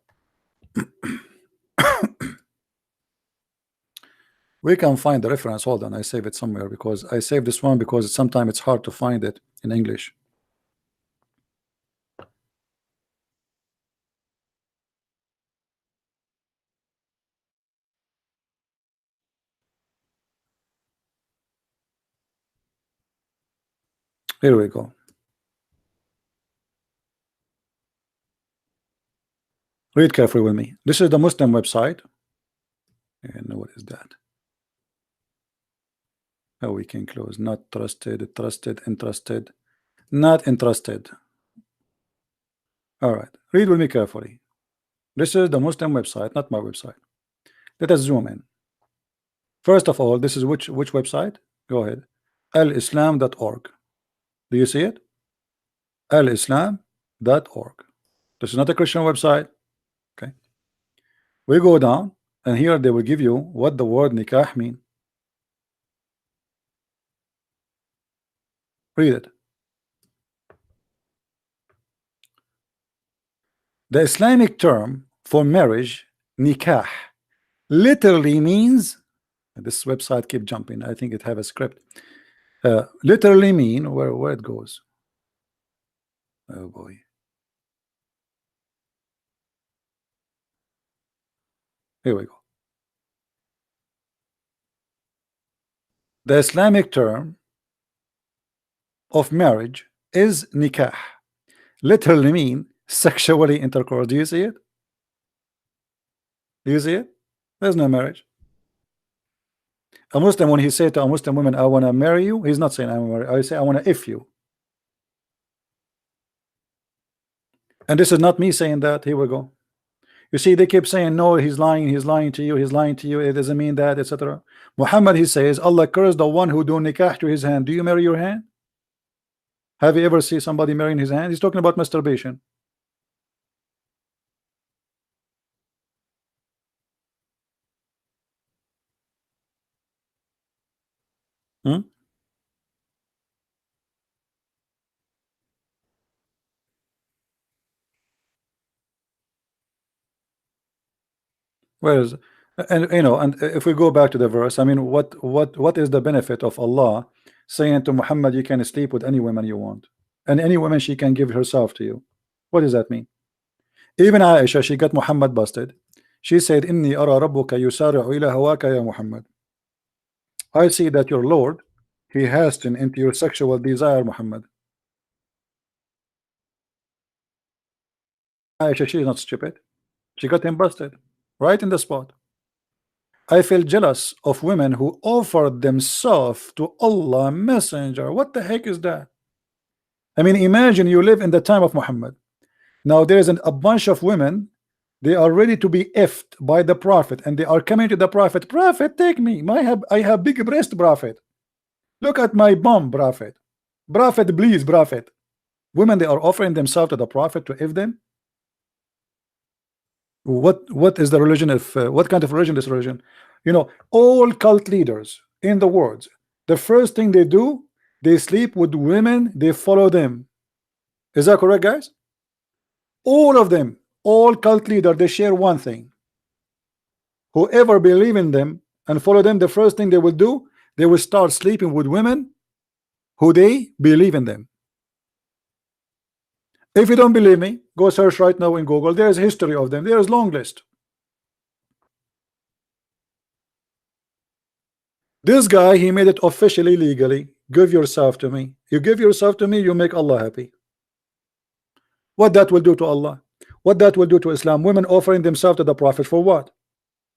We can find the reference. Hold on, I save it somewhere, because I saved this one because sometimes it's hard to find it in English. Here we go. Read carefully with me. This is the Muslim website. And what is that? Oh, we can close. Not trusted, trusted, interested, not interested. All right. Read with me carefully. This is the Muslim website, not my website. Let us zoom in. First of all, this is which website? Go ahead. alislam.org. Do you see it? alislam.org. This is not a Christian website. Okay. We go down, and here they will give you what the word nikah mean. Read it. The Islamic term for marriage, nikah, literally means, this website keep jumping, I think it have a script, literally mean, where it goes, oh boy, here we go. The Islamic term of marriage is nikah, literally mean sexually intercourse. Do you see it? Do you see it? There's no marriage. A Muslim, when he say to a Muslim woman, I want to marry you, he's not saying I want to marry. I say I want to if you. And this is not me saying that. Here we go. You see, they keep saying no, he's lying to you, he's lying to you, it doesn't mean that, etc. Muhammad, he says, Allah cursed the one who do nikah to his hand. Do you marry your hand? Have you ever seen somebody marrying his hand? He's talking about masturbation. Hmm? Whereas, and you know, and if we go back to the verse, I mean, what is the benefit of Allah saying to Muhammad, you can sleep with any woman you want, and any woman she can give herself to you? What does that mean? Even Aisha, she got Muhammad busted. She said, Inni ara rabbuka yusari'u ila hawaka ya Muhammad. I see that your Lord, he hastened into your sexual desire, Muhammad. Aisha, she is not stupid. She got him busted right in the spot. I feel jealous of women who offered themselves to Allah Messenger. What the heck is that? I mean, imagine you live in the time of Muhammad. Now there is a bunch of women, they are ready to be effed by the Prophet, and they are coming to the Prophet. Prophet, take me. I have big breast, Prophet. Look at my bum, Prophet. Prophet, please, Prophet. Women, they are offering themselves to the Prophet to eff them. What is the religion of what kind of religion is religion? You know, all cult leaders in the world, the first thing they do, they sleep with women, they follow them. Is that correct, guys? All of them, all cult leaders, they share one thing. whoever believe in them and follow them, the first thing they will do, they will start sleeping with women who they believe in them. If you don't believe me, go search right now in Google. There's a history of them. There's long list. This guy, he made it officially legally. Give yourself to me. You give yourself to me, you make Allah happy. What that will do to Allah? What that will do to Islam? Women offering themselves to the Prophet for what?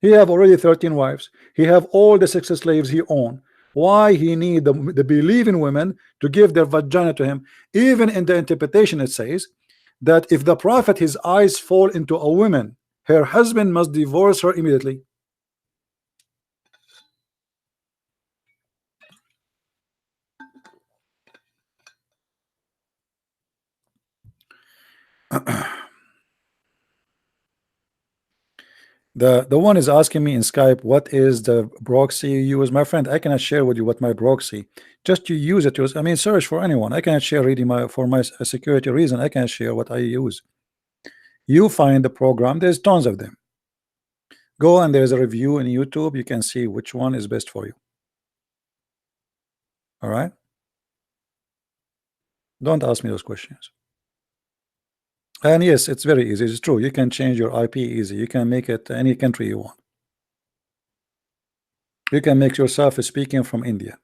He have already 13 wives. He have all the 6 slaves he own. Why he need the believing women to give their vagina to him? Even in the interpretation it says that if the Prophet, his eyes fall into a woman, her husband must divorce her immediately. The one is asking me in Skype, what is the proxy you use? My friend, I cannot share with you what my proxy. Just you use it. I mean, search for anyone. I cannot share really for my security reason. I can't share what I use. You find the program. There's tons of them. Go and there's a review in YouTube. You can see which one is best for you. All right. Don't ask me those questions. And yes, it's very easy. It's true. You can change your IP easy. You can make it any country you want. You can make yourself speaking from India.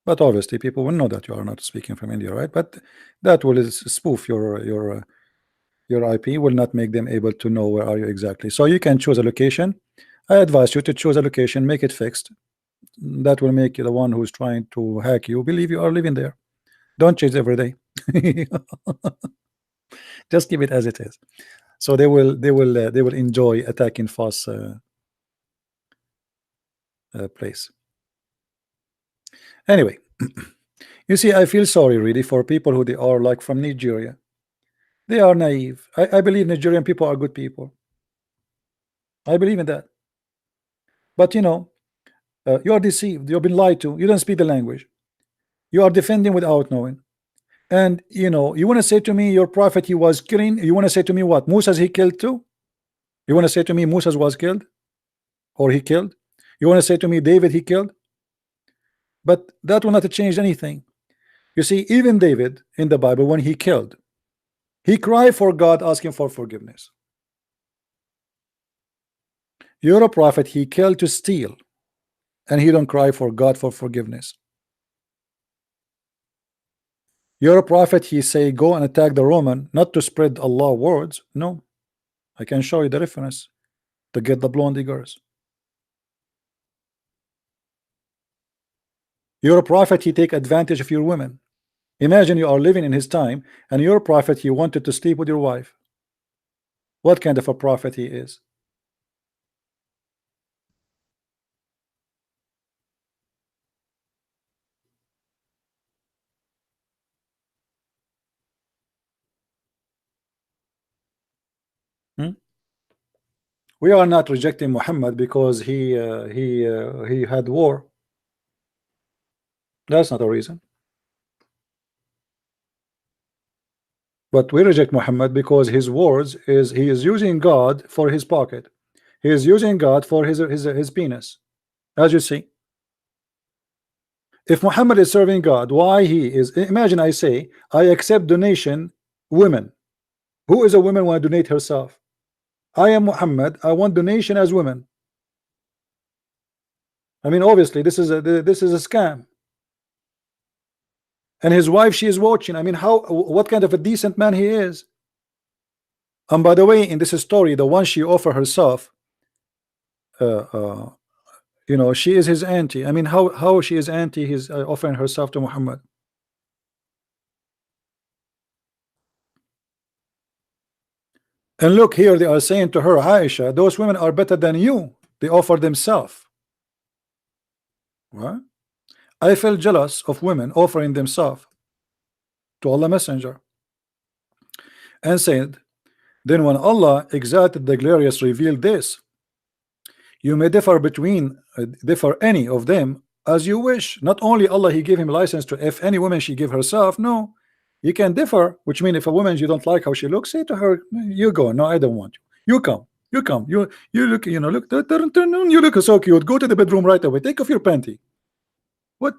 But obviously people will know that you are not speaking from India, right? But that will spoof your IP, will not make them able to know where are you exactly. So you can choose a location. I advise you to choose a location, make it fixed. That will make you the one who's trying to hack you believe you are living there. Don't change every day. Just keep it as it is. So they will enjoy attacking false place. Anyway, you see, I feel sorry really for people who they are like from Nigeria. They are naive. I believe Nigerian people are good people. I believe in that. But you know, you are deceived. You've been lied to. You don't speak the language. You are defending without knowing. And you know, you want to say to me your prophet he was killing. You want to say to me what? Musa's he killed too? You want to say to me Musa's was killed? Or he killed? You want to say to me David he killed? But that will not change anything. You see, even David in the Bible, when he killed, he cried for God, asking for forgiveness. You're a prophet, he killed to steal, and he don't cry for God for forgiveness. You're a prophet, he say go and attack the Roman, not to spread Allah words. No, I can show you the reference to get the blonde girls. You're a prophet, he take advantage of your women. Imagine you are living in his time and you're a prophet, he wanted to sleep with your wife. What kind of a prophet he is? We are not rejecting Muhammad because he had war. That's not a reason. But we reject Muhammad because his words is he is using God for his pocket. He is using God for his penis. As you see, if Muhammad is serving God, why he is? Imagine I say I accept donation women. Who is a woman want to donate herself? I am Muhammad. I want donation as women. I mean, obviously, this is a scam. And his wife, she is watching. I mean, what kind of a decent man he is? And by the way, in this story, the one she offered herself, you know, she is his auntie. I mean, how she is auntie? He's offering herself to Muhammad. And look here, they are saying to her, Aisha, those women are better than you. They offer themselves. What? I feel jealous of women offering themselves to Allah Messenger. And said, then when Allah exalted the glorious revealed this, you may differ any of them as you wish. Not only Allah, he gave him license to if any woman she give herself. No, you can differ, which means if a woman you don't like how she looks, say to her, you go. No, I don't want you. You come. You come. You look. You know. Look. You look so cute. Go to the bedroom right away. Take off your panty. What?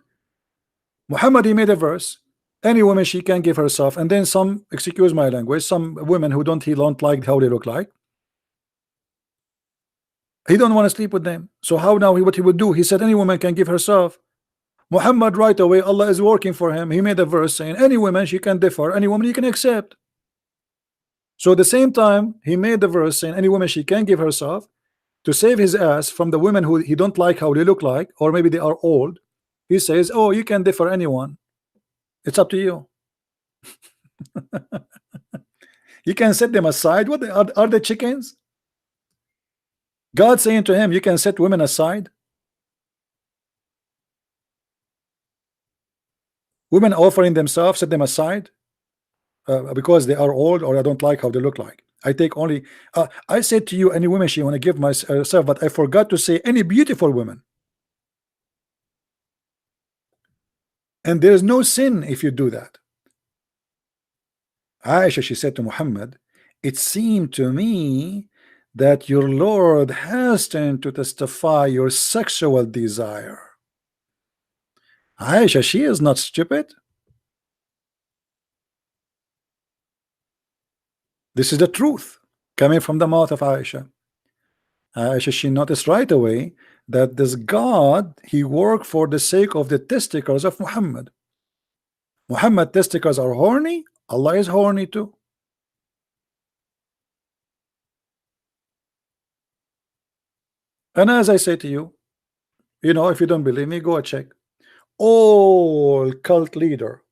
Muhammad, he made a verse. Any woman she can give herself, and then some. Excuse my language. Some women who he don't like how they look like. He don't want to sleep with them. So how now? What he would do? He said any woman can give herself. Muhammad right away. Allah is working for him. He made a verse saying any woman she can differ. Any woman you can accept. So at the same time, he made the verse saying any woman she can give herself to save his ass from the women who he don't like how they look like, or maybe they are old. He says, oh, you can differ anyone. It's up to you. You can set them aside. What are they chickens? God saying to him, you can set women aside. Women offering themselves, set them aside because they are old or I don't like how they look like. I take only I said to you any woman she want to give myself, but I forgot to say any beautiful women. And there is no sin if you do that. Aisha, she said to Muhammad, it seemed to me that your Lord hastened to testify your sexual desire. Aisha, she is not stupid. This is the truth coming from the mouth of Aisha. Aisha, she noticed right away that this God, he worked for the sake of the testicles of Muhammad. Muhammad testicles are horny. Allah is horny too. And as I say to you, you know, if you don't believe me, go and check. All cult leader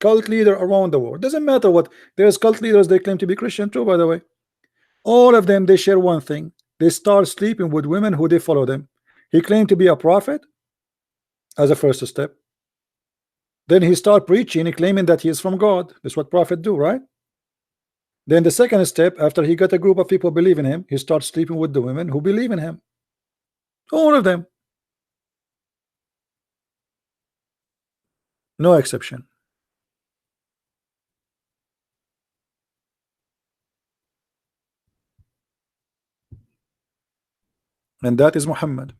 around the world, doesn't matter what, there's cult leaders, they claim to be Christian too, by the way. All of them, they share one thing. They start sleeping with women who they follow them. He claimed to be a prophet as a first step. Then he start preaching and claiming that he is from God. That's what prophets do, right? Then the second step, after he got a group of people believe in him, he starts sleeping with the women who believe in him. All of them. No exception. And that is Muhammad.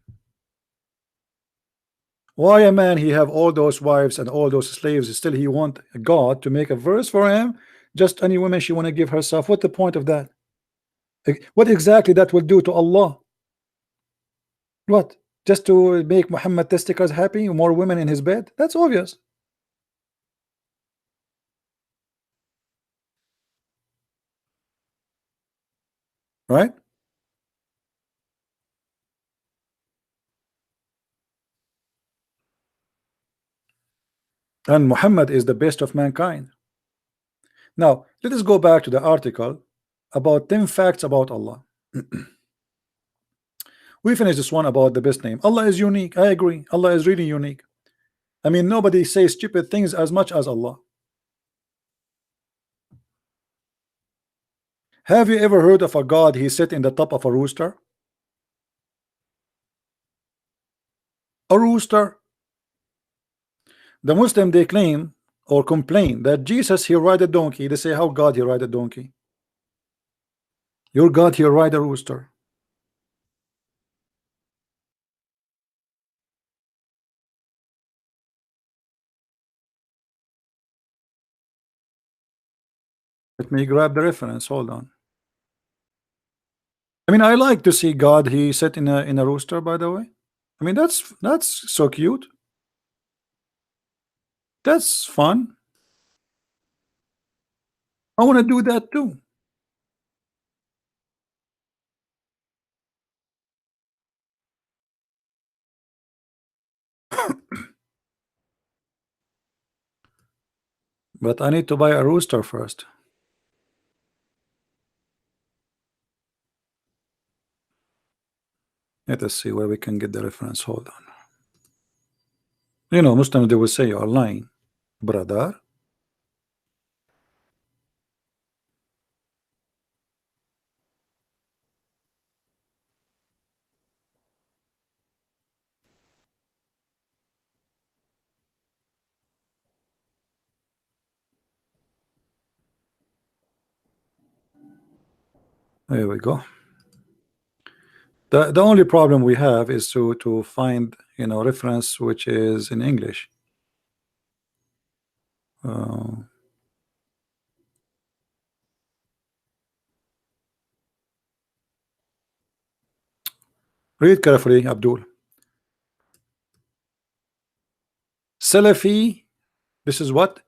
Why a man he have all those wives and all those slaves, still he want God to make a verse for him? Just any woman she want to give herself. What the point of that? What exactly that will do to Allah? What? Just to make Muhammad testicles happy? More women in his bed? That's obvious. Right? And Muhammad is the best of mankind. Now, let us go back to the article about 10 facts about Allah. We finished this one about the best name. Allah is unique. I agree. Allah is really unique. I mean, nobody says stupid things as much as Allah. Have you ever heard of a God he sit in the top of a rooster? A rooster. The Muslim, they claim or complain that Jesus he ride a donkey. They say how God he ride a donkey. Your God he ride a rooster. Let me grab the reference. Hold on. I mean, I like to see God he sit in a rooster, by the way. I mean, that's so cute. That's fun. I want to do that too. But I need to buy a rooster first. Let us see where we can get the reference. Hold on. You know, Muslims, they will say you are lying, brother. There we go. The only problem we have is to find, you know, reference which is in English. Read carefully, Abdul. Salafi, this is what?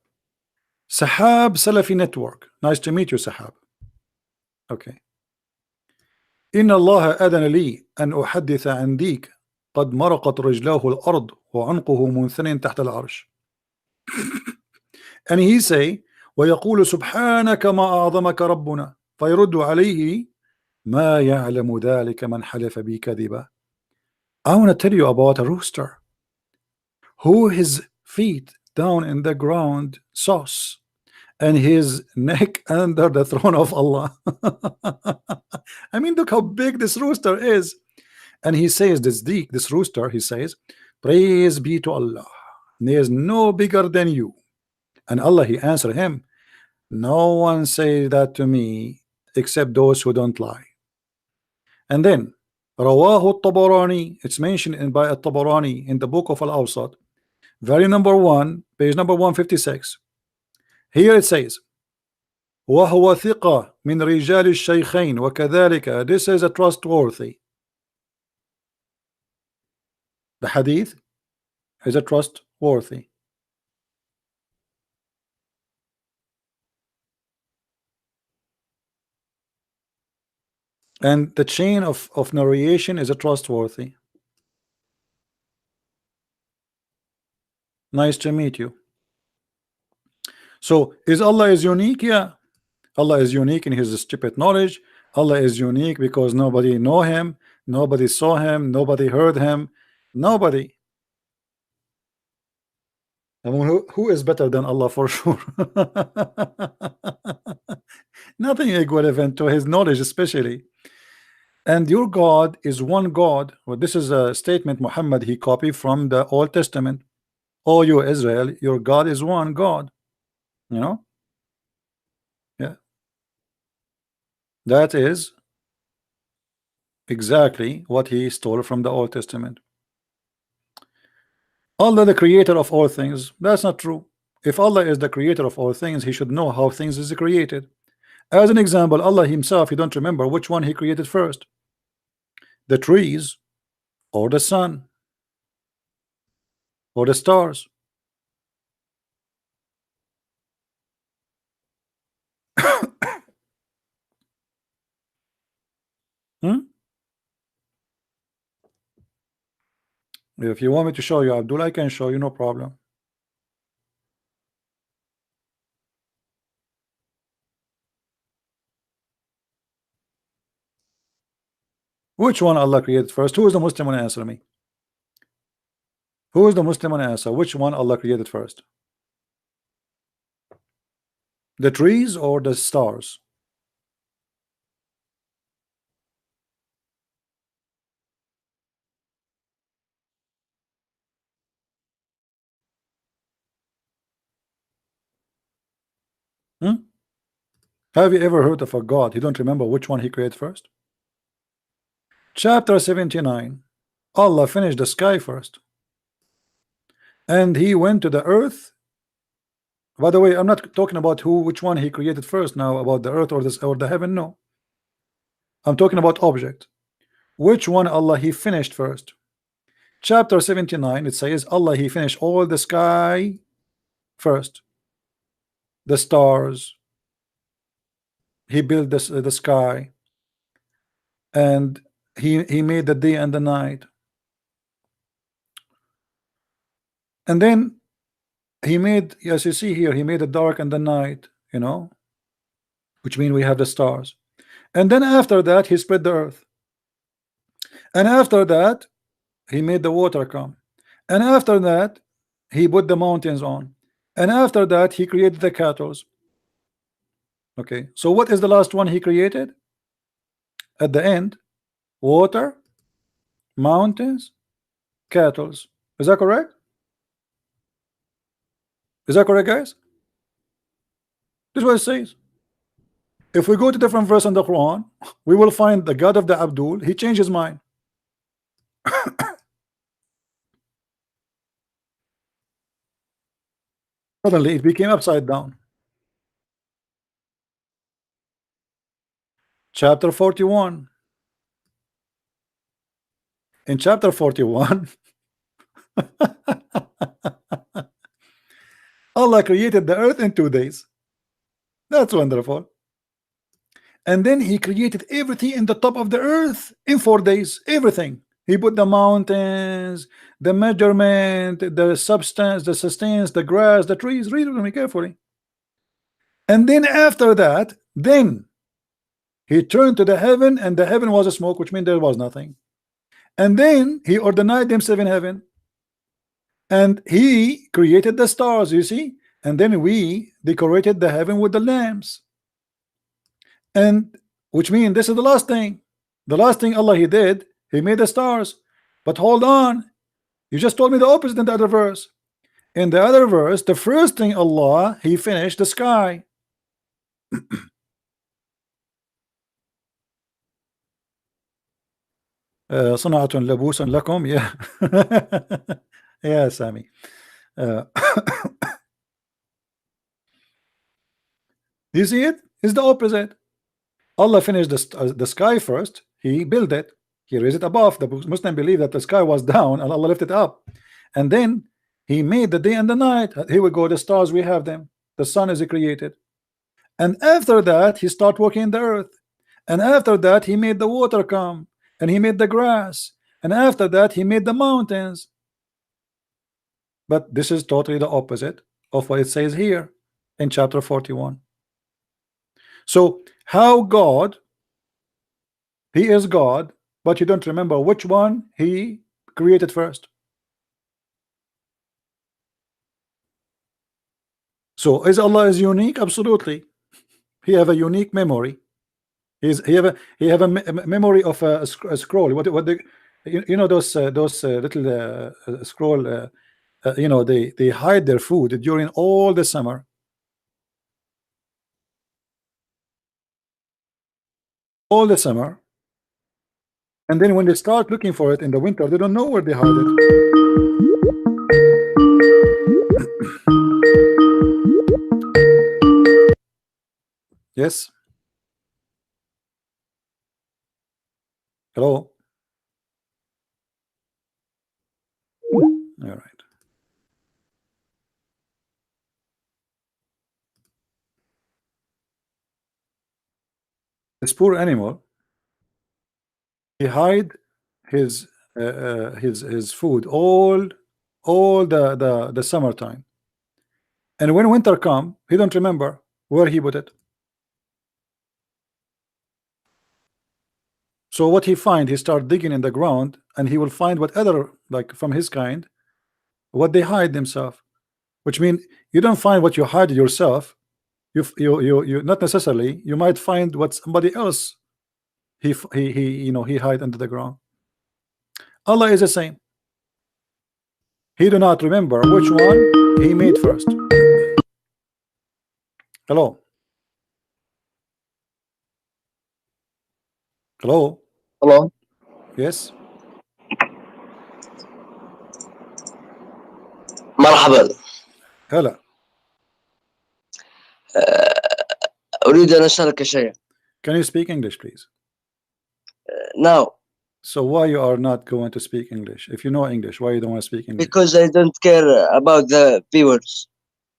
Sahab Salafi Network. Nice to meet you, Sahab. Okay. إن الله أذن لي أن أحدث عن ديك قد مرقت رجلاه الأرض وعنقه منثنٍ تحت العرش. And he say ويقول سبحانك ما أعظمك ربنا فيرد عليه ما يعلم ذلك من حلف بي كذبا. I want to tell you about a rooster who his feet down in the ground sauce and his neck under the throne of Allah. I mean, look how big this rooster is. And he says, this rooster, he says, praise be to Allah. There is no bigger than you. And Allah, he answered him, no one say that to me except those who don't lie. And then, Rawahu Tabarani, it's mentioned by Tabarani in the book of Al-Awsat, volume number 1, page number 156. Here it says, وهو ثقة من رجال الشيخين وكذلك, this is a trustworthy. The hadith is a trustworthy. And the chain of narration is a trustworthy. Nice to meet you. So is Allah is unique? Yeah, Allah is unique in his stupid knowledge. Allah is unique because nobody know him, nobody saw him, nobody heard him, nobody. I mean, who is better than Allah for sure? Nothing equivalent to his knowledge, especially. And your God is one God. Well, this is a statement Muhammad he copied from the Old Testament. Oh, you Israel, your God is one God. You know, yeah, that is exactly what he stole from the Old Testament. Allah the creator of all things, that's not true. If Allah is the creator of all things, he should know how things is created. As an example, Allah himself, you don't remember which one he created first, the trees or the sun or the stars. If you want me to show you, Abdul, I can show you, no problem. Which one Allah created first? Who is the Muslim? Answer me. Who is the Muslim? Answer. Which one Allah created first? The trees or the stars? Have you ever heard of a God? You don't remember which one he created first? Chapter 79. Allah finished the sky first. And he went to the earth. By the way, I'm not talking about which one he created first now, about the earth or the heaven. No. I'm talking about object. Which one Allah he finished first? Chapter 79, it says Allah he finished all the sky first. The stars. He built the sky. And he made the day and the night. And then he made, as you see here, he made the dark and the night, you know, which means we have the stars. And then after that he spread the earth. And after that he made the water come. And after that he put the mountains on. And after that he created the cattle. Okay, so what is the last one he created? At the end, water, mountains, cattle. Is that correct? Is that correct, guys? This is what it says. If we go to different verse in the Quran, we will find the God of the Abdul, he changed his mind. Suddenly it became upside down. Chapter 41. In chapter 41, Allah created the earth in 2 days. That's wonderful. And then he created everything in the top of the earth in 4 days. Everything. He put the mountains, the measurement, the substance, the sustenance, the grass, the trees. Read me carefully. And then after that, then he turned to the heaven, and the heaven was a smoke, which means there was nothing. And then he ordained them 7 heaven, and he created the stars, you see. And then we decorated the heaven with the lamps, and which means this is the last thing. The last thing Allah he did, he made the stars. But hold on, you just told me the opposite in the other verse. In the other verse, the first thing Allah he finished the sky. صنعة لبوس لكم. Yeah. Yeah, Sammy. You see it? It's the opposite. Allah finished the sky first. He built it. He raised it above. The Muslim believe that the sky was down and Allah lifted it up. And then he made the day and the night. Here we go. The stars, we have them. The sun is created. And after that, he started working in the earth. And after that, he made the water come. And he made the grass. And after that, he made the mountains. But this is totally the opposite of what it says here in chapter 41. So how God, he is God, but you don't remember which one he created first. So is Allah is unique? Absolutely. He have a unique memory. He have a memory of a scroll. What you know those little scroll. You know, they hide their food during all the summer. All the summer. And then when they start looking for it in the winter, they don't know where they hide it. Yes. Hello. All right. This poor animal, he hide his food all the summertime, and when winter come, he don't remember where he put it. So what he find, he start digging in the ground, and he will find what other, like from his kind, what they hide themselves. Which means you don't find what you hide yourself. You not necessarily. You might find what somebody else he hide under the ground. Allah is the same. He do not remember which one he made first. Hello. Hello. Hello. Yes. مرحبا. هلا. أريد أن أسألك شيء. Can you speak English, please? No. So why you are not going to speak English? If you know English, why you don't want to speak English? Because I don't care about the viewers.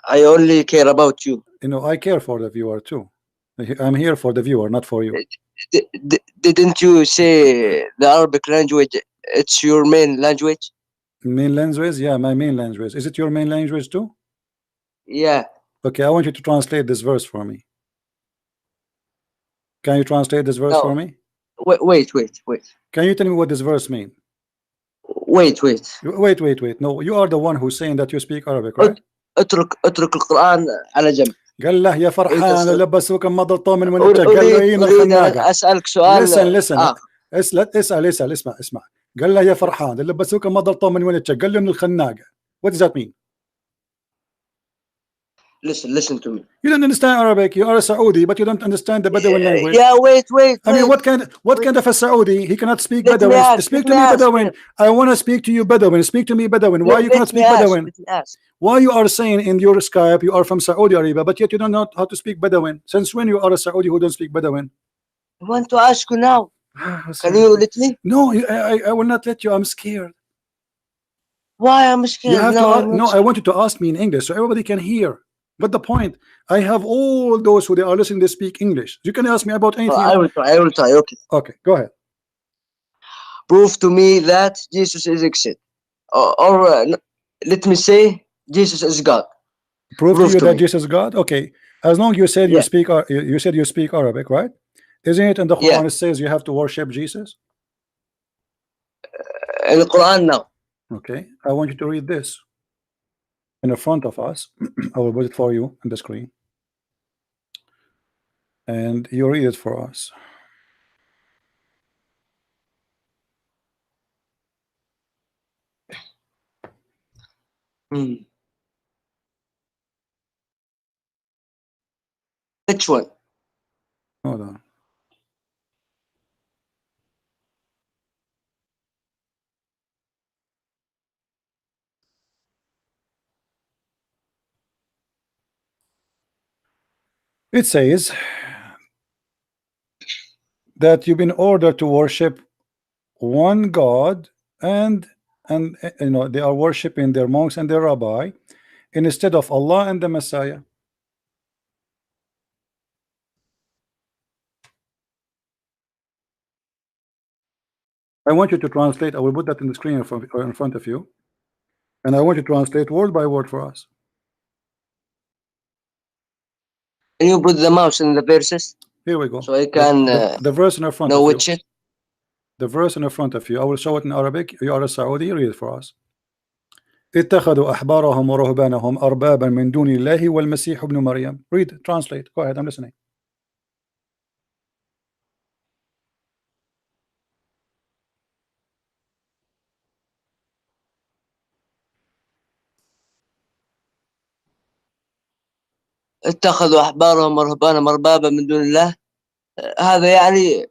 I only care about you. You know, I care for the viewer too. I'm here for the viewer, not for you. Didn't you say the Arabic language, it's your main language? Main language? Yeah, my main language. Is it your main language too? Yeah. Okay, I want you to translate this verse for me. Can you translate this verse for me? Wait. Can you tell me what this verse means? Wait. No, you are the one who's saying that you speak Arabic, right? اترك القرآن على جنب. قال له يا فرحان لبسوك ما ضلطوا من ونجك قال له ايه الخناقة. أسألك سؤال. Listen. اسمع. قال له يا فرحان لبسوك ما ضلطوا من ونجك قال له من الخناقة. What does that mean? Listen to me. You don't understand Arabic. You are a Saudi, but you don't understand the Bedouin language. Yeah, wait. I mean, what kind of a Saudi? He cannot speak Let me Bedouin. ask, Speak let to me me ask, Bedouin. man. I want to speak to you Bedouin. Speak to me Bedouin. Why you cannot speak Bedouin? Let me ask. Why you are saying in your Skype you are from Saudi Arabia, but yet you don't know how to speak Bedouin? Since when you are a Saudi who don't speak Bedouin? I want to ask you now. Can you let me? No, I will not let you. I'm scared. Why I'm You scared? have No, to. I'm No, not I want you to ask me in English so everybody can hear. But the point, I have all those who they are listening. They speak English. You can ask me about anything. I will try. Okay. Okay, go ahead. Prove to me that Jesus is exist. Or let me say Jesus is God. Prove to you to that me. Jesus is God. Okay, as long you said you Yeah. speak, you said you speak Arabic, right? Isn't it in the Quran Yeah. it says you have to worship Jesus? In the Quran now. Okay, I want you to read this in the front of us. I will put it for you on the screen, and you read it for us. Which one? Hold on. It says that you've been ordered to worship one God, and you know they are worshiping their monks and their rabbi instead of Allah and the Messiah. I want you to translate. I will put that in the screen in front of you, and I want you to translate word by word for us. Can you put the mouse in the verses Here we go. so I can the verse in front know of which you. it? The verse in front of you. I will show it in Arabic. You are a Saudi. Read it for us. اتخذوا أحبارهم ورهبانهم أربابا من دون الله والمسيح ابن مريم. Read, translate. Go ahead. I'm listening. اتخذوا أحبارهم ورهبانهم أربابا من دون الله. هذا يعني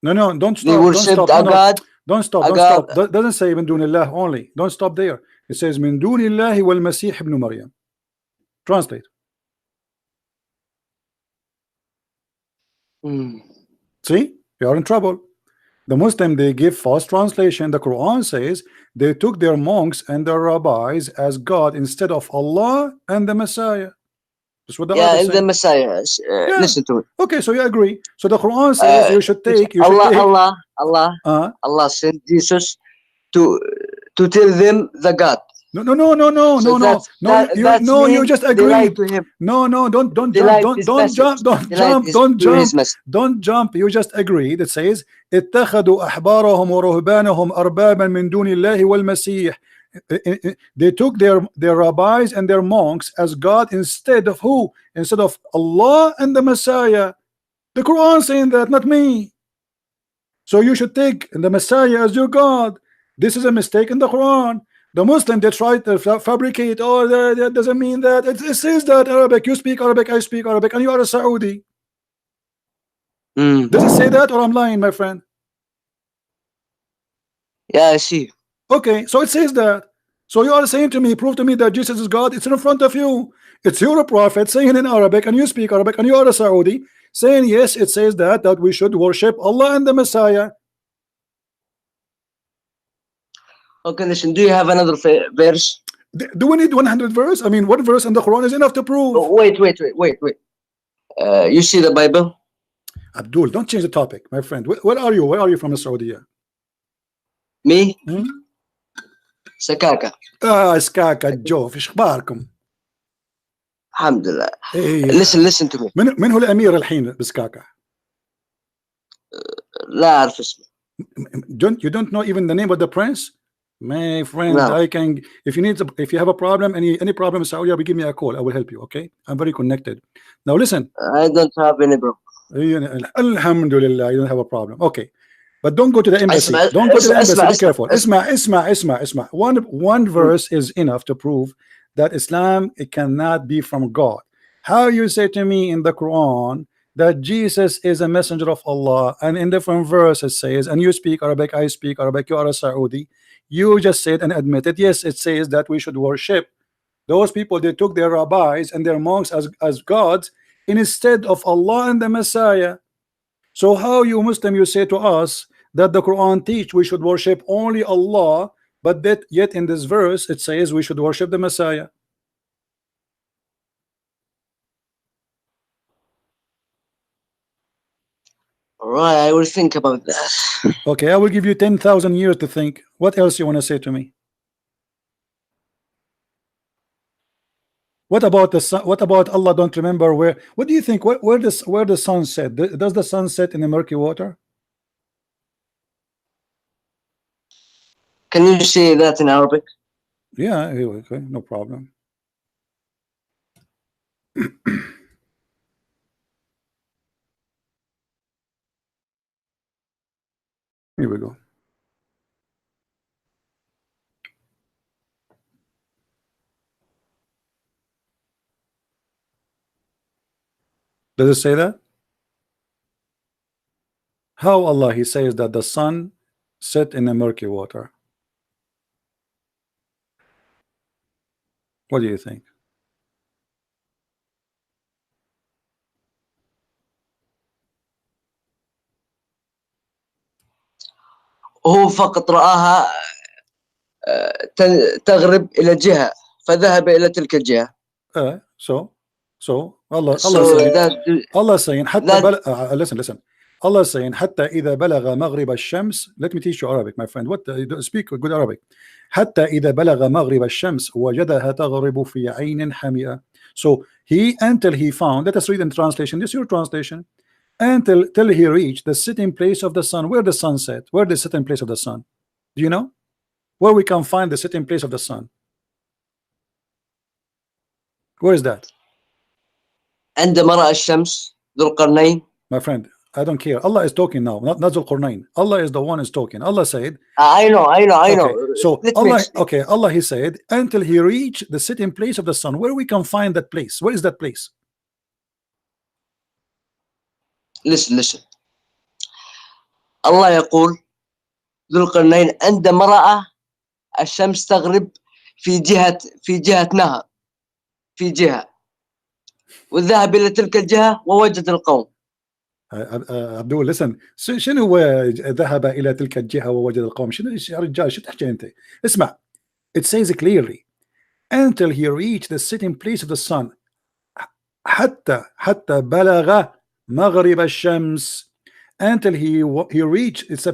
No, don't they stop. worshipped Don't stop. a God. Don't stop. A Don't God. stop. Doesn't say من دون الله only. Don't stop there. It says من دون الله والمسيح ابن مريم. Translate. See, you are in trouble. The Muslim, they give false translation. The Quran says they took their monks and their rabbis as God instead of Allah and the Messiah. That's what the Yeah, Arabic and say. the Messiah. Yeah. Listen to it. Okay, so you agree. So the Quran says you should take. Allah sent Jesus to tell them the God. No. You just agreed. No, don't jump. You just agreed. It says اتخذوا أحبارهم ورهبانهم أربابا من دون الله والمسيح. They took their rabbis and their monks as God instead of who? Instead of Allah and the Messiah. The Quran saying that, not me. So you should take the Messiah as your God. This is a mistake in the Quran. The Muslim, they try to fabricate. Oh, that doesn't mean that. It says that Arabic. You speak Arabic, I speak Arabic, and you are a Saudi. Does it say that, or I'm lying, my friend? Yeah, I see. Okay, so it says that. So you are saying to me, prove to me that Jesus is God. It's in front of you. It's your prophet saying in Arabic, and you speak Arabic, and you are a Saudi, saying yes, it says that we should worship Allah and the Messiah. Okay, listen. Do you have another verse? Do we need 100 verse? I mean, one verse in the Quran is enough to prove. Oh, wait. You see the Bible? Abdul, don't change the topic, my friend. Where are you? Where are you from, Saudi? Me? سكاكا. سكاكا جو في اخباركم؟ الحمد لله. Listen to me. من هو الامير الحين بسكاكا؟ لا أعرف اسمه. You don't know even the name of the prince? My friend, no. I can. If you have a problem, any problem in Saudi Arabia, give me a call. I will help you. Okay, I'm very connected. Now listen. I don't have any problem. Alhamdulillah, you don't have a problem. Okay, but don't go to the embassy. Don't go to the embassy. Be careful. Isma. One verse is enough to prove that Islam, it cannot be from God. How you say to me in the Quran that Jesus is a messenger of Allah, and in different verses says, and you speak Arabic, I speak Arabic, you are a Saudi, you just said and admitted, yes, it says that we should worship those people. They took their rabbis and their monks as gods instead of Allah and the Messiah. So how you Muslim, you say to us that the Quran teach we should worship only Allah, but that yet in this verse it says we should worship the Messiah? All right, I will think about that. Okay, I will give you 10,000 years to think. What else you want to say to me? What about the sun? What about Allah don't remember where? What do you think? Where the sun set? Does the sun set in the murky water? Can you say that in Arabic? Yeah, okay, no problem. Here we go. Does it say that? How Allah he says that the sun set in the murky water? What do you think? هو فقط رآها تغرب إلى جهة فذهب إلى تلك الجهة. So Allah saying حتى listen. Allah saying حتى إذا بلغ مغرب الشمس. Let me teach you Arabic, my friend. What speak good Arabic. حتى إذا بلغ مغرب الشمس وجدها تغرب في عين حمئة. So he until he found. Let us read in translation. This is your translation. Till he reached the sitting place of the sun. Where the sun set? Where the sitting place of the sun? Do you know where we can find the sitting place of the sun? Where is that? عندما رأى الشمس ذو القرنين. My friend, I don't care. Allah is talking now, not Dhul Qarnayn. Allah is the one is talking. Allah said, I know. Okay. So Allah he said until he reached the sitting place of the sun. Where we can find that place? Where is that place? Listen. الله يقول ذو القرنين عندما رأى الشمس تغرب في جهة نهر في جهة وذهب إلى تلك الجهة ووجد القوم. عبدول listen. شنو ذهب إلى تلك الجهة ووجد القوم؟ شنو يا رجال شو تحكي أنت؟ اسمع. It says clearly until he reached the sitting place of the sun. حتى بلغ مغرب الشمس. Until he reached. It's a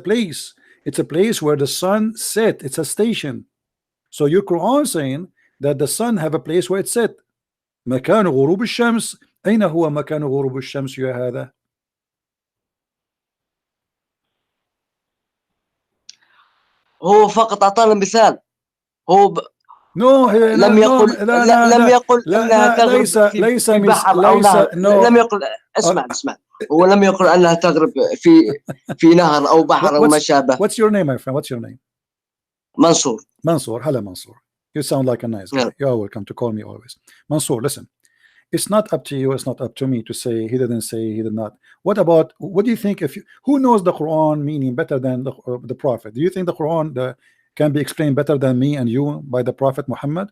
place where the sun set. It's a station. So your Quran saying that the sun have a place where it set. مكان غروب الشمس. أين هو مكان غروب الشمس يا هذا؟ هو فقط أعطانا مثال. هو لم يقل أنها تغرب في بحر أو نهر. لم يقل. اسمع. هو لم يقل أنها تغرب في نهر أو بحر أو ما شابه. What's your name, my friend? What's your name? Mansoor. Hello, Mansoor. You sound like a nice guy. You're welcome to call me always. Mansoor, listen. It's not up to you. It's not up to me to say he didn't say he did not. What do you think? Who knows the Quran meaning better than the Prophet? Do you think the Quran can be explained better than me and you by the Prophet Muhammad?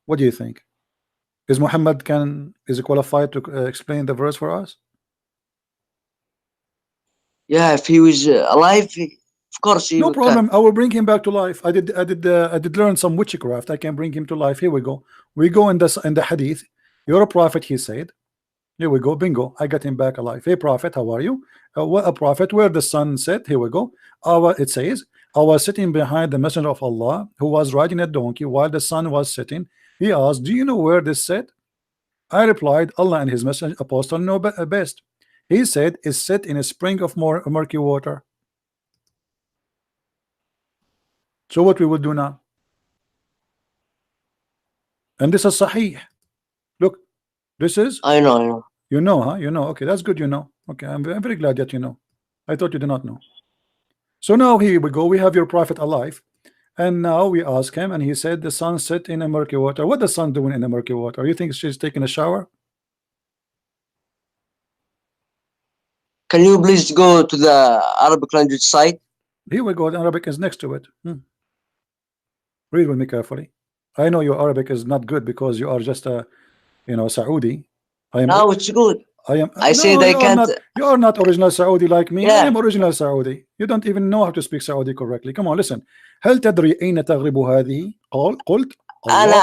What do you think? Is Muhammad is qualified to explain the verse for us? Yeah, if he was alive, of course he no would. Problem. I will bring him back to life. I did learn some witchcraft. I can bring him to life. Here we go. We go in the hadith. You're a prophet, he said. Here we go. Bingo. I got him back alive. Hey prophet, how are you? A prophet where the sun set. Here we go. It says I was sitting behind the messenger of Allah who was riding a donkey while the sun was setting. He asked, do you know where this set? I replied, Allah and his messenger apostle know best. He said, it's set in a spring of murky water. So what we will do now? And this is Sahih. Look, this is. I know. You know, huh? You know. Okay, that's good. You know. Okay, I'm very glad that you know. I thought you did not know. So now here we go. We have your prophet alive, And now we ask him, and he said the sun set in a murky water. What the sun doing in a murky water? You think she's taking a shower? Can you please go to the Arabic language site? Here we go. The Arabic is next to it. Read with me carefully. I know your Arabic is not good because you are just a, Saudi. No, it's good. I said I can't. You are not original Saudi like me. Yeah. I am original Saudi. You don't even know how to speak Saudi correctly. Come on, listen. هل تدري أين تغرب هذه؟ قلت أنا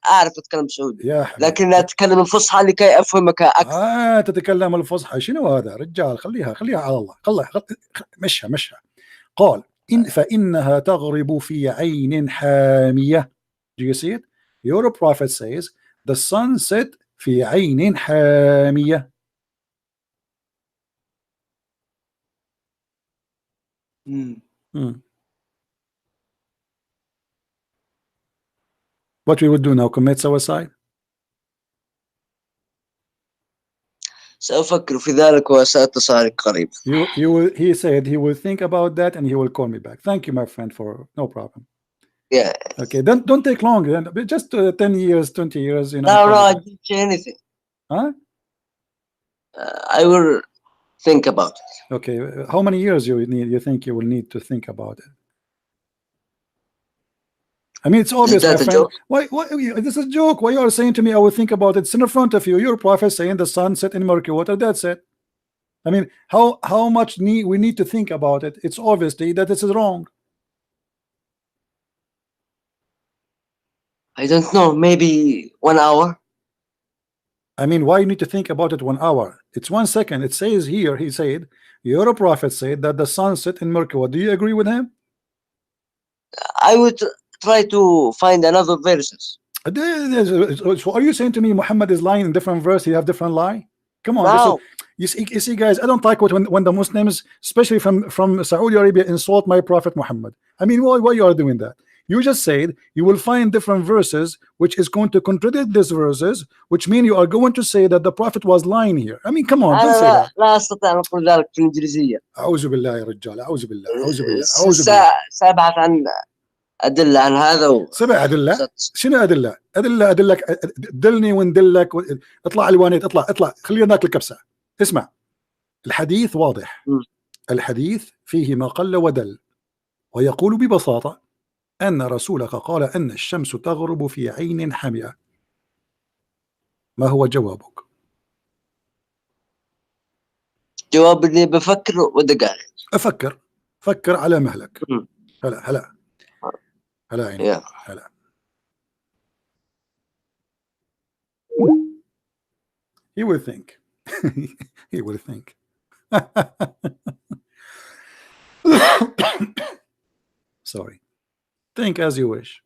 أعرف أتكلم سعودي. لكن أتكلم الفصحى لكي أفهمك أكثر. تتكلم الفصحى. شنو هذا رجال؟ خليها على الله. مشها. قال فإنها تغرب في عين حامية. Do you see it? Your prophet says the sun set في عين حامية. What we would do now? Commit suicide? سأفكر في ذلك وسأتصل قريب. He said he will think about that and he will call me back. Thank you, my friend, for no problem. Yeah. Okay, don't take long. Just 10 years, 20 years. No, I didn't say anything. Huh? I will think about it. Okay, how many years you think you will need to think about it? I mean, it's obvious, my friend. Why this is a joke? Why you are saying to me I will think about it? It's in front of you. Your prophet saying the sun set in murky water. That's it. I mean, how much we need to think about it? It's obviously that this is wrong. I don't know, maybe 1 hour. I mean, why you need to think about it 1 hour? It's 1 second. It says here, he said, your prophet said that the sun set in murky water. Do you agree with him? I would try to find another verses. So are you saying to me Muhammad is lying in different verse? He have different lie? Come on. No. You see, guys, I don't like when the Muslims, especially from Saudi Arabia, insult my prophet Muhammad. I mean, why you are doing that? You just said you will find different verses which is going to contradict these verses, which mean you are going to say that the prophet was lying here. I mean, come on, don't say that. لا أستطيع أن أقول ذلك في الإنجليزية. أعوذ بالله يا رجال. أعوذ بالله. سأبحث عن أدلة عن هذا. سبع أدلة. شنو أدلة؟ أدلك دلني وندلك. اطلع الوانيت اطلع خلينا ناكل كبسة. اسمع، الحديث واضح. الحديث فيه ما قل ودل، ويقول ببساطة أن رسولك قال أن الشمس تغرب في عين حمئة. ما هو جوابك؟ جواب اللي بفكر ودقائق. فكر على مهلك. هلا عيني. هلا. He will think. He will think. Sorry. Think as you wish.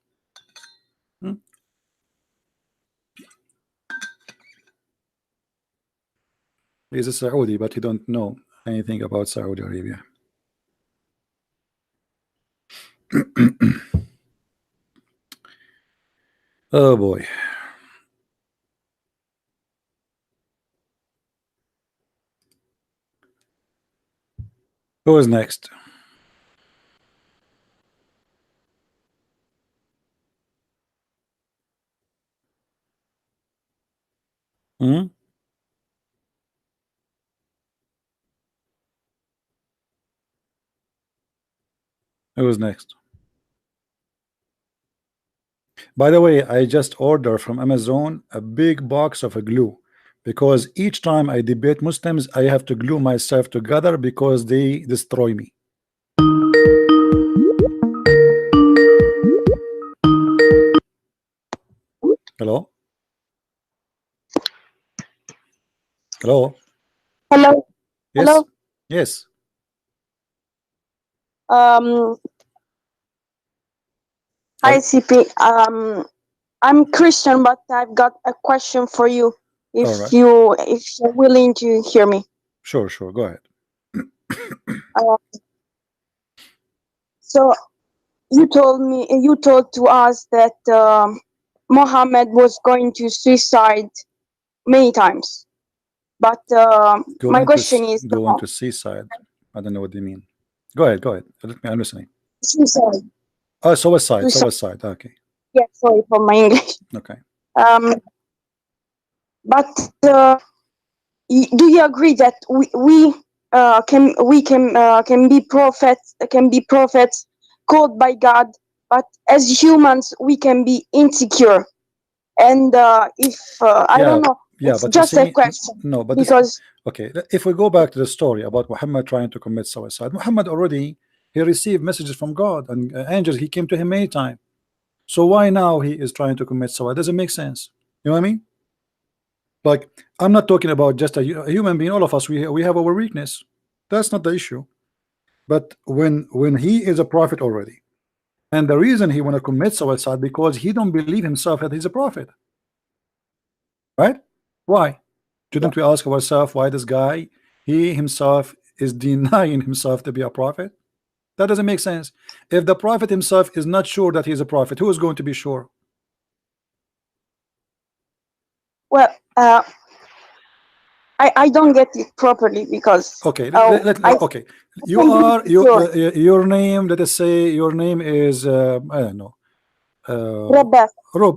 He's a Saudi, but he don't know anything about Saudi Arabia. Oh boy. Who is next? Who is next? By the way, I just ordered from Amazon a big box of a glue, because each time I debate Muslims, I have to glue myself together because they destroy me. Hello? Hello? Hello? Yes? Hello? Yes. Hi, CP. I'm Christian, but I've got a question for you. If you're willing to hear me. Sure. Go ahead. So you told to us that Muhammad was going to suicide many times. But my question is going to seaside. I don't know what you mean. Go ahead. I'm listening. Suicide. Oh, suicide. Okay. Yeah, sorry for my English. Okay. But do you agree that we can be prophets called by God, but as humans we can be insecure, and I don't know. Yeah, it's but just a question. No, but because okay, if we go back to the story about Muhammad trying to commit suicide, Muhammad already he received messages from God and angels. He came to him many times. So why now he is trying to commit suicide? Doesn't make sense. You know what I mean? Like, I'm not talking about just a human being. All of us, we have our weakness. That's not the issue. But when he is a prophet already, and the reason he want to commit suicide because he don't believe himself that he's a prophet, right? Why? Shouldn't we ask ourselves why this guy, he himself is denying himself to be a prophet? That doesn't make sense. If the prophet himself is not sure that he's a prophet, who is going to be sure? Well, I don't get it properly because okay. Okay, your name. Let us say your name is I don't know.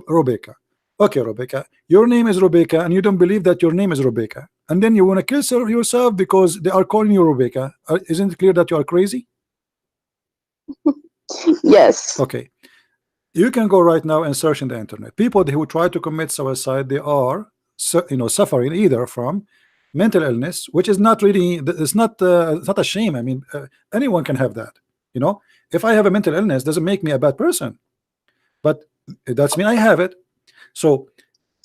Rebecca. Okay, Rebecca. Your name is Rebecca, and you don't believe that your name is Rebecca, and then you want to kill yourself because they are calling you Rebecca. Isn't it clear that you are crazy? Yes. Okay. You can go right now and search in the internet. People who try to commit suicide, they are suffering either from mental illness, which is not really, it's not a shame. I mean, anyone can have that. You know, if I have a mental illness, doesn't make me a bad person, but it does mean I have it. So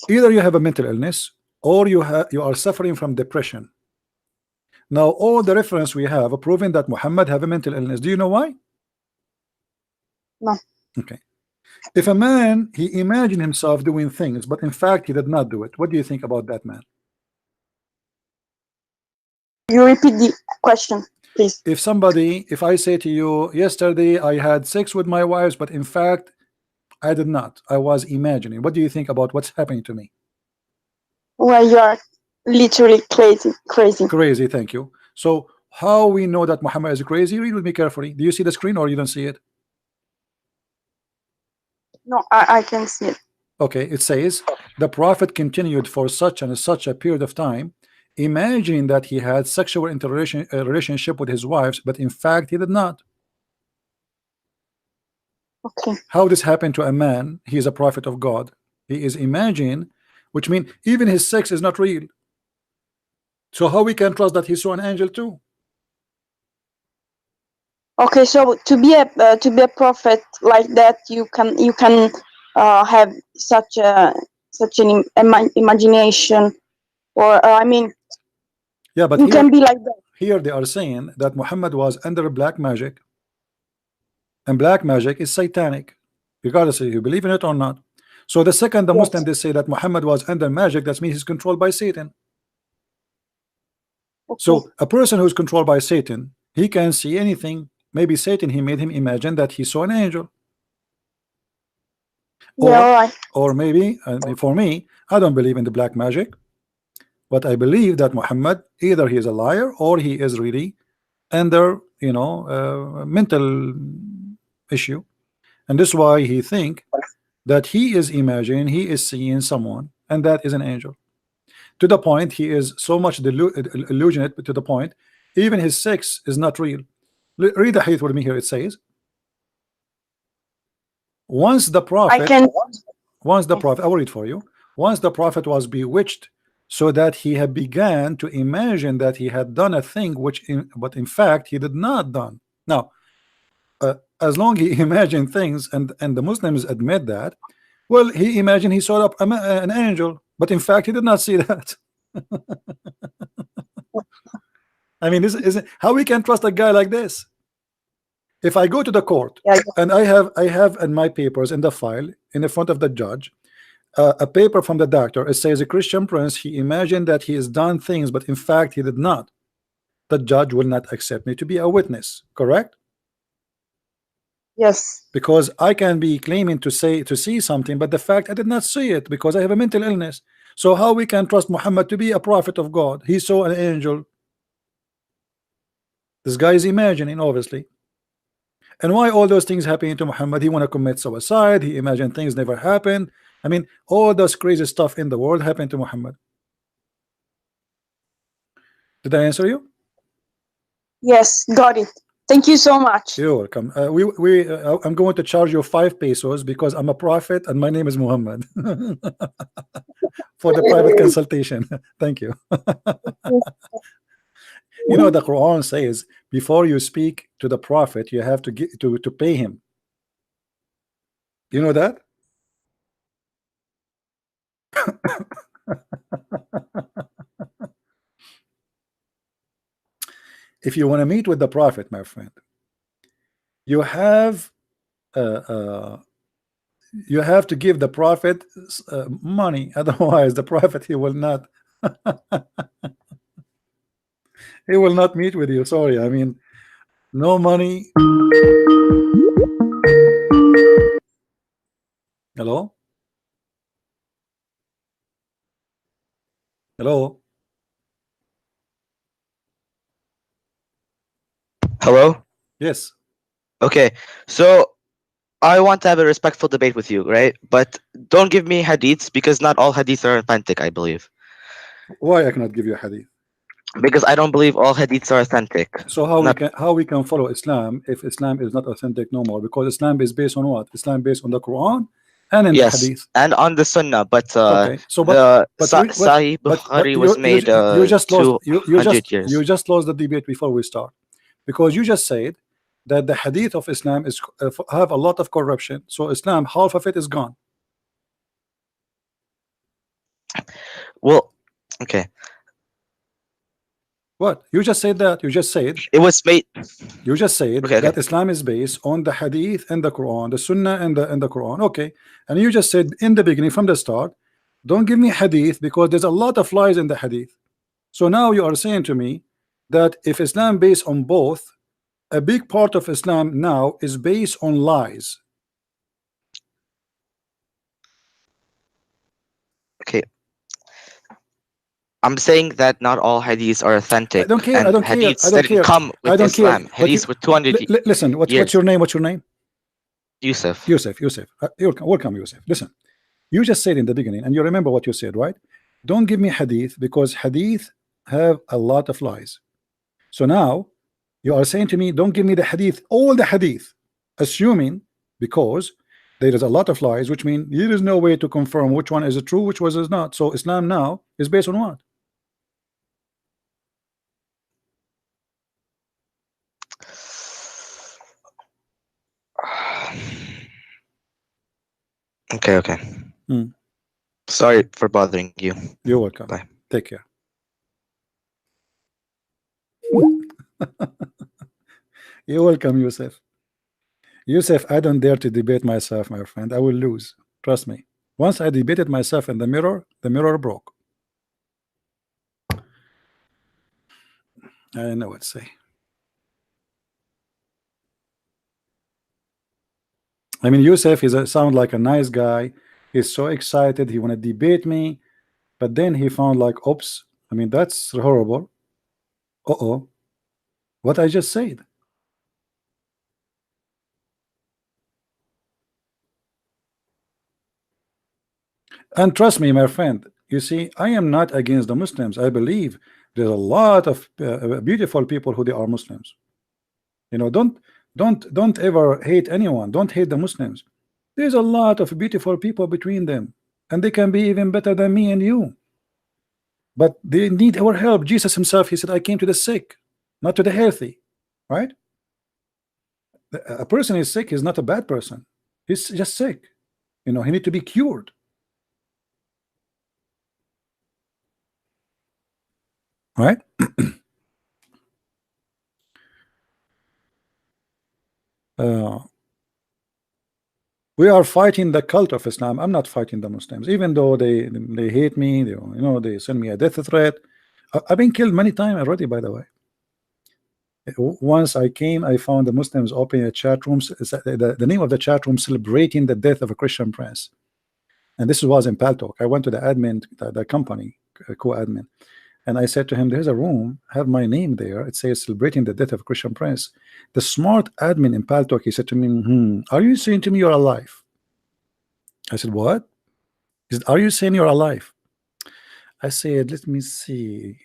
either you have a mental illness or you are suffering from depression. Now all the reference we have are proving that Muhammad have a mental illness. Do you know why? No. Okay. If a man, he imagined himself doing things, but in fact he did not do it, what do you think about that man? You repeat the question, please. If I say to you, yesterday I had sex with my wives, but in fact I did not, I was imagining, what do you think about what's happening to me? Well, you are literally crazy. Thank you. So how we know that Muhammad is crazy? Read with me carefully. Do you see the screen or you don't see it? No, I can see it. Okay, it says the prophet continued for such and such a period of time, imagining that he had sexual relationship with his wives, but in fact he did not. Okay. How this happened to a man? He is a prophet of God. He is imagining, which means even his sex is not real. So how we can trust that he saw an angel too? Okay, so to be a prophet like that, you can have such an imagination, or I mean, yeah, but you can be like that. Here they are saying that Muhammad was under black magic, and black magic is satanic, regardless if you believe in it or not. So the second the Muslim they say that Muhammad was under magic, that means he's controlled by Satan. Okay. So a person who's controlled by Satan, he can see anything. Maybe Satan, he made him imagine that he saw an angel. Or maybe, for me, I don't believe in the black magic, but I believe that Muhammad, either he is a liar or he is really under, mental issue, and this is why he think that he is imagining, he is seeing someone, and that is an angel. To the point he is so much illusionate, to the point even his sex is not real. Read the hadith with me here. It says, once the prophet, I will read for you. Once the prophet was bewitched, so that he had began to imagine that he had done a thing but in fact he did not done. Now, as long he imagined things, and the Muslims admit that, well, he imagined he saw an angel, but in fact he did not see that. I mean, this is how we can trust a guy like this. If I go to the court and I have in my papers in the file in the front of the judge a paper from the doctor, it says a Christian prince, he imagined that he has done things, but in fact he did not. The judge will not accept me to be a witness, correct? Yes. Because I can be claiming to see something, but the fact I did not see it because I have a mental illness. So how we can trust Muhammad to be a prophet of God? He saw an angel. This guy is imagining, obviously. And why all those things happening to Muhammad? He want to commit suicide. He imagined things never happened. I mean, all those crazy stuff in the world happened to Muhammad. Did I answer you? Yes, got it. Thank you so much. You're welcome. I'm going to charge you 5 pesos because I'm a prophet and my name is Muhammad for the private consultation. Thank you. You know, the Quran says before you speak to the prophet, you have to get to pay him. You know that? If you want to meet with the prophet, my friend, you have to give the prophet money. Otherwise, the prophet he will not he will not meet with you. Sorry, I mean, no money. Hello? Hello? Hello? Yes. Okay, so I want to have a respectful debate with you, right? But don't give me hadiths because not all hadiths are authentic, I believe. Why I cannot give you a hadith? Because I don't believe all hadiths are authentic. So how we can follow Islam if Islam is not authentic no more? Because Islam is based on what? Islam based on the Quran and in the hadith. And on the Sunnah, but okay. So Sahih Bukhari was made you just lost 200 years. You just lost the debate before we start, because you just said that the hadith of Islam is have a lot of corruption. So Islam, half of it is gone. Well, okay. What? You just said that. You just said it was made. You just said that Islam is based on the hadith and the Quran, the Sunnah and the Quran. Okay. And you just said in the beginning, from the start, don't give me hadith because there's a lot of lies in the hadith. So now you are saying to me that if Islam based on both, a big part of Islam now is based on lies. Okay. I'm saying that not all hadiths are authentic. I don't care. I don't care. Hadiths I don't didn't care. come with Islam. Hadiths with 200 years. Listen, what's your name? What's your name? Yusuf. Yusuf. You're welcome, Yusuf. Listen, you just said in the beginning, and you remember what you said, right? Don't give me hadith because hadith have a lot of lies. So now you are saying to me, don't give me the hadith, all the hadith, assuming because there is a lot of lies, which means there is no way to confirm which one is true, which one is not. So Islam now is based on what? Okay. Sorry for bothering you. You're welcome. Bye. Take care. You're welcome, Yusuf. Yusuf, I don't dare to debate myself, my friend. I will lose. Trust me. Once I debated myself in the mirror broke. I don't know what to say. I mean, Yusuf sound like a nice guy. He's so excited. He want to debate me, but then he found like, oops. I mean, that's horrible. What I just said. And trust me, my friend, you see, I am not against the Muslims. I believe there's a lot of beautiful people who they are Muslims. You know, don't ever hate anyone. Don't hate the Muslims. There's a lot of beautiful people between them, and they can be even better than me and you. But they need our help. Jesus himself, he said, I came to the sick, not to the healthy. Right? A person is sick is not a bad person. He's just sick. You know, he need to be cured. Right? We are fighting the cult of Islam. I'm not fighting the Muslims, even though they hate me. They send me a death threat. I've been killed many times already, by the way. Once I came, I found the Muslims opening a chat room. The name of the chat room celebrating the death of a Christian prince, and this was in Paltalk. I went to the admin, the company co-admin. And I said to him, there's a room, have my name there. It says celebrating the death of Christian Prince. The smart admin in Paltalk, he said to me, are you saying to me you're alive? I said, what? He said, are you saying you're alive? I said, let me see.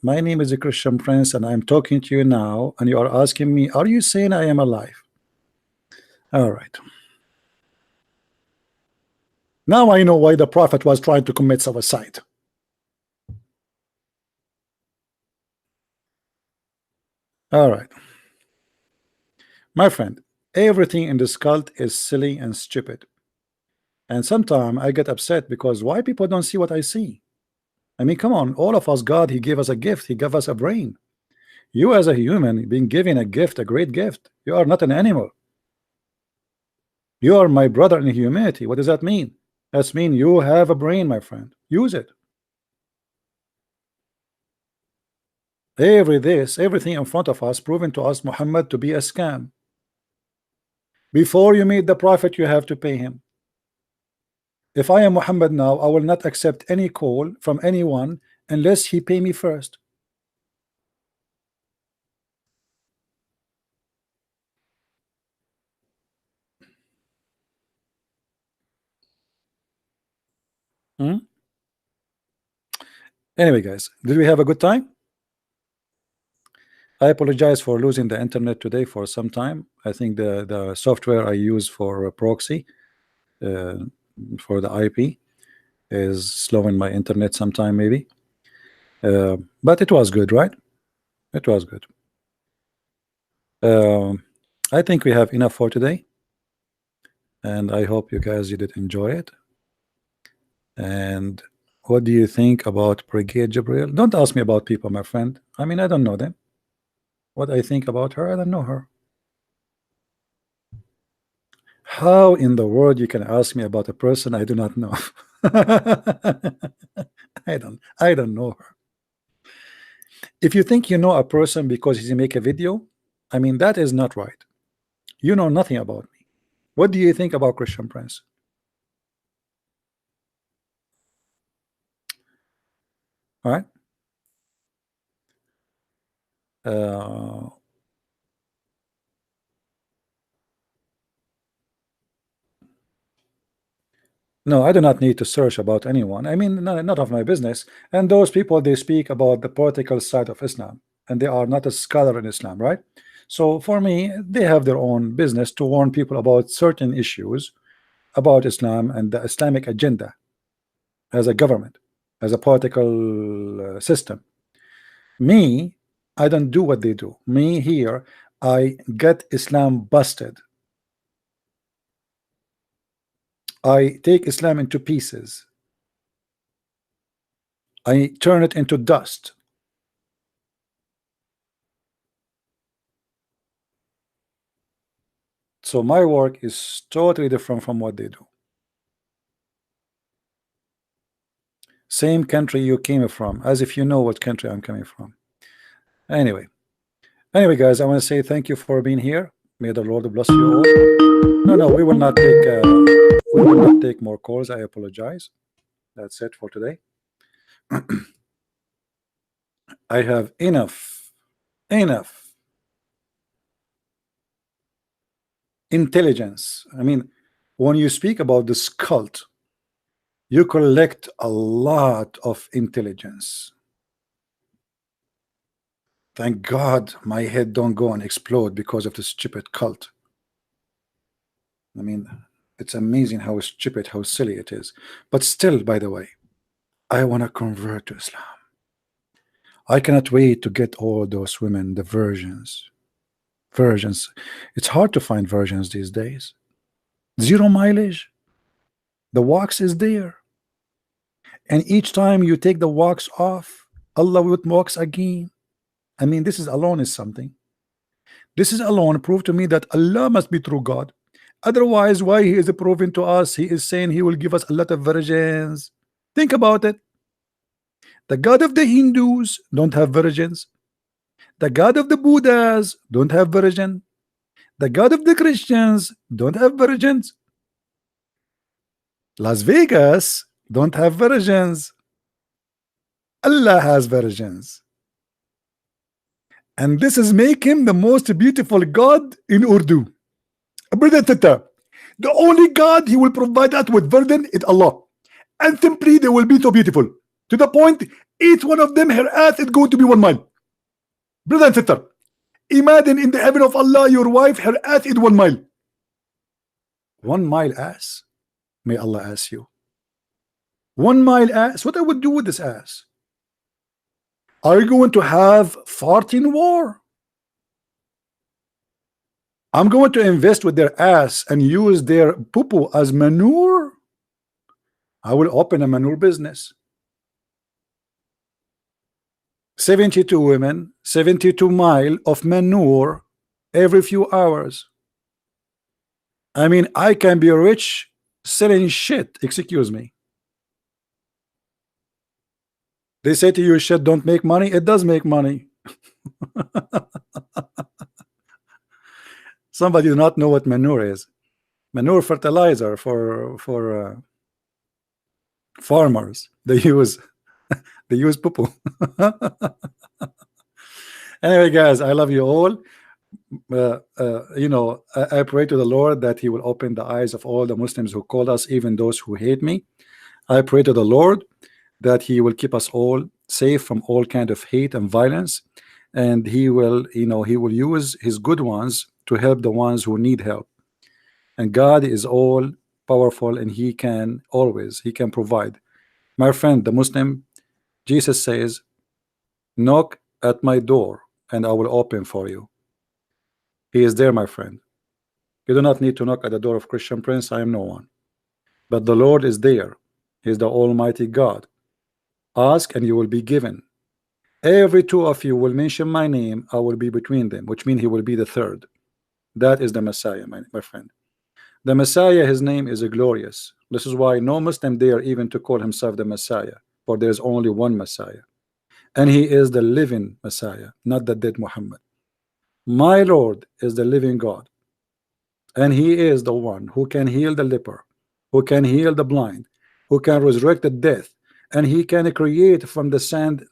My name is a Christian Prince, and I'm talking to you now, and you are asking me, are you saying I am alive? All right. Now I know why the Prophet was trying to commit suicide. All right. My friend, everything in this cult is silly and stupid. And sometimes I get upset because why people don't see what I see? I mean, come on, all of us, God, He gave us a gift. He gave us a brain. You as a human being given a gift, a great gift. You are not an animal. You are my brother in humanity. What does that mean? That means you have a brain, my friend. Use it. Everything in front of us proven to us Muhammad to be a scam. Before you meet the Prophet, you have to pay him. If I am Muhammad now, I will not accept any call from anyone unless he pay me first. Anyway, guys, did we have a good time? I apologize for losing the internet today for some time. I think the software I use for proxy for the IP is slowing my internet sometime maybe. But it was good, right? It was good. I think we have enough for today. And I hope you guys did enjoy it. And what do you think about Brigade Jibril? Don't ask me about people, my friend. I mean, I don't know them. What I think about her, I don't know her. How in the world you can ask me about a person I do not know? I don't know her. If you think you know a person because he make a video, I mean, that is not right. You know nothing about me. What do you think about Christian Prince? All right. No, I do not need to search about anyone. I mean, not of my business. And those people, they speak about the political side of Islam, and they are not a scholar in Islam, right? So for me, they have their own business to warn people about certain issues about Islam and the Islamic agenda as a government, as a political system. Me, I don't do what they do. Me here, I get Islam busted. I take Islam into pieces. I turn it into dust. So my work is totally different from what they do. Same country you came from, as if you know what country I'm coming from. Anyway, guys, I want to say thank you for being here. May the Lord bless you all. No, we will not take more calls. I apologize. That's it for today. I have enough intelligence. I mean, when you speak about this cult, you collect a lot of intelligence. Thank God my head don't go and explode because of the stupid cult. I mean, it's amazing how stupid, how silly it is. But still, by the way, I want to convert to Islam. I cannot wait to get all those women, the virgins. It's hard to find virgins these days. 0 mileage. The wax is there. And each time you take the wax off, Allah will wax again. I mean, this is alone is something. This is alone proof to me that Allah must be true God. Otherwise, why He is proving to us? He is saying He will give us a lot of virgins. Think about it. The God of the Hindus don't have virgins. The God of the Buddhas don't have virgin. The God of the Christians don't have virgins. Las Vegas don't have virgins. Allah has virgins. And this is make him the most beautiful God in Urdu. Brother Tata, the only God he will provide us with virgin is Allah. And simply they will be so beautiful. To the point, each one of them, her ass is going to be 1 mile. Brother and sister, imagine in the heaven of Allah, your wife, her ass is 1 mile. 1 mile ass? May Allah ask you. 1 mile ass? What I would do with this ass? Are you going to have farting war? I'm going to invest with their ass and use their poo-poo as manure? I will open a manure business. 72 women, 72 miles of manure every few hours. I mean, I can be rich selling shit, excuse me. They say to you, shit don't make money. It does make money. Somebody do not know what manure is. Manure fertilizer for farmers. They use poo-poo. Anyway, guys, I love you all. You know, I pray to the Lord that he will open the eyes of all the Muslims who call us, even those who hate me. I pray to the Lord that he will keep us all safe from all kind of hate and violence, and he will, you know, he will use his good ones to help the ones who need help. And God is all powerful, and he can provide. My friend, the Muslim, Jesus says, knock at my door and I will open for you. He is there, my friend. You do not need to knock at the door of Christian Prince. I am no one, but the Lord is there. He is the Almighty God. Ask and you will be given. Every two of you will mention my name, I will be between them, which means he will be the third. That is the Messiah, my friend. The Messiah, his name is glorious. This is why no Muslim dare even to call himself the Messiah, for there is only one Messiah, and he is the living Messiah, not the dead Muhammad. My Lord is the living God, and he is the one who can heal the leper, who can heal the blind, who can resurrect the dead, and he can create from the sand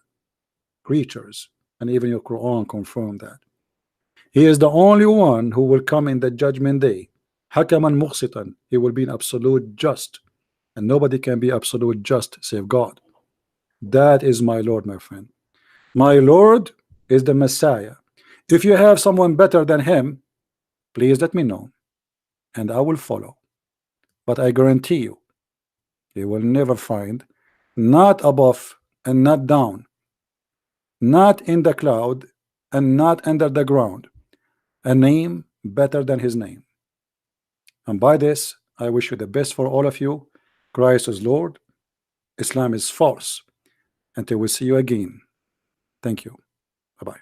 creatures, and even your Quran confirmed that. He is the only one who will come in the judgment day. Hakaman muqsitan, he will be an absolute just, and nobody can be absolute just save God. That is my Lord, my friend. My Lord is the Messiah. If you have someone better than him, please let me know, and I will follow. But I guarantee you, you will never find, not above and not down, not in the cloud and not under the ground, a name better than his name. And by this, I wish you the best for all of you. Christ is Lord, Islam is false. Until we see you again. Thank you. Bye-bye.